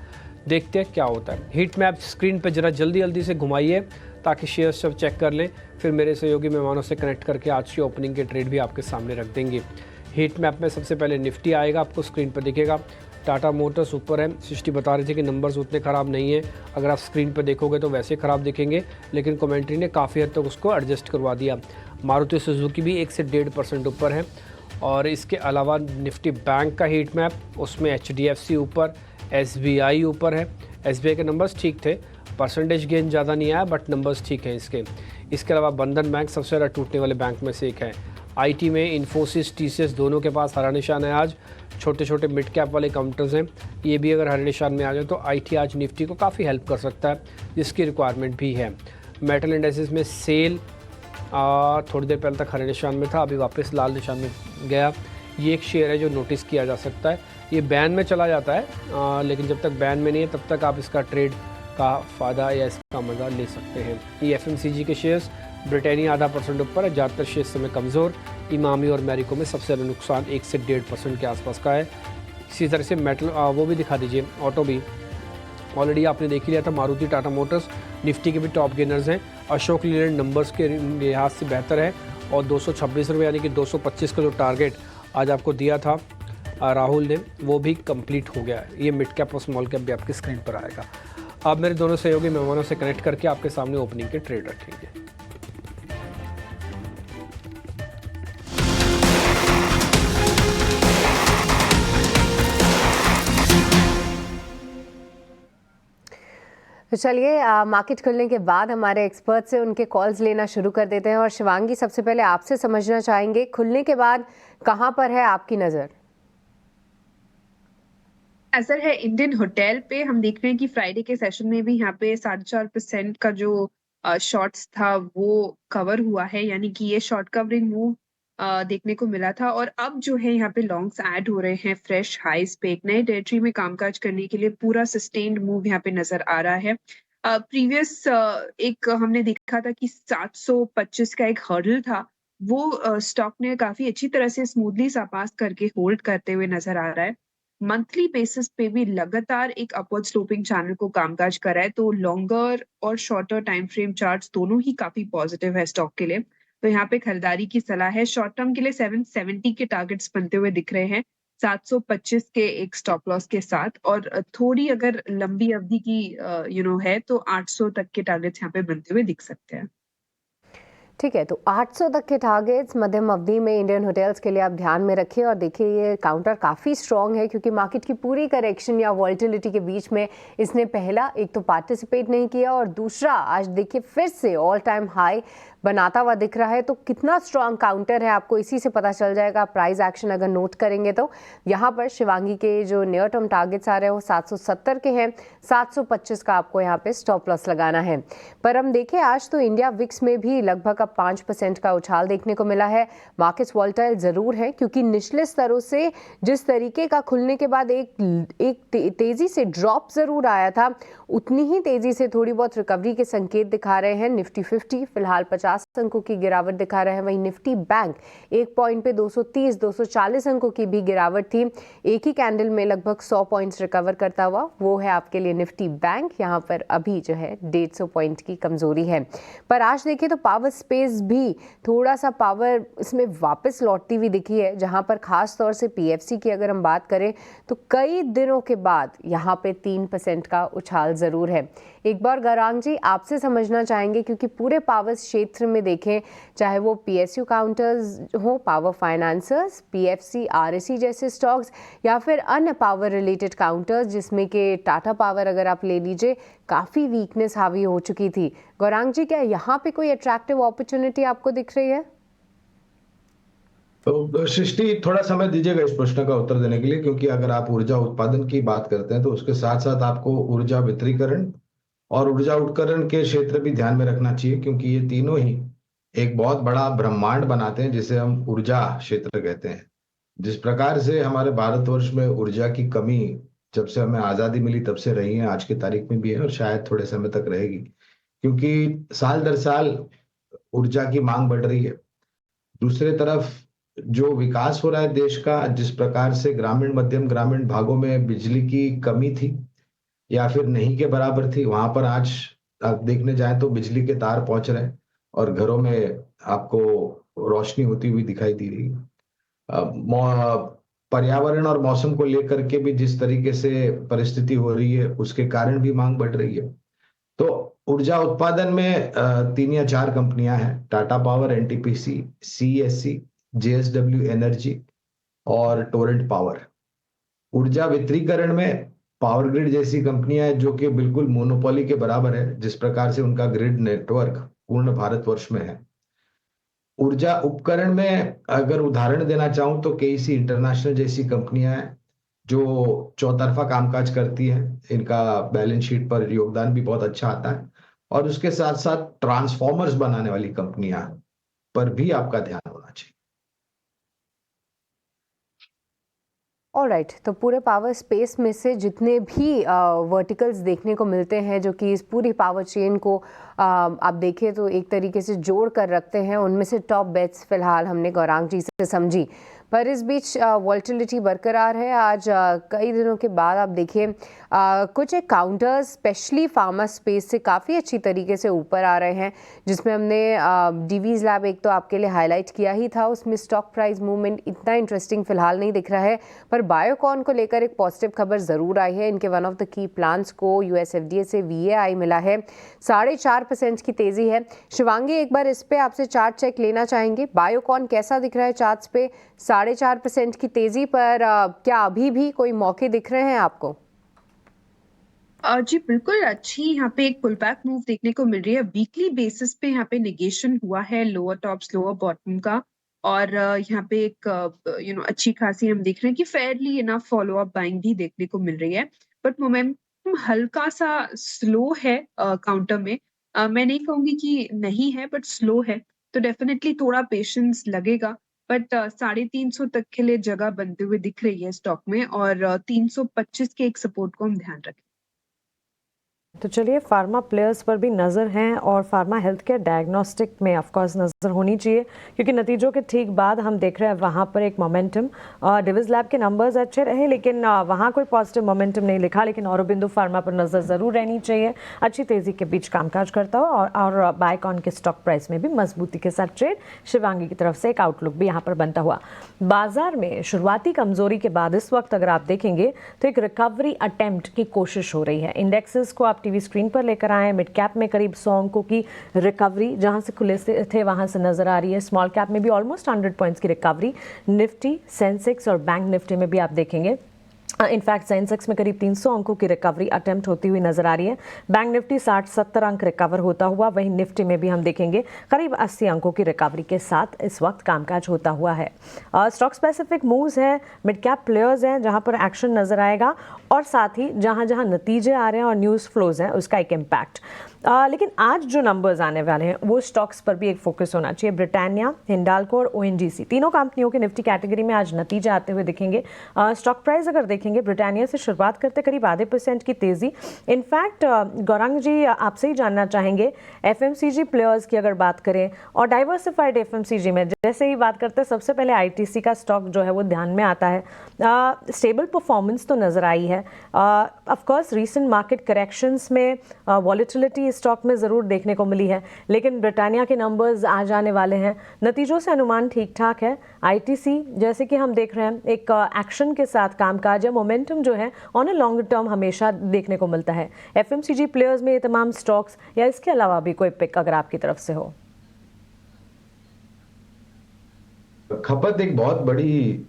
देखते हैं क्या होता है। हीट मैप स्क्रीन पर ज़रा जल्दी जल्दी से घुमाइए ताकि शेयर्स सब चेक कर लें, फिर मेरे सहयोगी मेहमानों से कनेक्ट करके आज की ओपनिंग के ट्रेड भी आपके सामने रख देंगे। हीट मैप में सबसे पहले निफ्टी आएगा, आपको स्क्रीन पर दिखेगा। टाटा मोटर्स ऊपर है, सृष्टि बता रही थी कि नंबर्स उतने ख़राब नहीं है, अगर आप स्क्रीन पर देखोगे तो वैसे ख़राब दिखेंगे, लेकिन कमेंट्री ने काफ़ी हद तक उसको एडजस्ट करवा दिया। मारुति सुजुकी भी 1 से 1.5% ऊपर है। और इसके अलावा निफ्टी बैंक का हीट मैप, उसमें HDFC ऊपर, SBI ऊपर है। SBI के नंबर्स ठीक थे, परसेंटेज गेन ज़्यादा नहीं आया, बट नंबर्स ठीक हैं इसके। इसके अलावा बंधन बैंक सबसे ज़्यादा टूटने वाले बैंक में से एक है। IT में इन्फोसिस, TCS दोनों के पास हरा निशान है आज। छोटे छोटे मिड कैप वाले काउंटर्स हैं, ये भी अगर हरे निशान में आ जाए तो IT आज निफ्टी को काफ़ी हेल्प कर सकता है, जिसकी रिक्वायरमेंट भी है। मेटल इंडेक्सेस में सेल थोड़ी देर पहले तक हरे निशान में था, अभी वापस लाल निशान में गया। ये एक शेयर है जो नोटिस किया जा सकता है, ये बैन में चला जाता है, लेकिन जब तक बैन में नहीं है तब तक आप इसका ट्रेड का फ़ायदा या इसका मज़ा ले सकते हैं। ये FMCG के शेयर्स, ब्रिटानिया 0.5% ऊपर है, ज़्यादातर शेयर समय कमज़ोर। इमामी और मैरिको में सबसे ज़्यादा नुकसान 1 से 1.5% के आसपास का है। इसी तरह से मेटल वो भी दिखा दीजिए, ऑटो भी ऑलरेडी आपने देख ही लिया था। मारुति, टाटा मोटर्स, निफ्टी के भी टॉप गेनर्स हैं। अशोक लीलैंड नंबर्स के लिहाज से बेहतर है, और 226 रुपये यानी कि 225 का जो टारगेट आज आपको दिया था राहुल ने, वो भी कंप्लीट हो गया है। ये मिड कैप और स्मॉल कैप भी आपकी स्क्रीन पर आएगा। अब मेरे दोनों सहयोगी मेहमानों से कनेक्ट करके आपके सामने ओपनिंग के ट्रेड रखेंगे। तो चलिए मार्केट खुलने के बाद हमारे एक्सपर्ट से उनके कॉल्स लेना शुरू कर देते हैं। और शिवांगी, सबसे पहले आपसे समझना चाहेंगे, खुलने के बाद कहां पर है आपकी नज़र? नजर है इंडियन होटल पे। हम देख रहे हैं कि फ्राइडे के सेशन में भी यहाँ पे 4.5% का जो शॉर्ट्स था वो कवर हुआ है, यानी कि ये शॉर्ट कवरिंग मूव देखने को मिला था। और अब जो है यहाँ पे लॉन्ग्स ऐड हो रहे हैं फ्रेश हाइस पे, एक नए टेरिटरी में कामकाज करने के लिए पूरा सस्टेन्ड मूव यहाँ पे नजर आ रहा है। प्रीवियस एक हमने देखा था कि 725 का एक हर्डल था, वो स्टॉक ने काफी अच्छी तरह से स्मूथली सरपास करके होल्ड करते हुए नजर आ रहा है। मंथली बेसिस पे भी लगातार एक अपवर्ड स्लोपिंग चैनल को कामकाज कर रहा है, तो लॉन्गर और शॉर्टर टाइम फ्रेम चार्ट्स दोनों ही काफी पॉजिटिव है स्टॉक के लिए। तो यहाँ पे खरीदारी की सलाह है। शॉर्ट टर्म के लिए 770 के टारगेट्स बनते हुए दिख रहे हैं, 725 के एक स्टॉप लॉस के साथ, और थोड़ी अगर लंबी अवधि की है तो 800 तक के टारगेट्स यहाँ पे बनते हुए दिख सकते हैं। ठीक है, तो 800 तक के टारगेट्स मध्यम अवधि में इंडियन होटल्स के लिए आप ध्यान में रखिए। और देखिए ये काउंटर काफ़ी स्ट्रॉन्ग है, क्योंकि मार्केट की पूरी करेक्शन या वॉलेटिलिटी के बीच में इसने पहला एक तो पार्टिसिपेट नहीं किया, और दूसरा आज देखिए फिर से ऑल टाइम हाई बनाता हुआ दिख रहा है। तो कितना स्ट्रॉन्ग काउंटर है आपको इसी से पता चल जाएगा। प्राइस एक्शन अगर नोट करेंगे तो यहाँ पर शिवांगी के जो नियर टर्म टारगेट्स आ रहे हैं वो 770 के हैं, 725 का आपको यहाँ पे स्टॉप लॉस लगाना है। पर हम देखें आज तो इंडिया विक्स में भी लगभग का 5% का उछाल देखने को मिला है। मार्केट्स वॉलेटाइल ज़रूर है क्योंकि निचले स्तरों से जिस तरीके का खुलने के बाद एक तेज़ी से ड्रॉप ज़रूर आया था, उतनी ही तेज़ी से थोड़ी बहुत रिकवरी के संकेत दिखा रहे हैं। निफ्टी 50 फिलहाल 50 अंकों की गिरावट दिखा रहे हैं। वहीं निफ्टी बैंक 1 पॉइंट पे 230-240 अंकों की भी गिरावट थी। एक ही कैंडल में लगभग 100 पॉइंट्स रिकवर करता हुआ वो है आपके लिए निफ्टी बैंक। यहाँ पर अभी जो है 150 पॉइंट की कमजोरी है। पर आज देखिए तो पावर स्पेस भी थोड़ा सा पावर इसमें वापस लौटती हुई दिखी है, जहाँ पर खास तौर से पीएफसी की अगर हम बात करें तो कई दिनों के बाद यहाँ पे 3% का उछाल ज़रूर है। एक बार गौरांग जी आपसे समझना चाहेंगे क्योंकि पूरे पावर क्षेत्र में देखें, चाहे वो पीएसयू काउंटर्स हो, पावर फाइनेंसर्स, पीएफसी, आरएससी जैसे स्टॉक्स या फिर अन्य पावर रिलेटेड काउंटर्स जिसमें कि टाटा पावर अगर आप ले लीजिए, काफ़ी वीकनेस हावी हो चुकी थी। गौरांग जी, क्या यहाँ पे कोई अट्रैक्टिव अपॉर्चुनिटी आपको दिख रही है? तो सृष्टि, थोड़ा समय दीजिएगा इस प्रश्न का उत्तर देने के लिए, क्योंकि अगर आप ऊर्जा उत्पादन की बात करते हैं तो उसके साथ साथ आपको ऊर्जा वितरीकरण और ऊर्जा उपकरण के क्षेत्र भी ध्यान में रखना चाहिए, क्योंकि ये तीनों ही एक बहुत बड़ा ब्रह्मांड बनाते हैं जिसे हम ऊर्जा क्षेत्र कहते हैं। जिस प्रकार से हमारे भारतवर्ष में ऊर्जा की कमी जब से हमें आज़ादी मिली तब से रही है, आज की तारीख में भी है और शायद थोड़े समय तक रहेगी, क्योंकि साल दर साल ऊर्जा की मांग बढ़ रही है। दूसरे तरफ जो विकास हो रहा है देश का, जिस प्रकार से ग्रामीण मध्यम ग्रामीण भागों में बिजली की कमी थी या फिर नहीं के बराबर थी, वहां पर आज आप देखने जाएं तो बिजली के तार पहुंच रहे हैं और घरों में आपको रोशनी होती हुई दिखाई दे रही है। पर्यावरण और मौसम को लेकर के भी जिस तरीके से परिस्थिति हो रही है, उसके कारण भी मांग बढ़ रही है। तो ऊर्जा उत्पादन में 3 या 4 कंपनियां हैं, Tata power, NTPC, CSC, JSW energy और टोरेंट पावर। ऊर्जा वितरीकरण में पावर ग्रिड जैसी कंपनियां हैं जो कि बिल्कुल मोनोपोली के बराबर है, जिस प्रकार से उनका ग्रिड नेटवर्क पूर्ण भारतवर्ष में है। ऊर्जा उपकरण में अगर उदाहरण देना चाहूं तो केईसी इंटरनेशनल जैसी कंपनियां हैं जो चौतरफा कामकाज करती हैं। इनका बैलेंस शीट पर योगदान भी बहुत अच्छा आता है और उसके साथ साथ ट्रांसफॉर्मर्स बनाने वाली कंपनियां पर भी आपका ध्यान होना चाहिए। ऑलराइट, तो पूरे पावर स्पेस में से जितने भी वर्टिकल्स देखने को मिलते हैं जो कि इस पूरी पावर चेन को आप देखें तो एक तरीके से जोड़ कर रखते हैं, उनमें से टॉप बेट्स फिलहाल हमने गौरांग जी से समझी। पर इस बीच वॉलेटिलिटी बरकरार है। आज कई दिनों के बाद आप देखिए कुछ एक काउंटर्स स्पेशली फार्मा स्पेस से काफ़ी अच्छी तरीके से ऊपर आ रहे हैं, जिसमें हमने डीवीज लैब एक तो आपके लिए हाईलाइट किया ही था। उसमें स्टॉक प्राइस मूवमेंट इतना इंटरेस्टिंग फिलहाल नहीं दिख रहा है, पर बायोकॉन को लेकर एक पॉजिटिव खबर ज़रूर आई है। इनके one of the key plans को यूएसएफडीए से VAI मिला है, 4.5% की तेज़ी है। शिवांगी, एक बार इस पे आपसे चार्ट चेक लेना चाहेंगे। बायोकॉन कैसा दिख रहा है चार्ट्स पे? 4.5% की तेज़ी पर क्या अभी भी कोई मौके दिख रहे हैं आपको? जी बिल्कुल, अच्छी यहाँ पे एक पुल बैक मूव देखने को मिल रही है। वीकली बेसिस पे यहाँ पे नेगेशन हुआ है लोअर टॉप्स लोअर बॉटम का, और यहाँ पे एक अच्छी खासी हम देख रहे हैं कि Fairlie enough follow up buying भी देखने को मिल रही है। बट मोमेंटम हल्का सा स्लो है काउंटर में। मैं नहीं कहूंगी कि नहीं है, बट स्लो है, तो डेफिनेटली थोड़ा पेशेंस लगेगा। बट 350 तक के लिए जगह बनते हुए दिख रही है स्टॉक में, और 325 के एक सपोर्ट को हम ध्यान रखें। तो चलिए, फार्मा प्लेयर्स पर भी नज़र हैं और फार्मा हेल्थ केयर डायग्नोस्टिक में ऑफकोर्स नज़र होनी चाहिए, क्योंकि नतीजों के ठीक बाद हम देख रहे हैं वहाँ पर एक मोमेंटम। डिविज लैब के नंबर्स अच्छे रहे लेकिन वहाँ कोई पॉजिटिव मोमेंटम नहीं लिखा, लेकिन औरोबिंदु फार्मा पर नज़र ज़रूर रहनी चाहिए। अच्छी तेज़ी के बीच कामकाज करता हो और बायोकॉन के स्टॉक प्राइस में भी मजबूती के साथ ट्रेड। शिवांगी की तरफ से एक आउटलुक भी यहाँ पर बनता हुआ। बाजार में शुरुआती कमजोरी के बाद इस वक्त अगर आप देखेंगे तो एक रिकवरी अटेम्प्ट की कोशिश हो रही है। इंडेक्सेस को आप टीवी स्क्रीन पर लेकर आए। मिड कैप में करीब 100 अंकों की रिकवरी जहां से खुले थे वहां से नजर आ रही है। स्मॉल कैप में भी ऑलमोस्ट 100 पॉइंट्स की रिकवरी। निफ्टी, सेंसेक्स और बैंक निफ्टी में भी आप देखेंगे इनफैक्ट सेंसेक्स में करीब 300 अंकों की रिकवरी अटेम्प्ट होती हुई नजर आ रही है। बैंक निफ्टी 60-70 अंक रिकवर होता हुआ, वहीं निफ्टी में भी हम देखेंगे करीब 80 अंकों की रिकवरी के साथ इस वक्त कामकाज होता हुआ है। स्टॉक स्पेसिफिक मूव्स हैं, मिड कैप प्लेयर्स हैं जहां पर एक्शन नजर आएगा, और साथ ही जहां जहां नतीजे आ रहे हैं और न्यूज़ फ्लोज हैं उसका एक इम्पैक्ट। लेकिन आज जो नंबर्स आने वाले हैं वो स्टॉक्स पर भी एक फोकस होना चाहिए। ब्रिटानिया, हिंडाल्को और ओएनजीसी तीनों कंपनियों के निफ्टी कैटेगरी में आज नतीजे आते हुए दिखेंगे। स्टॉक प्राइस अगर देखेंगे, ब्रिटानिया से शुरुआत करते करीब 0.5% की तेजी। इनफैक्ट गौरांग जी आपसे ही जानना चाहेंगे, एफएमसीजी प्लेयर्स की अगर बात करें और डाइवर्सिफाइड एफएमसीजी में जैसे ही बात करते हैं, सबसे पहले आईटीसी का स्टॉक जो है वो ध्यान में आता है। स्टेबल परफॉर्मेंस तो नजर आई है। Of course recent market corrections में वॉलेटिलिटी स्टॉक में ज़रूर देखने को मिली है, लेकिन ब्रिटानिया के नंबर्स आ जाने वाले हैं। नतीजों से अनुमान ठीक ठाक है। आईटीसी जैसे कि हम देख रहे हैं एक एक्शन के साथ कामकाज या मोमेंटम जो है ऑन ए लॉन्ग टर्म हमेशा देखने को मिलता है। एफएमसीजी प्लेयर्स में ये तमाम स्टॉक्स या इसके अलावा भी कोई पिक अगर आपकी तरफ से हो? खपत एक बहुत बड़ी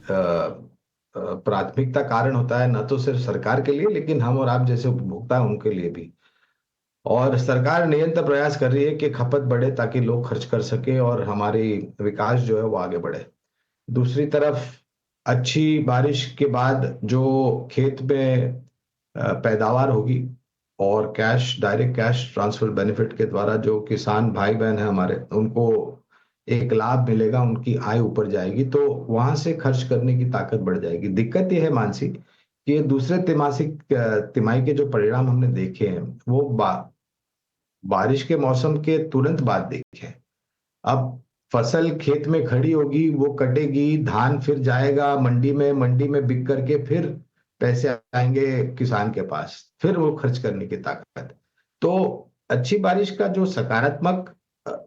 प्राथमिकता कारण होता है, न तो सिर्फ सरकार के लिए लेकिन हम और आप जैसे उपभोक्ता हैं उनके लिए भी। और सरकार निरंतर प्रयास कर रही है कि खपत बढ़े ताकि लोग खर्च कर सके और हमारी विकास जो है वो आगे बढ़े। दूसरी तरफ अच्छी बारिश के बाद जो खेत में पैदावार होगी और डायरेक्ट कैश ट्रांसफर बेनिफिट के द्वारा जो किसान भाई बहन है हमारे, उनको एक लाभ मिलेगा, उनकी आय ऊपर जाएगी, तो वहां से खर्च करने की ताकत बढ़ जाएगी। दिक्कत यह है मानसी कि दूसरे तिमाही के जो परिणाम हमने देखे हैं वो बारिश के मौसम के तुरंत बाद देखे। अब फसल खेत में खड़ी होगी, वो कटेगी, धान फिर जाएगा मंडी में बिक करके फिर पैसे आएंगे किसान के पास, फिर वो खर्च करने की ताकत। तो अच्छी बारिश का जो सकारात्मक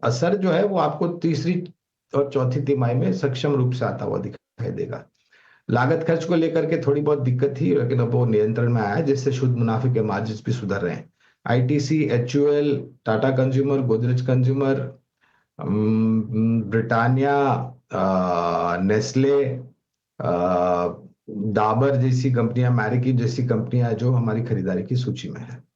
असर जो है वो आपको तीसरी और चौथी तिमाही में सक्षम रूप से आता हुआ दिखाई देगा। लागत खर्च को लेकर के थोड़ी बहुत दिक्कत थी, लेकिन अब वो नियंत्रण में आया है, जिससे शुद्ध मुनाफे के मार्जिन भी सुधर रहे हैं। ITC, HUL, Tata consumer, Godrej consumer, Britannia, Nestle, Dabur जैसी कंपनियां, मैरिकी जैसी कंपनियां जो हमारी खरीदारी की सूची में है।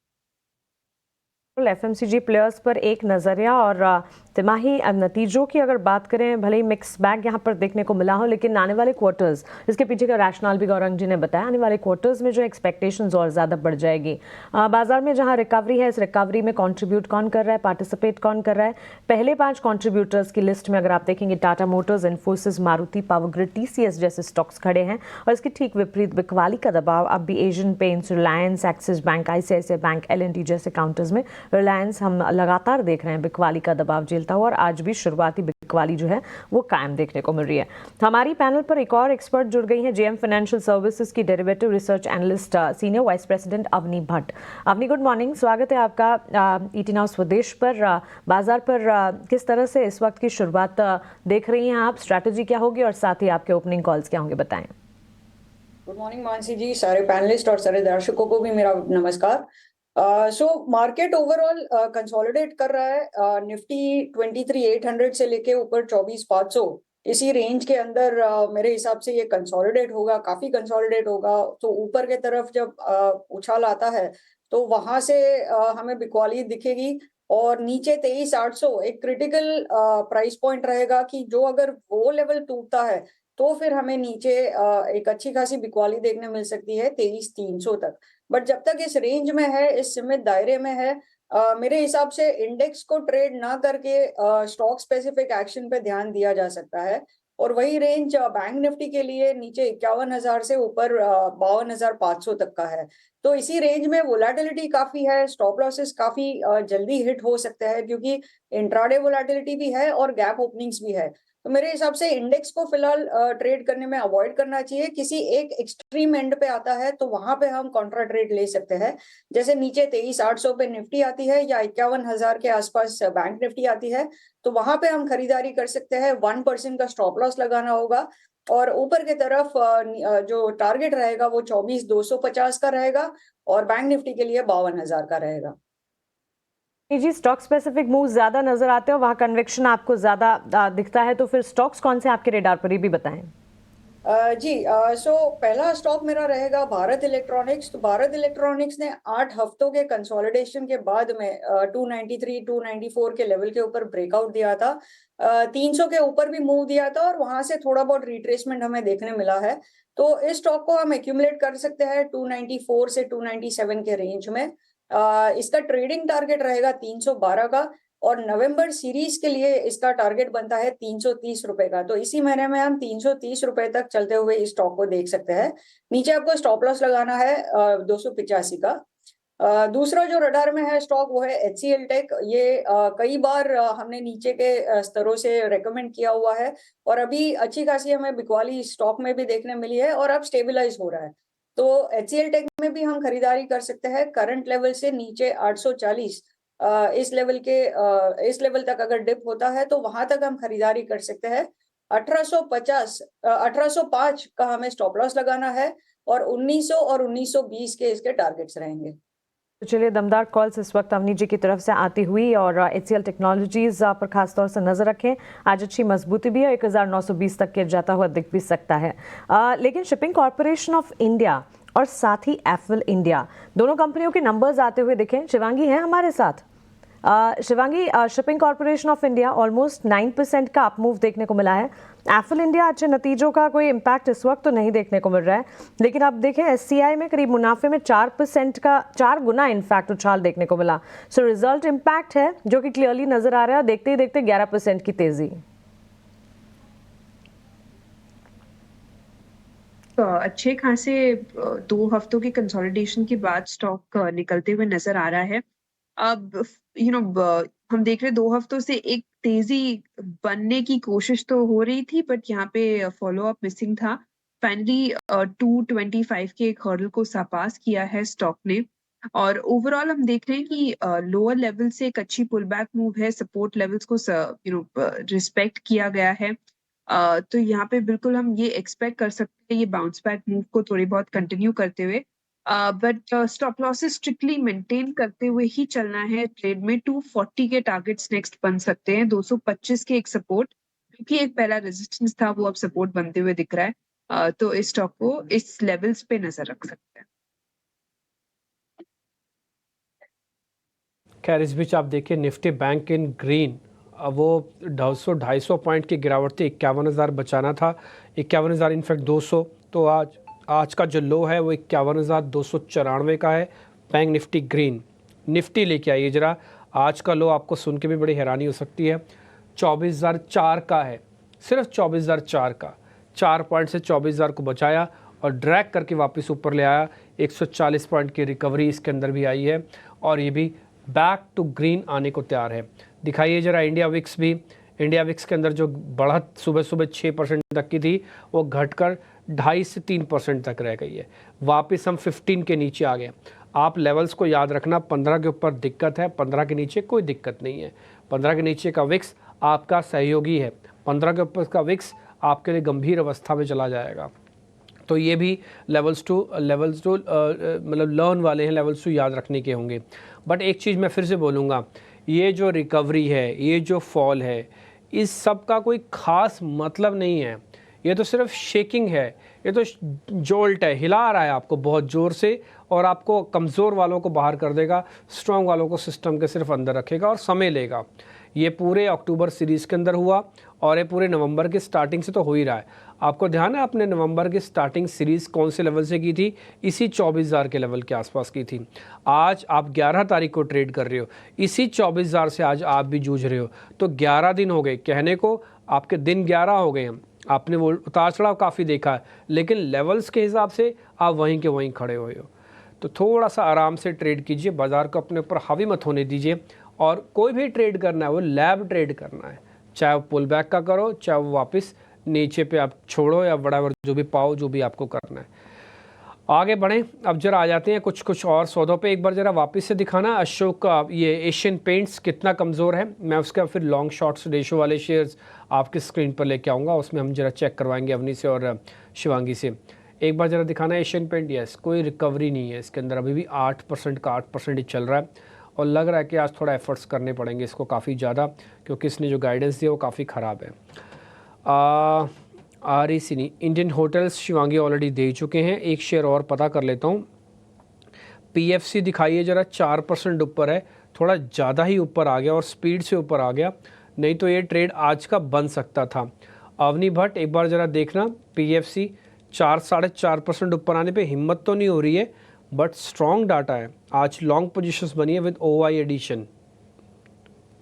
एफएमसीजी प्लेयर्स पर एक नज़रिया और तिमाही नतीजों की अगर बात करें, भले ही मिक्स बैग यहाँ पर देखने को मिला हो, लेकिन आने वाले क्वार्टर्स, इसके पीछे का रैशनल भी गौरंग जी ने बताया, आने वाले क्वार्टर्स में जो एक्सपेक्टेशंस और ज़्यादा बढ़ जाएगी। बाजार में जहाँ रिकवरी है, इस रिकवरी में कंट्रीब्यूट कौन कर रहा है, पार्टिसिपेट कौन कर रहा है? पहले 5 कंट्रीब्यूटर्स की लिस्ट में अगर आप देखेंगे, Tata Motors, Infosys, Maruti, power grid, TCS जैसे स्टॉक्स खड़े हैं। और इसके ठीक विपरीत बिकवाली का दबाव अब भी Asian Paints, Reliance, Axis Bank, ICICI Bank, LNT जैसे काउंटर्स में। रिलायंस हम लगातार देख रहे हैं बिकवाली का दबाव झेलता हुआ, और आज भी शुरुआती बिकवाली जो है वो कायम देखने को मिल रही है। हमारी पैनल पर एक और एक्सपर्ट जुड़ गई हैं, जेएम फाइनेंशियल सर्विसेज की derivative research analyst senior vice president Avni Bhatt. Avni, good morning, स्वागत है आपका ईटी नाउ स्वदेश पर। बाजार पर किस तरह से इस वक्त की शुरुआत देख रही हैं आप? स्ट्रैटेजी क्या होगी और साथ ही आपके ओपनिंग कॉल्स क्या होंगे, बताएं। गुड मॉर्निंग मानसी जी, सारे पैनलिस्ट और सारे दर्शकों को भी मेरा नमस्कार। सो मार्केट ओवरऑल कंसोलिडेट कर रहा है। निफ्टी 23,800 से लेके ऊपर 24,500 इसी रेंज के अंदर मेरे हिसाब से ये कंसोलिडेट होगा, काफी कंसोलिडेट होगा। तो ऊपर के तरफ जब उछाल आता है तो वहां से हमें बिकवाली दिखेगी, और नीचे 23,800 एक क्रिटिकल प्राइस पॉइंट रहेगा कि जो अगर वो लेवल टूटता है तो फिर हमें नीचे एक अच्छी खासी बिकवाली देखने मिल सकती है 23,300 तक। बट जब तक इस रेंज में है, इस सीमित दायरे में है, मेरे हिसाब से इंडेक्स को ट्रेड ना करके स्टॉक स्पेसिफिक एक्शन पे ध्यान दिया जा सकता है। और वही रेंज बैंक निफ्टी के लिए नीचे 51,000 से ऊपर 52,500 तक का है। तो इसी रेंज में वोलेटिलिटी काफी है, स्टॉप लॉसेस काफी जल्दी हिट हो सकते हैं, क्योंकि इंट्राडे वोलेटिलिटी भी है और गैप ओपनिंग्स भी है। तो मेरे हिसाब से इंडेक्स को फिलहाल ट्रेड करने में अवॉइड करना चाहिए। किसी एक एक्सट्रीम एंड पे आता है तो वहां पे हम कॉन्ट्रा ट्रेड ले सकते हैं, जैसे नीचे 23,800 पे निफ्टी आती है या 51,000 के आसपास बैंक निफ्टी आती है, तो वहां पे हम खरीदारी कर सकते हैं। 1% का स्टॉप लॉस लगाना होगा, और ऊपर की तरफ जो टारगेट रहेगा वो 24,250 का रहेगा, और बैंक निफ्टी के लिए 52,000 का रहेगा। जी, स्टॉक स्पेसिफिक मूव ज्यादा नजर आते हैं, वहां कन्विक्शन आपको ज्यादा दिखता है, तो फिर स्टॉक्स कौन से आपके रेडार पर, ये भी बताएं। जी सो पहला स्टॉक मेरा रहेगा भारत इलेक्ट्रॉनिक्स। तो भारत इलेक्ट्रॉनिक्स ने 8 हफ्तों के कंसोलिडेशन के बाद में 293 294 के लेवल के ऊपर ब्रेकआउट दिया था। 300 के ऊपर भी मूव दिया था और वहां से थोड़ा बहुत रिट्रेसमेंट हमें देखने मिला है। तो इस स्टॉक को हम एक्यूमुलेट कर सकते हैं 294 से 297 के रेंज में। इसका ट्रेडिंग टारगेट रहेगा 312 का और नवंबर सीरीज के लिए इसका टारगेट बनता है 330 रुपए का। तो इसी महीने में हम 330 रुपए तक चलते हुए इस स्टॉक को देख सकते हैं। नीचे आपको स्टॉप लॉस लगाना है 285 का। दूसरा जो रडार में है स्टॉक वो है HCL टेक। ये कई बार हमने नीचे के स्तरों से रेकमेंड किया हुआ है और अभी अच्छी खासी हमें बिकवाली स्टॉक में भी देखने मिली है और अब स्टेबलाइज हो रहा है। तो HCL टेक में भी हम खरीदारी कर सकते हैं करंट लेवल से नीचे 840 इस लेवल तक अगर डिप होता है तो वहां तक हम खरीदारी कर सकते हैं। 1805 का हमें स्टॉप लॉस लगाना है और 1900 और 1920 के इसके टारगेट्स रहेंगे। तो चलिए दमदार कॉल्स इस वक्त अवनी जी की तरफ से आती हुई और HCL टेक्नोलॉजीज पर खास तौर से नजर रखें। आज अच्छी मजबूती भी है, 1920 तक गिर जाता हुआ दिख भी सकता है। लेकिन शिपिंग कॉरपोरेशन ऑफ इंडिया और साथ ही एफिल इंडिया दोनों कंपनियों के नंबर्स आते हुए दिखे। शिवांगी है हमारे साथ। Shivangi, shipping corporation of India almost 9% का अप मूव देखने को मिला है। एफिल इंडिया अच्छे नतीजों का कोई इम्पैक्ट इस वक्त तो नहीं देखने को मिल रहा है, लेकिन अब देखें SCI में करीब मुनाफे में 4% का 4 गुना इनफैक्ट उछाल देखने को मिला। सो रिजल्ट इम्पैक्ट है जो कि क्लियरली नजर आ रहा है और देखते ही देखते 11% की तेजी। अच्छे खासे 2 हफ्तों के कंसोलिडेशन के बाद स्टॉक निकलते हुए नजर आ रहा है। अब हम देख रहे 2 हफ्तों से एक तेजी बनने की कोशिश तो हो रही थी बट यहाँ पे फॉलो अप मिसिंग था। फाइनली 225 के एक हर्डल को सरपास किया है स्टॉक ने और ओवरऑल हम देख रहे हैं कि लोअर लेवल से एक अच्छी पुल बैक मूव है। सपोर्ट लेवल्स को रिस्पेक्ट किया गया है। तो यहाँ पे बिल्कुल हम ये एक्सपेक्ट कर सकते हैं ये बाउंस बैक मूव को थोड़ी बहुत कंटिन्यू करते हुए, but stop losses strictly maintain करते हुए ही चलना है ट्रेड में। 240 के टारगेट्स नेक्स्ट बन सकते हैं। 225 के एक सपोर्ट क्योंकि एक पहला रेजिस्टेंस था वो अब सपोर्ट बनते हुए दिख रहा है। तो इस स्टॉक को इस लेवल्स पे नजर रख सकते हैं। खैर इस बीच आप देखिए निफ्टी बैंक इन ग्रीन, वो 250-250 पॉइंट की गिरावट थी। 51,000 बचाना था, 51,000 इनफैक्ट 200। तो आज का जो लो है वो 51,294 का है। Bank Nifty green. निफ्टी लेके आइए जरा, आज का लो आपको सुन के भी बड़ी हैरानी हो सकती है, 24,004 का है, सिर्फ 24,004 का। 4 पॉइंट से 24,000 को बचाया और ड्रैग करके वापस ऊपर ले आया। 140 पॉइंट की रिकवरी इसके अंदर भी आई है और ये भी बैक टू ग्रीन आने को तैयार है। दिखाइए जरा इंडिया विक्स भी। इंडिया विक्स के अंदर जो बढ़त सुबह सुबह 6% तक की थी वो घटकर 2.5 से 3% तक रह गई है। वापस हम 15 के नीचे आ गए। आप लेवल्स को याद रखना, 15 के ऊपर दिक्कत है, 15 के नीचे कोई दिक्कत नहीं है। 15 के नीचे का विक्स आपका सहयोगी है, 15 के ऊपर का विक्स आपके लिए गंभीर अवस्था में चला जाएगा। तो ये भी लेवल्स टू मतलब लर्न वाले हैं, लेवल्स टू याद रखने के होंगे। बट एक चीज़ मैं फिर से बोलूँगा, ये जो रिकवरी है, ये जो फॉल है, इस सब का कोई ख़ास मतलब नहीं है। ये तो सिर्फ शेकिंग है, ये तो जोल्ट है, हिला रहा है आपको बहुत ज़ोर से और आपको कमज़ोर वालों को बाहर कर देगा, स्ट्रॉन्ग वालों को सिस्टम के सिर्फ अंदर रखेगा और समय लेगा। ये पूरे अक्टूबर सीरीज़ के अंदर हुआ और ये पूरे नवंबर की स्टार्टिंग से तो हो ही रहा है। आपको ध्यान है आपने नवंबर की स्टार्टिंग सीरीज़ कौन से लेवल से की थी? इसी 24,000 के लेवल के आसपास की थी। आज आप 11 तारीख को ट्रेड कर रहे हो, इसी 24,000 से आज आप भी जूझ रहे हो। तो 11 दिन हो गए, कहने को आपके दिन 11 हो गए हैं। आपने वो उतार चढ़ाव काफ़ी देखा है, लेकिन लेवल्स के हिसाब से आप वहीं के वहीं खड़े हुए हो। तो थोड़ा सा आराम से ट्रेड कीजिए, बाज़ार को अपने ऊपर हावी मत होने दीजिए। और कोई भी ट्रेड करना है वो लैब ट्रेड करना है, चाहे वो पुल बैक का करो, चाहे वो वापस नीचे पे आप छोड़ो या बड़ा जो भी पाओ, जो भी आपको करना है। आगे बढ़ें, अब जरा आ जाते हैं कुछ और सौदों पे। एक बार जरा वापस से दिखाना अशोक का ये एशियन पेंट्स कितना कमज़ोर है। मैं उसका फिर लॉन्ग शॉर्ट्स रेशो वाले शेयर्स आपके स्क्रीन पर लेके आऊँगा, उसमें हम जरा चेक करवाएंगे अवनी से और शिवांगी से। एक बार जरा दिखाना एशियन पेंट। यस, कोई रिकवरी नहीं है इसके अंदर, अभी भी 8% का 8% ही चल रहा है और लग रहा है कि आज थोड़ा एफर्ट्स करने पड़ेंगे इसको काफ़ी ज़्यादा, क्योंकि इसने जो गाइडेंस दिया वो काफ़ी ख़राब है। REC नहीं, इंडियन होटल्स शिवांगी ऑलरेडी दे चुके हैं। एक शेयर और पता कर लेता हूँ। PFC दिखाइए ज़रा, 4% ऊपर है, थोड़ा ज़्यादा ही ऊपर आ गया और स्पीड से ऊपर आ गया, नहीं तो ये ट्रेड आज का बन सकता था। अवनी भट्ट एक बार ज़रा देखना, PFC 4-4.5% ऊपर आने पे हिम्मत तो नहीं हो रही है, बट स्ट्रॉन्ग डाटा है। आज लॉन्ग पोजीशंस बनी है with OI addition.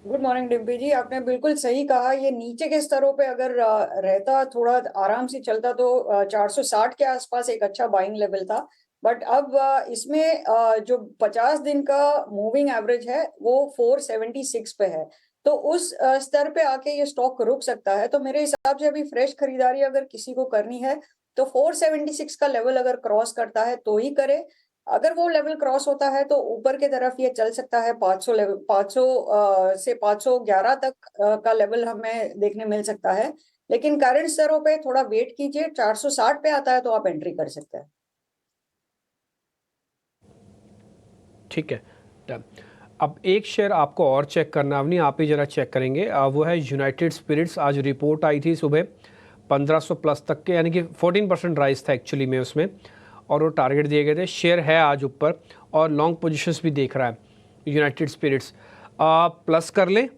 Good morning Dimpy ji, आपने बिल्कुल सही कहा। ये नीचे के स्तरों पे अगर रहता, थोड़ा आराम से चलता तो 460 के आसपास एक अच्छा बाइंग लेवल था। बट अब इसमें जो 50 दिन का मूविंग एवरेज है वो 476 पे है, तो उस स्तर पे आके ये स्टॉक रुक सकता है। तो मेरे हिसाब से अभी फ्रेश खरीदारी अगर किसी को करनी है तो 476 का लेवल अगर क्रॉस करता है तो ही करे। अगर वो लेवल क्रॉस होता है तो ऊपर के तरफ ये चल सकता है। 500 लेवल, 500 से 511 तक का लेवल हमें देखने मिल सकता है। लेकिन करंट स्तरों पे थोड़ा वेट कीजिए, 460 पे आता है तो आप एंट्री कर सकते हैं। ठीक है, डन। अब एक शेयर आपको और चेक करना, अवनी आप ही ज़रा चेक करेंगे, वो है यूनाइटेड स्पिरिट्स। आज रिपोर्ट आई थी सुबह 1500 प्लस तक के, यानी कि 14% राइज था एक्चुअली में उसमें, और वो टारगेट दिए गए थे। शेयर है आज ऊपर और लॉन्ग पोजीशंस भी देख रहा है यूनाइटेड स्पिरिट्स। प्लस कर ले।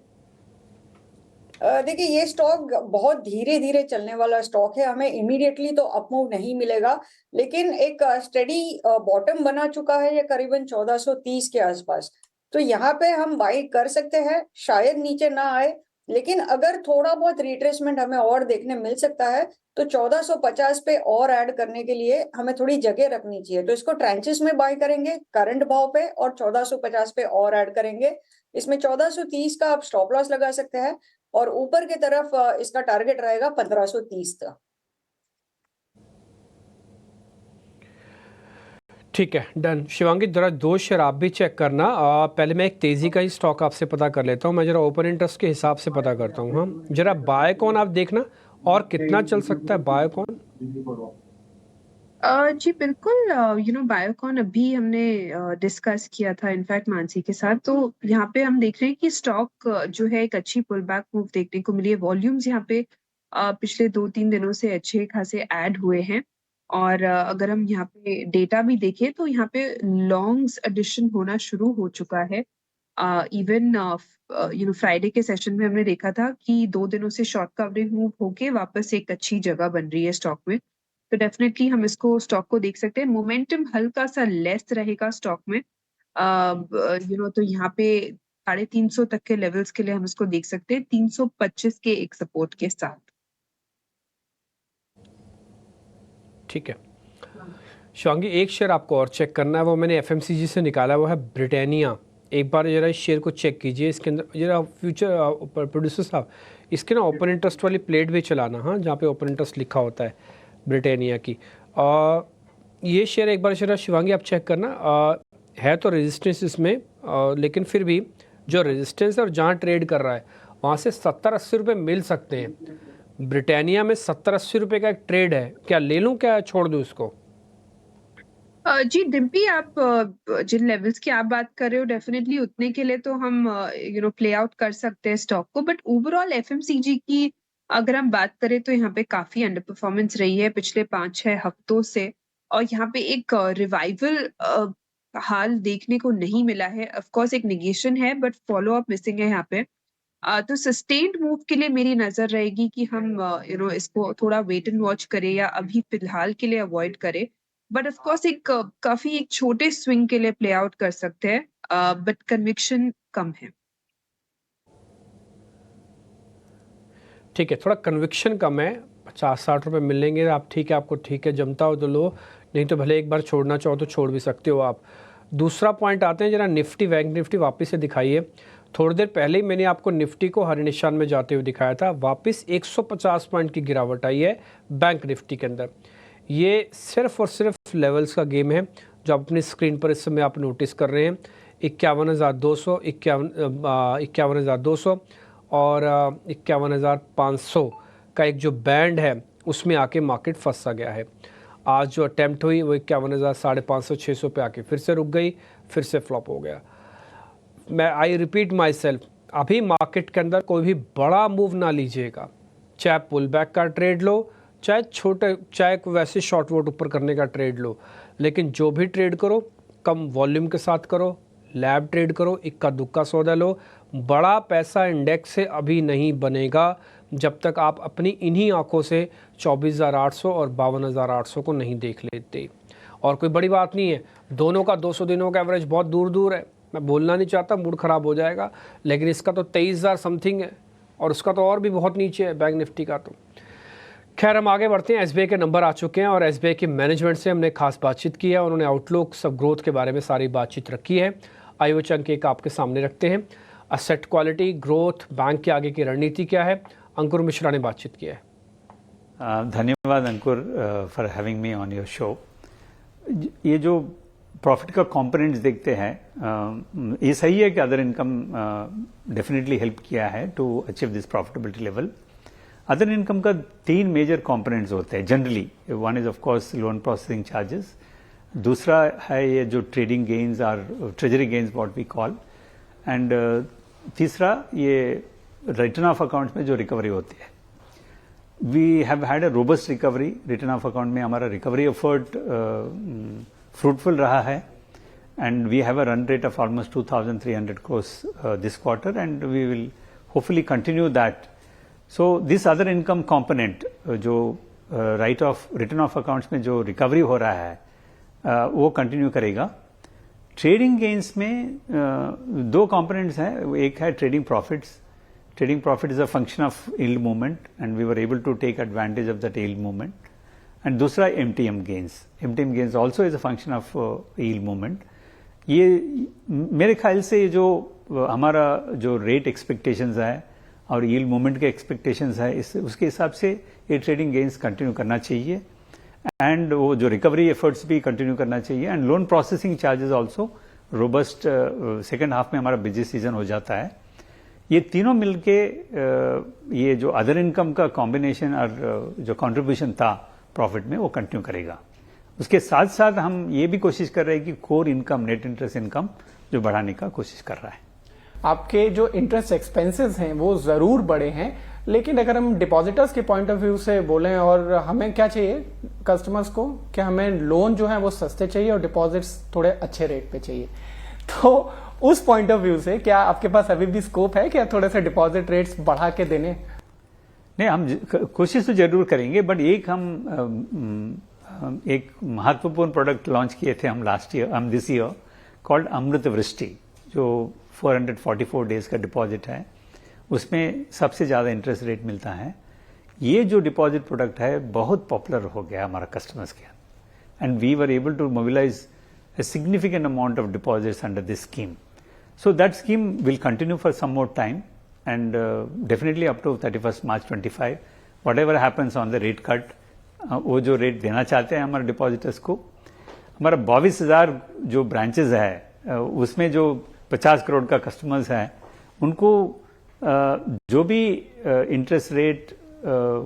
देखिए, ये स्टॉक बहुत धीरे धीरे चलने वाला स्टॉक है, हमें इमीडिएटली तो अपमूव नहीं मिलेगा, लेकिन एक स्टेडी बॉटम बना चुका है ये करीबन 1430 के आसपास। तो यहाँ पे हम बाई कर सकते हैं, शायद नीचे ना आए, लेकिन अगर थोड़ा बहुत रिट्रेसमेंट हमें और देखने मिल सकता है तो 1450 पे और ऐड करने के लिए हमें थोड़ी जगह रखनी चाहिए। तो इसको ट्रांचेस में बाय करेंगे करंट भाव पे और 1450 पे और ऐड करेंगे। इसमें 1430 का आप स्टॉप लॉस लगा सकते हैं और ऊपर की तरफ इसका टारगेट रहेगा 1530 का। ठीक है, डन। शिवांगी जरा दो शेयर आप भी चेक करना। पहले मैं एक तेज़ी का ही स्टॉक आपसे पता कर लेता हूँ, मैं जरा ओपन इंटरेस्ट के हिसाब से पता करता हूँ। हाँ, जरा बायोकॉन आप देखना, और कितना चल सकता है बायोकॉन। जी बिल्कुल, बायोकॉन अभी हमने डिस्कस किया था इनफैक्ट मानसी के साथ। तो यहाँ पे हम देख रहे हैं कि स्टॉक जो है एक अच्छी पुल बैक मूव देखने को मिली है। वॉल्यूम्स यहाँ पे पिछले 2-3 दिनों से अच्छे खासे ऐड हुए हैं और अगर हम यहाँ पे डेटा भी देखें तो यहाँ पे लॉन्ग्स एडिशन होना शुरू हो चुका है। इवन फ्राइडे के सेशन में हमने देखा था कि 2 दिनों से शॉर्ट कवरिंग मूव होके वापस एक अच्छी जगह बन रही है स्टॉक में। तो डेफिनेटली हम इसको स्टॉक को देख सकते हैं। मोमेंटम हल्का सा लेस रहेगा स्टॉक में, तो यहाँ पे 350 तक के लेवल्स के लिए हम इसको देख सकते हैं, 325 के एक सपोर्ट के साथ। ठीक है शिवांगी, एक शेयर आपको और चेक करना है, वो मैंने FMCG से निकाला, वो है ब्रिटानिया। एक बार जरा इस शेयर को चेक कीजिए, इसके अंदर जरा फ्यूचर प्रोड्यूसर साहब इसके ना ओपन इंटरेस्ट वाली प्लेट भी चलाना, हाँ, जहाँ पे ओपन इंटरेस्ट लिखा होता है ब्रिटानिया की। ये शेयर एक बार जरा शिवांगी आप चेक करना। है तो रेजिस्टेंस इसमें, लेकिन फिर भी जो रेजिस्टेंस है और जहाँ ट्रेड कर रहा है वहाँ से 70-80 रुपये मिल सकते हैं। ब्रिटानिया में 70-80 रुपये का एक ट्रेड है, क्या ले लूँ, क्या छोड़ दूँ इसको? जी डिम्पी, आप जिन लेवल्स की आप बात कर रहे हो डेफिनेटली उतने के लिए तो हम प्ले आउट कर सकते हैं स्टॉक को। बट ओवरऑल FMCG की अगर हम बात करें तो यहाँ पे काफी अंडर परफॉर्मेंस रही है पिछले 5-6 हफ्तों से, और यहाँ पे एक रिवाइवल हाल देखने को नहीं मिला है। ऑफ कोर्स एक नेगेशन है बट फॉलो अप मिसिंग है यहाँ पे। तो सस्टेन्ड मूव के लिए मेरी नजर रहेगी कि हम इसको थोड़ा वेट एंड वॉच करें या अभी फिलहाल के लिए अवॉइड करें। बट ऑफ कोर्स काफी एक छोटे स्विंग के लिए प्ले आउट कर सकते हैं, बट कन्विक्शन कम है। ठीक है, थोड़ा कन्विक्शन कम है, 50-60 रुपये मिलेंगे आप, ठीक है, आपको ठीक है जमता हो तो लो, नहीं तो भले एक बार छोड़ना चाहो तो छोड़ भी सकते हो आप। दूसरा पॉइंट आते हैं जरा निफ्टी, बैंक निफ्टी वापस से दिखाइए। थोड़ी देर पहले ही मैंने आपको निफ्टी को हरे निशान में जाते हुए दिखाया था, वापस 150 पॉइंट की गिरावट आई है बैंक निफ्टी के अंदर। ये सिर्फ और सिर्फ लेवल्स का गेम है जो अपनी स्क्रीन पर इस समय आप नोटिस कर रहे हैं। 51,200, 51,200 और 51,500 का एक जो बैंड है उसमें आके मार्केट फंसा गया है। आज जो अटैम्प्ट हुई वो 51,500-600 पे आके फिर से रुक गई, फिर से फ्लॉप हो गया। आई रिपीट माई सेल्फ, अभी मार्केट के अंदर कोई भी बड़ा मूव ना लीजिएगा, चाहे पुल बैक का ट्रेड लो, चाहे वैसे शॉर्ट वोट ऊपर करने का ट्रेड लो, लेकिन जो भी ट्रेड करो कम वॉल्यूम के साथ करो, लैब ट्रेड करो, इक्का दुक्का सौदा लो। बड़ा पैसा इंडेक्स से अभी नहीं बनेगा जब तक आप अपनी इन्हीं आंखों से 24,800 और 52,800 को नहीं देख लेते। और कोई बड़ी बात नहीं है, दोनों का 200 दिनों का एवरेज बहुत दूर दूर है। मैं बोलना नहीं चाहता, मूड ख़राब हो जाएगा, लेकिन इसका तो 23,000 समथिंग है और उसका तो और भी बहुत नीचे है बैंक निफ्टी का। तो खैर हम आगे बढ़ते हैं। एसबीआई के नंबर आ चुके हैं और एसबीआई की मैनेजमेंट से हमने खास बातचीत की है। उन्होंने आउटलुक सब ग्रोथ के बारे में सारी बातचीत रखी है। आइए वो चंक एक आपके सामने रखते हैं। असेट क्वालिटी, ग्रोथ, बैंक के आगे की रणनीति क्या है, अंकुर मिश्रा ने बातचीत की है। धन्यवाद Ankur for having me on your show. ये जो प्रॉफिट का कंपोनेंट्स देखते हैं, ये सही है कि अदर इनकम डेफिनेटली हेल्प किया है to achieve this profitability level. Other income का 3 मेजर कंपोनेंट्स होते हैं generally. One is of course loan processing charges, दूसरा है ये जो ट्रेडिंग गेन्स और treasury gains what we call, and तीसरा ये रिटर्न ऑफ अकाउंट्स में जो रिकवरी होती है। We have had a robust recovery. Return of account में हमारा रिकवरी एफर्ट फ्रूटफुल रहा है, and we have a run rate of almost 2,300 crores this quarter, and we will hopefully continue that. So this other income component जो write off return of accounts में जो recovery हो रहा है वो continue करेगा। ट्रेडिंग गेन्स में 2 components हैं। एक है trading profits. Trading profit is a function of yield movement, and we were able to take advantage of that yield movement. And दूसरा MTM gains. MTM gains also is a function of yield movement. ये मेरे ख्याल से जो हमारा जो rate expectations है और yield movement के एक्सपेक्टेशंस है, उसके हिसाब से ये ट्रेडिंग गेन्स कंटिन्यू करना चाहिए, एंड वो जो रिकवरी एफर्ट्स भी कंटिन्यू करना चाहिए। And loan processing charges also robust second half में हमारा बिजी सीजन हो जाता है। ये तीनों मिलके ये जो अदर इनकम का कॉम्बिनेशन और जो कंट्रीब्यूशन था प्रॉफिट में वो कंटिन्यू करेगा। उसके साथ साथ हम ये भी कोशिश कर रहे हैं कि core income, net interest income जो बढ़ाने का कोशिश कर रहा है। आपके जो इंटरेस्ट एक्सपेंसेस हैं वो जरूर बढ़े हैं, लेकिन अगर हम डिपॉजिटर्स के पॉइंट ऑफ व्यू से बोलें और हमें क्या चाहिए कस्टमर्स को, कि हमें लोन जो है वो सस्ते चाहिए और डिपॉजिट्स थोड़े अच्छे रेट पे चाहिए, तो उस पॉइंट ऑफ व्यू से क्या आपके पास अभी भी स्कोप है कि थोड़े से डिपॉजिट रेट्स बढ़ा के देने? नहीं, हम कोशिश तो जरूर करेंगे, बट एक महत्वपूर्ण प्रोडक्ट लॉन्च किए थे हम दिस ईयर कॉल्ड अमृत वृष्टि, जो 444 डेज का डिपॉजिट है। उसमें सबसे ज्यादा इंटरेस्ट रेट मिलता है। ये जो डिपॉजिट प्रोडक्ट है बहुत पॉपुलर हो गया हमारा कस्टमर्स के, and we were able to mobilise a significant amount of deposits under this scheme. So that scheme will continue for some more time, and definitely up to 31st March 25. Whatever happens on the rate cut, वो जो rate देना चाहते हैं हमारे depositors को, हमारा 22,000 जो branches है उसमें जो 50 करोड़ का कस्टमर्स है उनको जो भी इंटरेस्ट रेट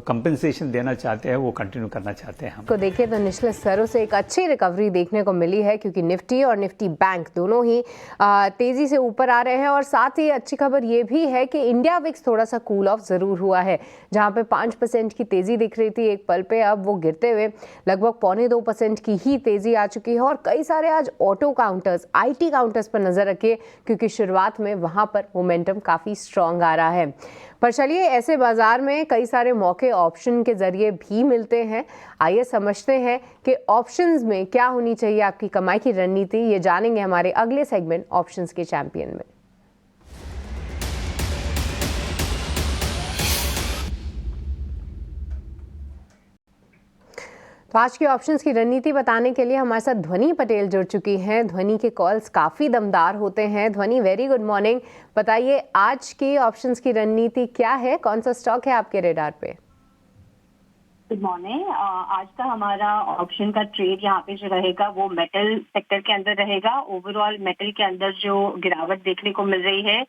कंपेंसेशन देना चाहते हैं वो कंटिन्यू करना चाहते हैं। हम को देखें तो निचले स्तरों से एक अच्छी रिकवरी देखने को मिली है, क्योंकि निफ्टी और निफ्टी बैंक दोनों ही तेजी से ऊपर आ रहे हैं। और साथ ही अच्छी खबर ये भी है कि इंडिया विक्स थोड़ा सा कूल ऑफ जरूर हुआ है। जहां पे 5% की तेजी दिख रही थी एक पल पे, अब वो गिरते हुए लगभग 2.25% की ही तेजी आ चुकी है। और कई सारे आज ऑटो काउंटर्स, IT काउंटर्स पर नजर रखिए, क्योंकि शुरुआत में वहां पर मोमेंटम काफी स्ट्रांग आ रहा है। पर चलिए, ऐसे बाजार में कई सारे मौके ऑप्शन के जरिए भी मिलते हैं। आइए समझते हैं कि ऑप्शंस में क्या होनी चाहिए आपकी कमाई की रणनीति। ये जानेंगे हमारे अगले सेगमेंट ऑप्शंस के चैंपियन में। तो आज के ऑप्शंस की रणनीति बताने के लिए हमारे साथ ध्वनि पटेल जुड़ चुकी हैं। ध्वनि के कॉल्स काफ़ी दमदार होते हैं। ध्वनि, वेरी गुड मॉर्निंग। बताइए आज की ऑप्शंस की रणनीति क्या है, कौन सा स्टॉक है आपके रेडार पे? Good morning. आज का हमारा ऑप्शन का ट्रेड यहाँ पे जो रहेगा वो मेटल सेक्टर के अंदर रहेगा। ओवरऑल मेटल के अंदर जो गिरावट देखने को मिल रही है,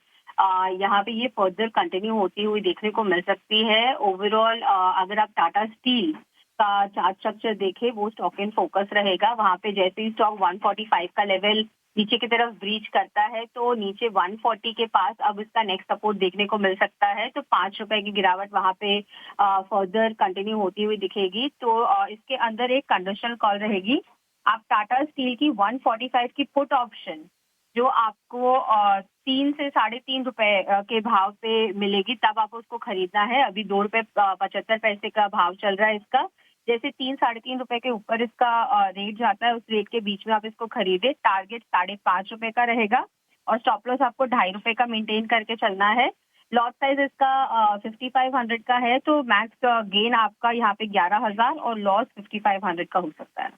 यहाँ पे ये फर्दर कंटिन्यू होती हुई देखने को मिल सकती है। ओवरऑल अगर आप टाटा स्टील का चार्ट स्ट्रक्चर देखें, वो स्टॉक इन फोकस रहेगा। वहाँ पे जैसे ही स्टॉक 145 का लेवल नीचे की तरफ ब्रीच करता है तो नीचे 140 के पास अब इसका नेक्स्ट सपोर्ट देखने को मिल सकता है। तो 5 रुपए की गिरावट वहां पे फर्दर कंटिन्यू होती हुई दिखेगी। तो इसके अंदर एक कंडीशनल कॉल रहेगी। आप टाटा स्टील की 145 की पुट ऑप्शन जो आपको 3 से 3.5 रुपए के भाव पे मिलेगी, तब आपको उसको खरीदना है। अभी 2 रुपए 75 पैसे का भाव चल रहा है इसका। जैसे 3-3.5 रुपए के ऊपर इसका रेट जाता है, उस रेट के बीच में आप इसको खरीदे। टारगेट 5.5 रुपए का रहेगा और स्टॉप लॉस आपको 2.5 रुपए का मेंटेन करके चलना है। लॉट साइज इसका 5500 का है, तो मैक्स गेन आपका यहाँ पे 11,000 और लॉस 5500 का हो सकता है।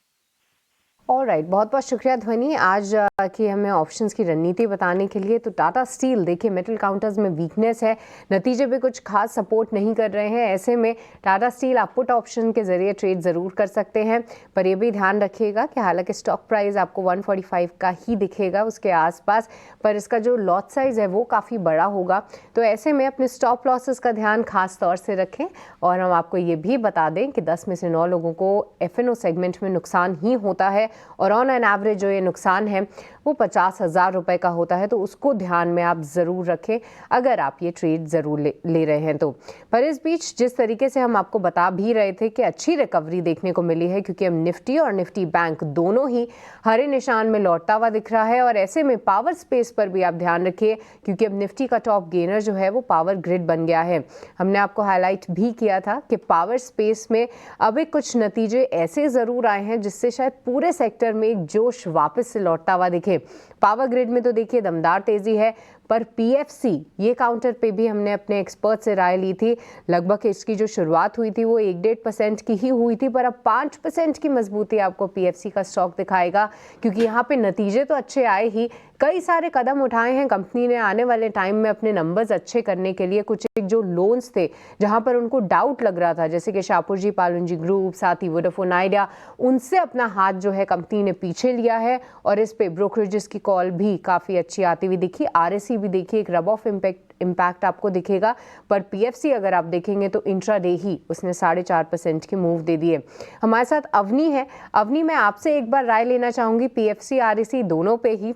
ऑलराइट, बहुत बहुत शुक्रिया ध्वनि आज की हमें ऑप्शंस की रणनीति बताने के लिए। तो टाटा स्टील देखिए मेटल काउंटर्स में वीकनेस है, नतीजे पे कुछ खास सपोर्ट नहीं कर रहे हैं। ऐसे में टाटा स्टील आप पुट ऑप्शन के जरिए ट्रेड ज़रूर कर सकते हैं, पर ये भी ध्यान रखिएगा कि हालांकि स्टॉक प्राइस आपको 145 का ही दिखेगा उसके आसपास, पर इसका जो लॉट साइज है वो काफ़ी बड़ा होगा। तो ऐसे में अपने स्टॉप लॉसेस का ध्यान खास तौर से रखें। और हम आपको ये भी बता दें कि 10 में से 9 लोगों को F&O सेगमेंट में नुकसान ही होता है और ऑन एन एवरेज जो ये नुकसान है वो 50,000 रुपए का होता है। तो उसको ध्यान में आप ज़रूर रखें अगर आप ये ट्रेड ज़रूर ले रहे हैं तो। पर इस बीच जिस तरीके से हम आपको बता भी रहे थे कि अच्छी रिकवरी देखने को मिली है, क्योंकि अब निफ्टी और निफ्टी बैंक दोनों ही हरे निशान में लौटता हुआ दिख रहा है। और ऐसे में पावर स्पेस पर भी आप ध्यान रखिए, क्योंकि अब निफ्टी का टॉप गेनर जो है वो पावर ग्रिड बन गया है। हमने आपको हाईलाइट भी किया था कि पावर स्पेस में अभी कुछ नतीजे ऐसे ज़रूर आए हैं जिससे शायद पूरे सेक्टर में एक जोश वापस से लौटता हुआ दिखे। पावर ग्रिड में तो देखिए दमदार तेजी है, पर पीएफसी ये काउंटर पे भी हमने अपने एक्सपर्ट से राय ली थी। लगभग इसकी जो शुरुआत हुई थी वो 1-1.5% की ही हुई थी, पर अब 5% की मजबूती आपको पीएफसी का स्टॉक दिखाएगा, क्योंकि यहाँ पे नतीजे तो अच्छे आए ही, कई सारे कदम उठाए हैं कंपनी ने आने वाले टाइम में अपने नंबर्स अच्छे करने के लिए। कुछ एक जो लोन्स थे जहां पर उनको डाउट लग रहा था, जैसे कि शाहपुरजी पालुंजी ग्रुप, साथ ही वोडाफोन आइडिया, उनसे अपना हाथ जो है कंपनी ने पीछे लिया है और इस पे ब्रोकरेजेस की कॉल भी काफ़ी अच्छी आती हुई दिखी। आरएससी भी देखिए एक रब ऑफ इम्पैक्ट आपको दिखेगा, पर पीएफसी अगर आप देखेंगे तो इंट्राडे ही उसने 4.5% की मूव दे दी है। हमारे साथ अवनी है। अवनी, मैं आपसे एक बार राय लेना चाहूँगी, पीएफसी आरएससी दोनों पे ही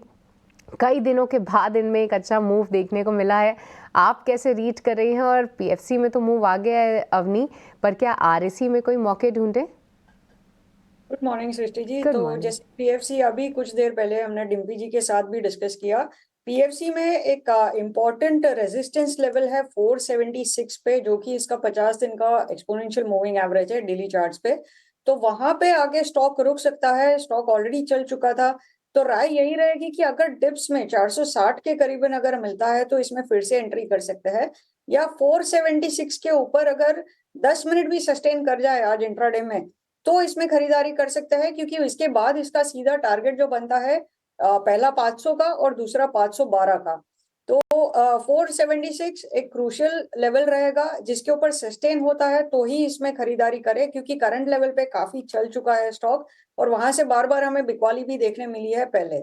कई दिनों के बाद इनमें एक अच्छा मूव देखने को मिला है। आप कैसे रीड कर रही हैं? और पीएफसी में तो मूव आ गया है अवनी, पर क्या आरएससी में कोई मौके ढूंढे? Good morning Srishti ji. तो जैसे पीएफसी अभी कुछ देर पहले हमने डिम्पी जी के साथ भी डिस्कस किया, पीएफसी में एक इम्पॉर्टेंट रेजिस्टेंस लेवल है 476 पे, जो कि इसका 50 दिन का एक्सपोनेंशियल मूविंग एवरेज है डेली चार्ट्स पे। तो वहां पे आगे स्टॉक रुक सकता है, स्टॉक ऑलरेडी चल चुका था। तो राय यही रहेगी कि अगर डिप्स में 460 के करीबन अगर मिलता है तो इसमें फिर से एंट्री कर सकते हैं, या 476 के ऊपर अगर 10 मिनट भी सस्टेन कर जाए आज इंट्राडे में तो इसमें खरीदारी कर सकते हैं, क्योंकि इसके बाद इसका सीधा टारगेट जो बनता है पहला 500 का और दूसरा 512 का। तो 476 एक क्रूशियल लेवल रहेगा, जिसके ऊपर सस्टेन होता है तो ही इसमें खरीदारी करें, क्योंकि करंट लेवल पे काफी चल चुका है स्टॉक और वहां से बार बार हमें बिकवाली भी देखने मिली है पहले।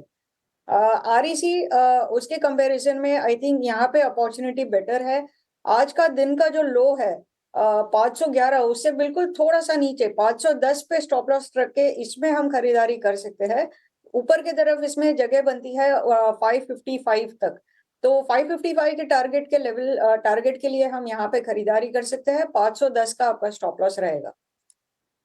आरईसी उसके कंपैरिजन में आई थिंक यहाँ पे अपॉर्चुनिटी बेटर है। आज का दिन का जो लो है 511, उससे बिल्कुल थोड़ा सा नीचे 510 पे स्टॉप लॉस रख के इसमें हम खरीदारी कर सकते हैं। ऊपर की तरफ इसमें जगह बनती है 555 तक, तो 555 के टारगेट के लिए हम यहाँ पे खरीदारी कर सकते हैं। 510 का आपका स्टॉप लॉस रहेगा।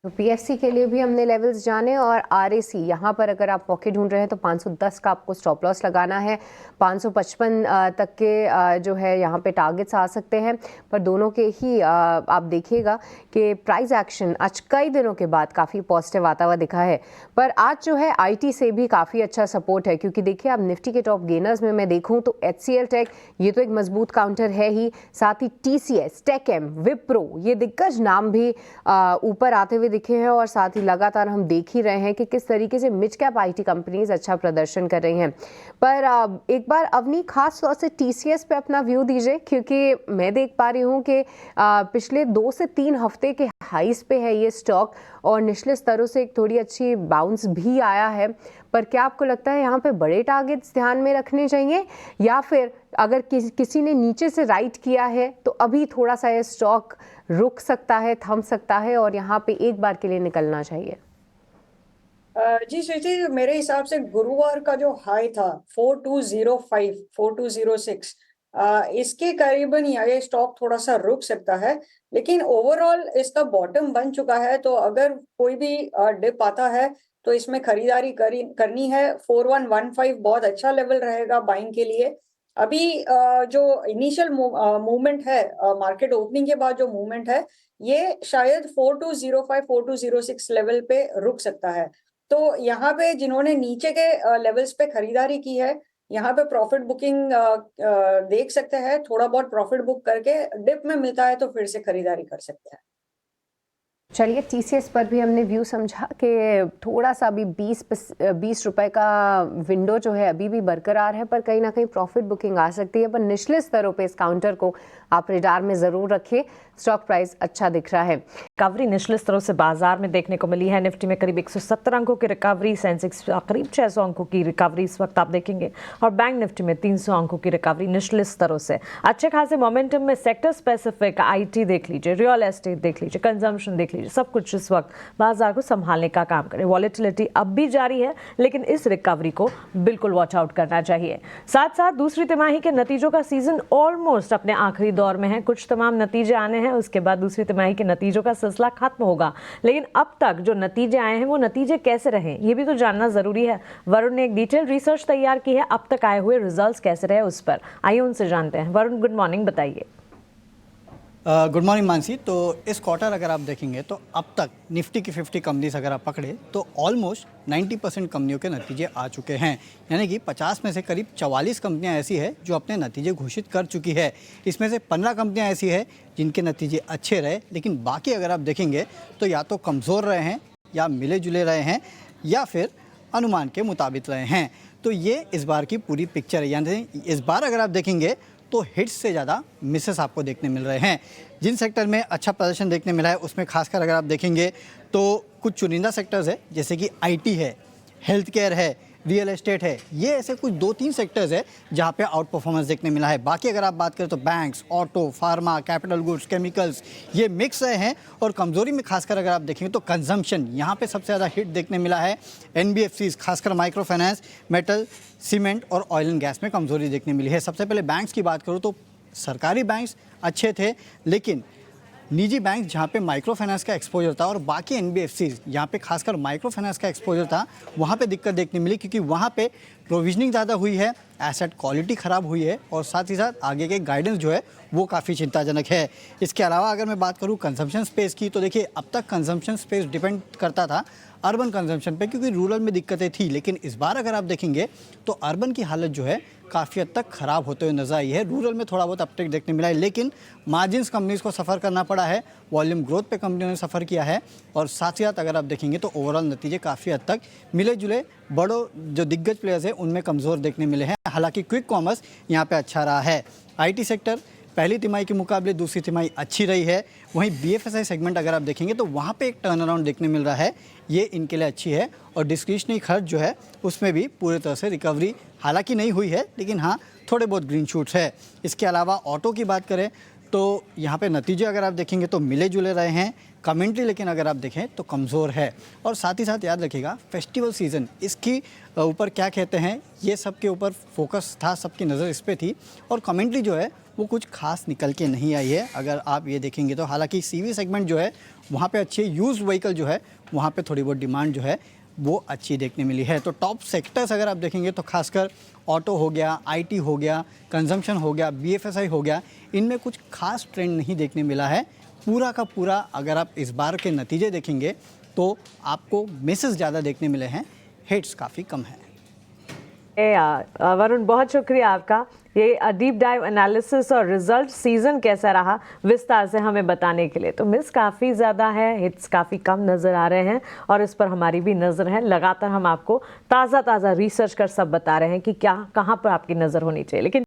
तो पीएफसी के लिए भी हमने लेवल्स जाने, और आरएसी यहाँ पर अगर आप मौके ढूंढ रहे हैं तो 510 का आपको स्टॉप लॉस लगाना है। 555 तक के जो है यहाँ पे टारगेट्स आ सकते हैं, पर दोनों के ही आप देखिएगा कि प्राइस एक्शन आज कई दिनों के बाद काफ़ी पॉजिटिव आता हुआ दिखा है। पर आज जो है आईटी से भी काफ़ी अच्छा सपोर्ट है, क्योंकि देखिए आप निफ्टी के टॉप गेनर्स में मैं देखूँ तो HCL टेक ये तो एक मजबूत काउंटर है ही, साथ ही TCS, टेकएम, विप्रो, ये दिग्गज नाम भी ऊपर आते हुए दिखे हैं। और साथ ही लगातार हम देख ही रहे हैं कि किस तरीके से मिड कैप आईटी कंपनीज अच्छा प्रदर्शन कर रही हैं। पर एक बार अवनी खास तौर से TCS पे अपना व्यू दीजिए, क्योंकि मैं देख पा रही हूँ कि पिछले 2 से 3 हफ्ते के हाइस पे है ये स्टॉक और निचले स्तरों से एक थोड़ी अच्छी बाउंस भी आया है। पर क्या आपको लगता है यहाँ पे बड़े टारगेट्स ध्यान में रखने चाहिए, या फिर अगर किसी ने नीचे से राइट किया है तो अभी थोड़ा सा ये स्टॉक रुक सकता है, थम सकता है और यहाँ पे एक बार के लिए निकलना चाहिए? जी श्रुति, मेरे हिसाब से गुरुवार का जो हाई था 4205 4206, इसके करीबन ये स्टॉक थोड़ा सा रुक सकता है, लेकिन ओवरऑल इसका बॉटम बन चुका है। तो अगर कोई भी डिप आता है तो इसमें खरीदारी करनी है। 4115 बहुत अच्छा लेवल रहेगा बाइंग के लिए। अभी जो इनिशियल मूवमेंट है, मार्केट ओपनिंग के बाद जो मूवमेंट है, ये शायद 4205 4206 लेवल पे रुक सकता है। तो यहाँ पे जिन्होंने नीचे के लेवल्स पे खरीदारी की है, यहाँ पे प्रॉफिट बुकिंग देख सकते हैं। थोड़ा बहुत प्रॉफिट बुक करके डिप में मिलता है तो फिर से खरीदारी कर सकते हैं। चलिए, टीसीएस पर भी हमने व्यू समझा कि थोड़ा सा अभी 20 रुपए का विंडो जो है अभी भी बरकरार है, पर कहीं ना कहीं प्रॉफिट बुकिंग आ सकती है। पर निचले स्तरों पे इस काउंटर को आप रेडार में ज़रूर रखिए। स्टॉक प्राइस अच्छा दिख रहा है। रिकवरी निचले स्तरों से बाजार में देखने को मिली है। निफ्टी में करीब 170 अंकों की रिकवरी, सेंसेक्स करीब 600 अंकों की रिकवरी इस वक्त आप देखेंगे, और बैंक निफ्टी में 300 अंकों की रिकवरी निचले स्तरों से। अच्छे खासे मोमेंटम में सेक्टर स्पेसिफिक आईटी देख लीजिए, रियल एस्टेट देख लीजिए, कंजम्पशन देख लीजिए, सब कुछ इस वक्त बाजार को संभालने का काम करे। वॉलेटिलिटी अब भी जारी है, लेकिन इस रिकवरी को बिल्कुल वॉच आउट करना चाहिए। साथ साथ दूसरी तिमाही के नतीजों का सीजन ऑलमोस्ट अपने आखिरी दौर में है। कुछ तमाम नतीजे आने हैं, उसके बाद दूसरी तिमाही के नतीजों का सिलसिला खत्म होगा। लेकिन अब तक जो नतीजे आए हैं वो नतीजे कैसे रहे ये भी तो जानना जरूरी है। वरुण ने एक डिटेल रिसर्च तैयार की है, अब तक आए हुए रिजल्ट्स कैसे रहे उस पर आइए उनसे जानते हैं। वरुण, गुड मॉर्निंग, बताइए। Good morning Mansi. तो इस क्वार्टर अगर आप देखेंगे तो अब तक निफ्टी की 50 कंपनीज अगर आप पकड़े तो ऑलमोस्ट 90% कंपनियों के नतीजे आ चुके हैं। यानी कि 50 में से करीब 44 कंपनियां ऐसी है जो अपने नतीजे घोषित कर चुकी है। इसमें से 15 कंपनियां ऐसी है जिनके नतीजे अच्छे रहे, लेकिन बाकी अगर आप देखेंगे तो या तो कमज़ोर रहे हैं, या मिले जुले रहे हैं, या फिर अनुमान के मुताबिक रहे हैं। तो ये इस बार की पूरी पिक्चर है। यानी इस बार अगर आप देखेंगे तो हिट्स से ज़्यादा मिसेस आपको देखने मिल रहे हैं। जिन सेक्टर में अच्छा प्रदर्शन देखने मिला है उसमें खासकर अगर आप देखेंगे तो कुछ चुनिंदा सेक्टर्स है, जैसे कि आईटी है, हेल्थ केयर है, रियल एस्टेट है। ये ऐसे कुछ 2-3 सेक्टर्स है जहाँ पे आउट परफॉर्मेंस देखने मिला है। बाकी अगर आप बात करें तो banks, auto, pharma, capital goods, chemicals, ये मिक्स रहे हैं। और कमज़ोरी में खासकर अगर आप देखेंगे तो कंजम्पशन, यहाँ पे सबसे ज़्यादा हिट देखने मिला है। एनबीएफसीज, खासकर माइक्रो फाइनेंस, मेटल, सीमेंट और ऑयल एंड गैस में कमज़ोरी देखने मिली है। सबसे पहले बैंक्स की बात करूँ तो सरकारी बैंक्स अच्छे थे, लेकिन निजी बैंक जहाँ पे माइक्रो फाइनेंस का एक्सपोजर था और बाकी एनबीएफसीज जहाँ पे खासकर माइक्रो फाइनेंस का एक्सपोजर था, वहाँ पे दिक्कत देखने मिली, क्योंकि वहाँ पे प्रोविजनिंग ज़्यादा हुई है, एसेट क्वालिटी ख़राब हुई है, और साथ ही साथ आगे के गाइडेंस जो है वो काफ़ी चिंताजनक है। इसके अलावा अगर मैं बात करूँ कंजम्पशन स्पेस की, तो देखिए अब तक कंजम्पशन स्पेस डिपेंड करता था अर्बन कंजम्पशन पे, क्योंकि रूरल में दिक्कतें थी। लेकिन इस बार अगर आप देखेंगे तो अर्बन की हालत जो है काफ़ी हद तक ख़राब होते हुए नजर आई है। रूरल में थोड़ा बहुत अपटेक देखने मिला है, लेकिन मार्जिन्स कंपनीज को सफ़र करना पड़ा है, वॉल्यूम ग्रोथ पे कंपनियों ने सफ़र किया है। और साथ ही साथ अगर आप देखेंगे तो ओवरऑल नतीजे काफ़ी हद तक मिले जुले, बड़ों जो दिग्गज प्लेयर्स हैं उनमें कमज़ोर देखने मिले हैं। हालांकि क्विक कॉमर्स यहाँ पे अच्छा रहा है। आईटी सेक्टर पहली तिमाही के मुकाबले दूसरी तिमाही अच्छी रही है। वहीं बीएफएसआई सेगमेंट अगर आप देखेंगे तो वहाँ पे एक टर्न अराउंड देखने मिल रहा है, ये इनके लिए अच्छी है। और डिस्क्रिशनरी खर्च जो है उसमें भी पूरी तरह से रिकवरी हालांकि नहीं हुई है, लेकिन हाँ थोड़े बहुत ग्रीन शूट्स है। इसके अलावा ऑटो की बात करें तो यहाँ पे नतीजे अगर आप देखेंगे तो मिले जुले रहे हैं। कमेंट्री लेकिन अगर आप देखें तो कमज़ोर है। और साथ ही साथ याद रखिएगा फेस्टिवल सीज़न, इसकी ऊपर क्या कहते हैं, ये सब के ऊपर फोकस था, सबकी नज़र इस पर थी। और कमेंट्री जो है वो कुछ खास निकल के नहीं आई है अगर आप ये देखेंगे तो। हालांकि सीवी सेगमेंट जो है वहाँ पे अच्छी, यूज्ड व्हीकल जो है वहाँ पे थोड़ी बहुत डिमांड जो है वो अच्छी देखने मिली है। तो टॉप सेक्टर्स अगर आप देखेंगे तो खासकर ऑटो हो गया, आईटी हो गया, कंजम्पशन हो गया, बीएफएसआई हो गया, इनमें कुछ खास ट्रेंड नहीं देखने मिला है। पूरा का पूरा अगर आप इस बार के नतीजे देखेंगे तो आपको मिसेस ज़्यादा देखने मिले हैं, हिट्स काफ़ी कम है। वरुण, बहुत शुक्रिया आपका ये डीप डाइव एनालिसिस और रिजल्ट सीजन कैसा रहा विस्तार से हमें बताने के लिए। तो मिस काफ़ी ज़्यादा है, हिट्स काफ़ी कम नज़र आ रहे हैं, और इस पर हमारी भी नज़र है। लगातार हम आपको ताज़ा रिसर्च कर सब बता रहे हैं कि क्या कहाँ पर आपकी नज़र होनी चाहिए। लेकिन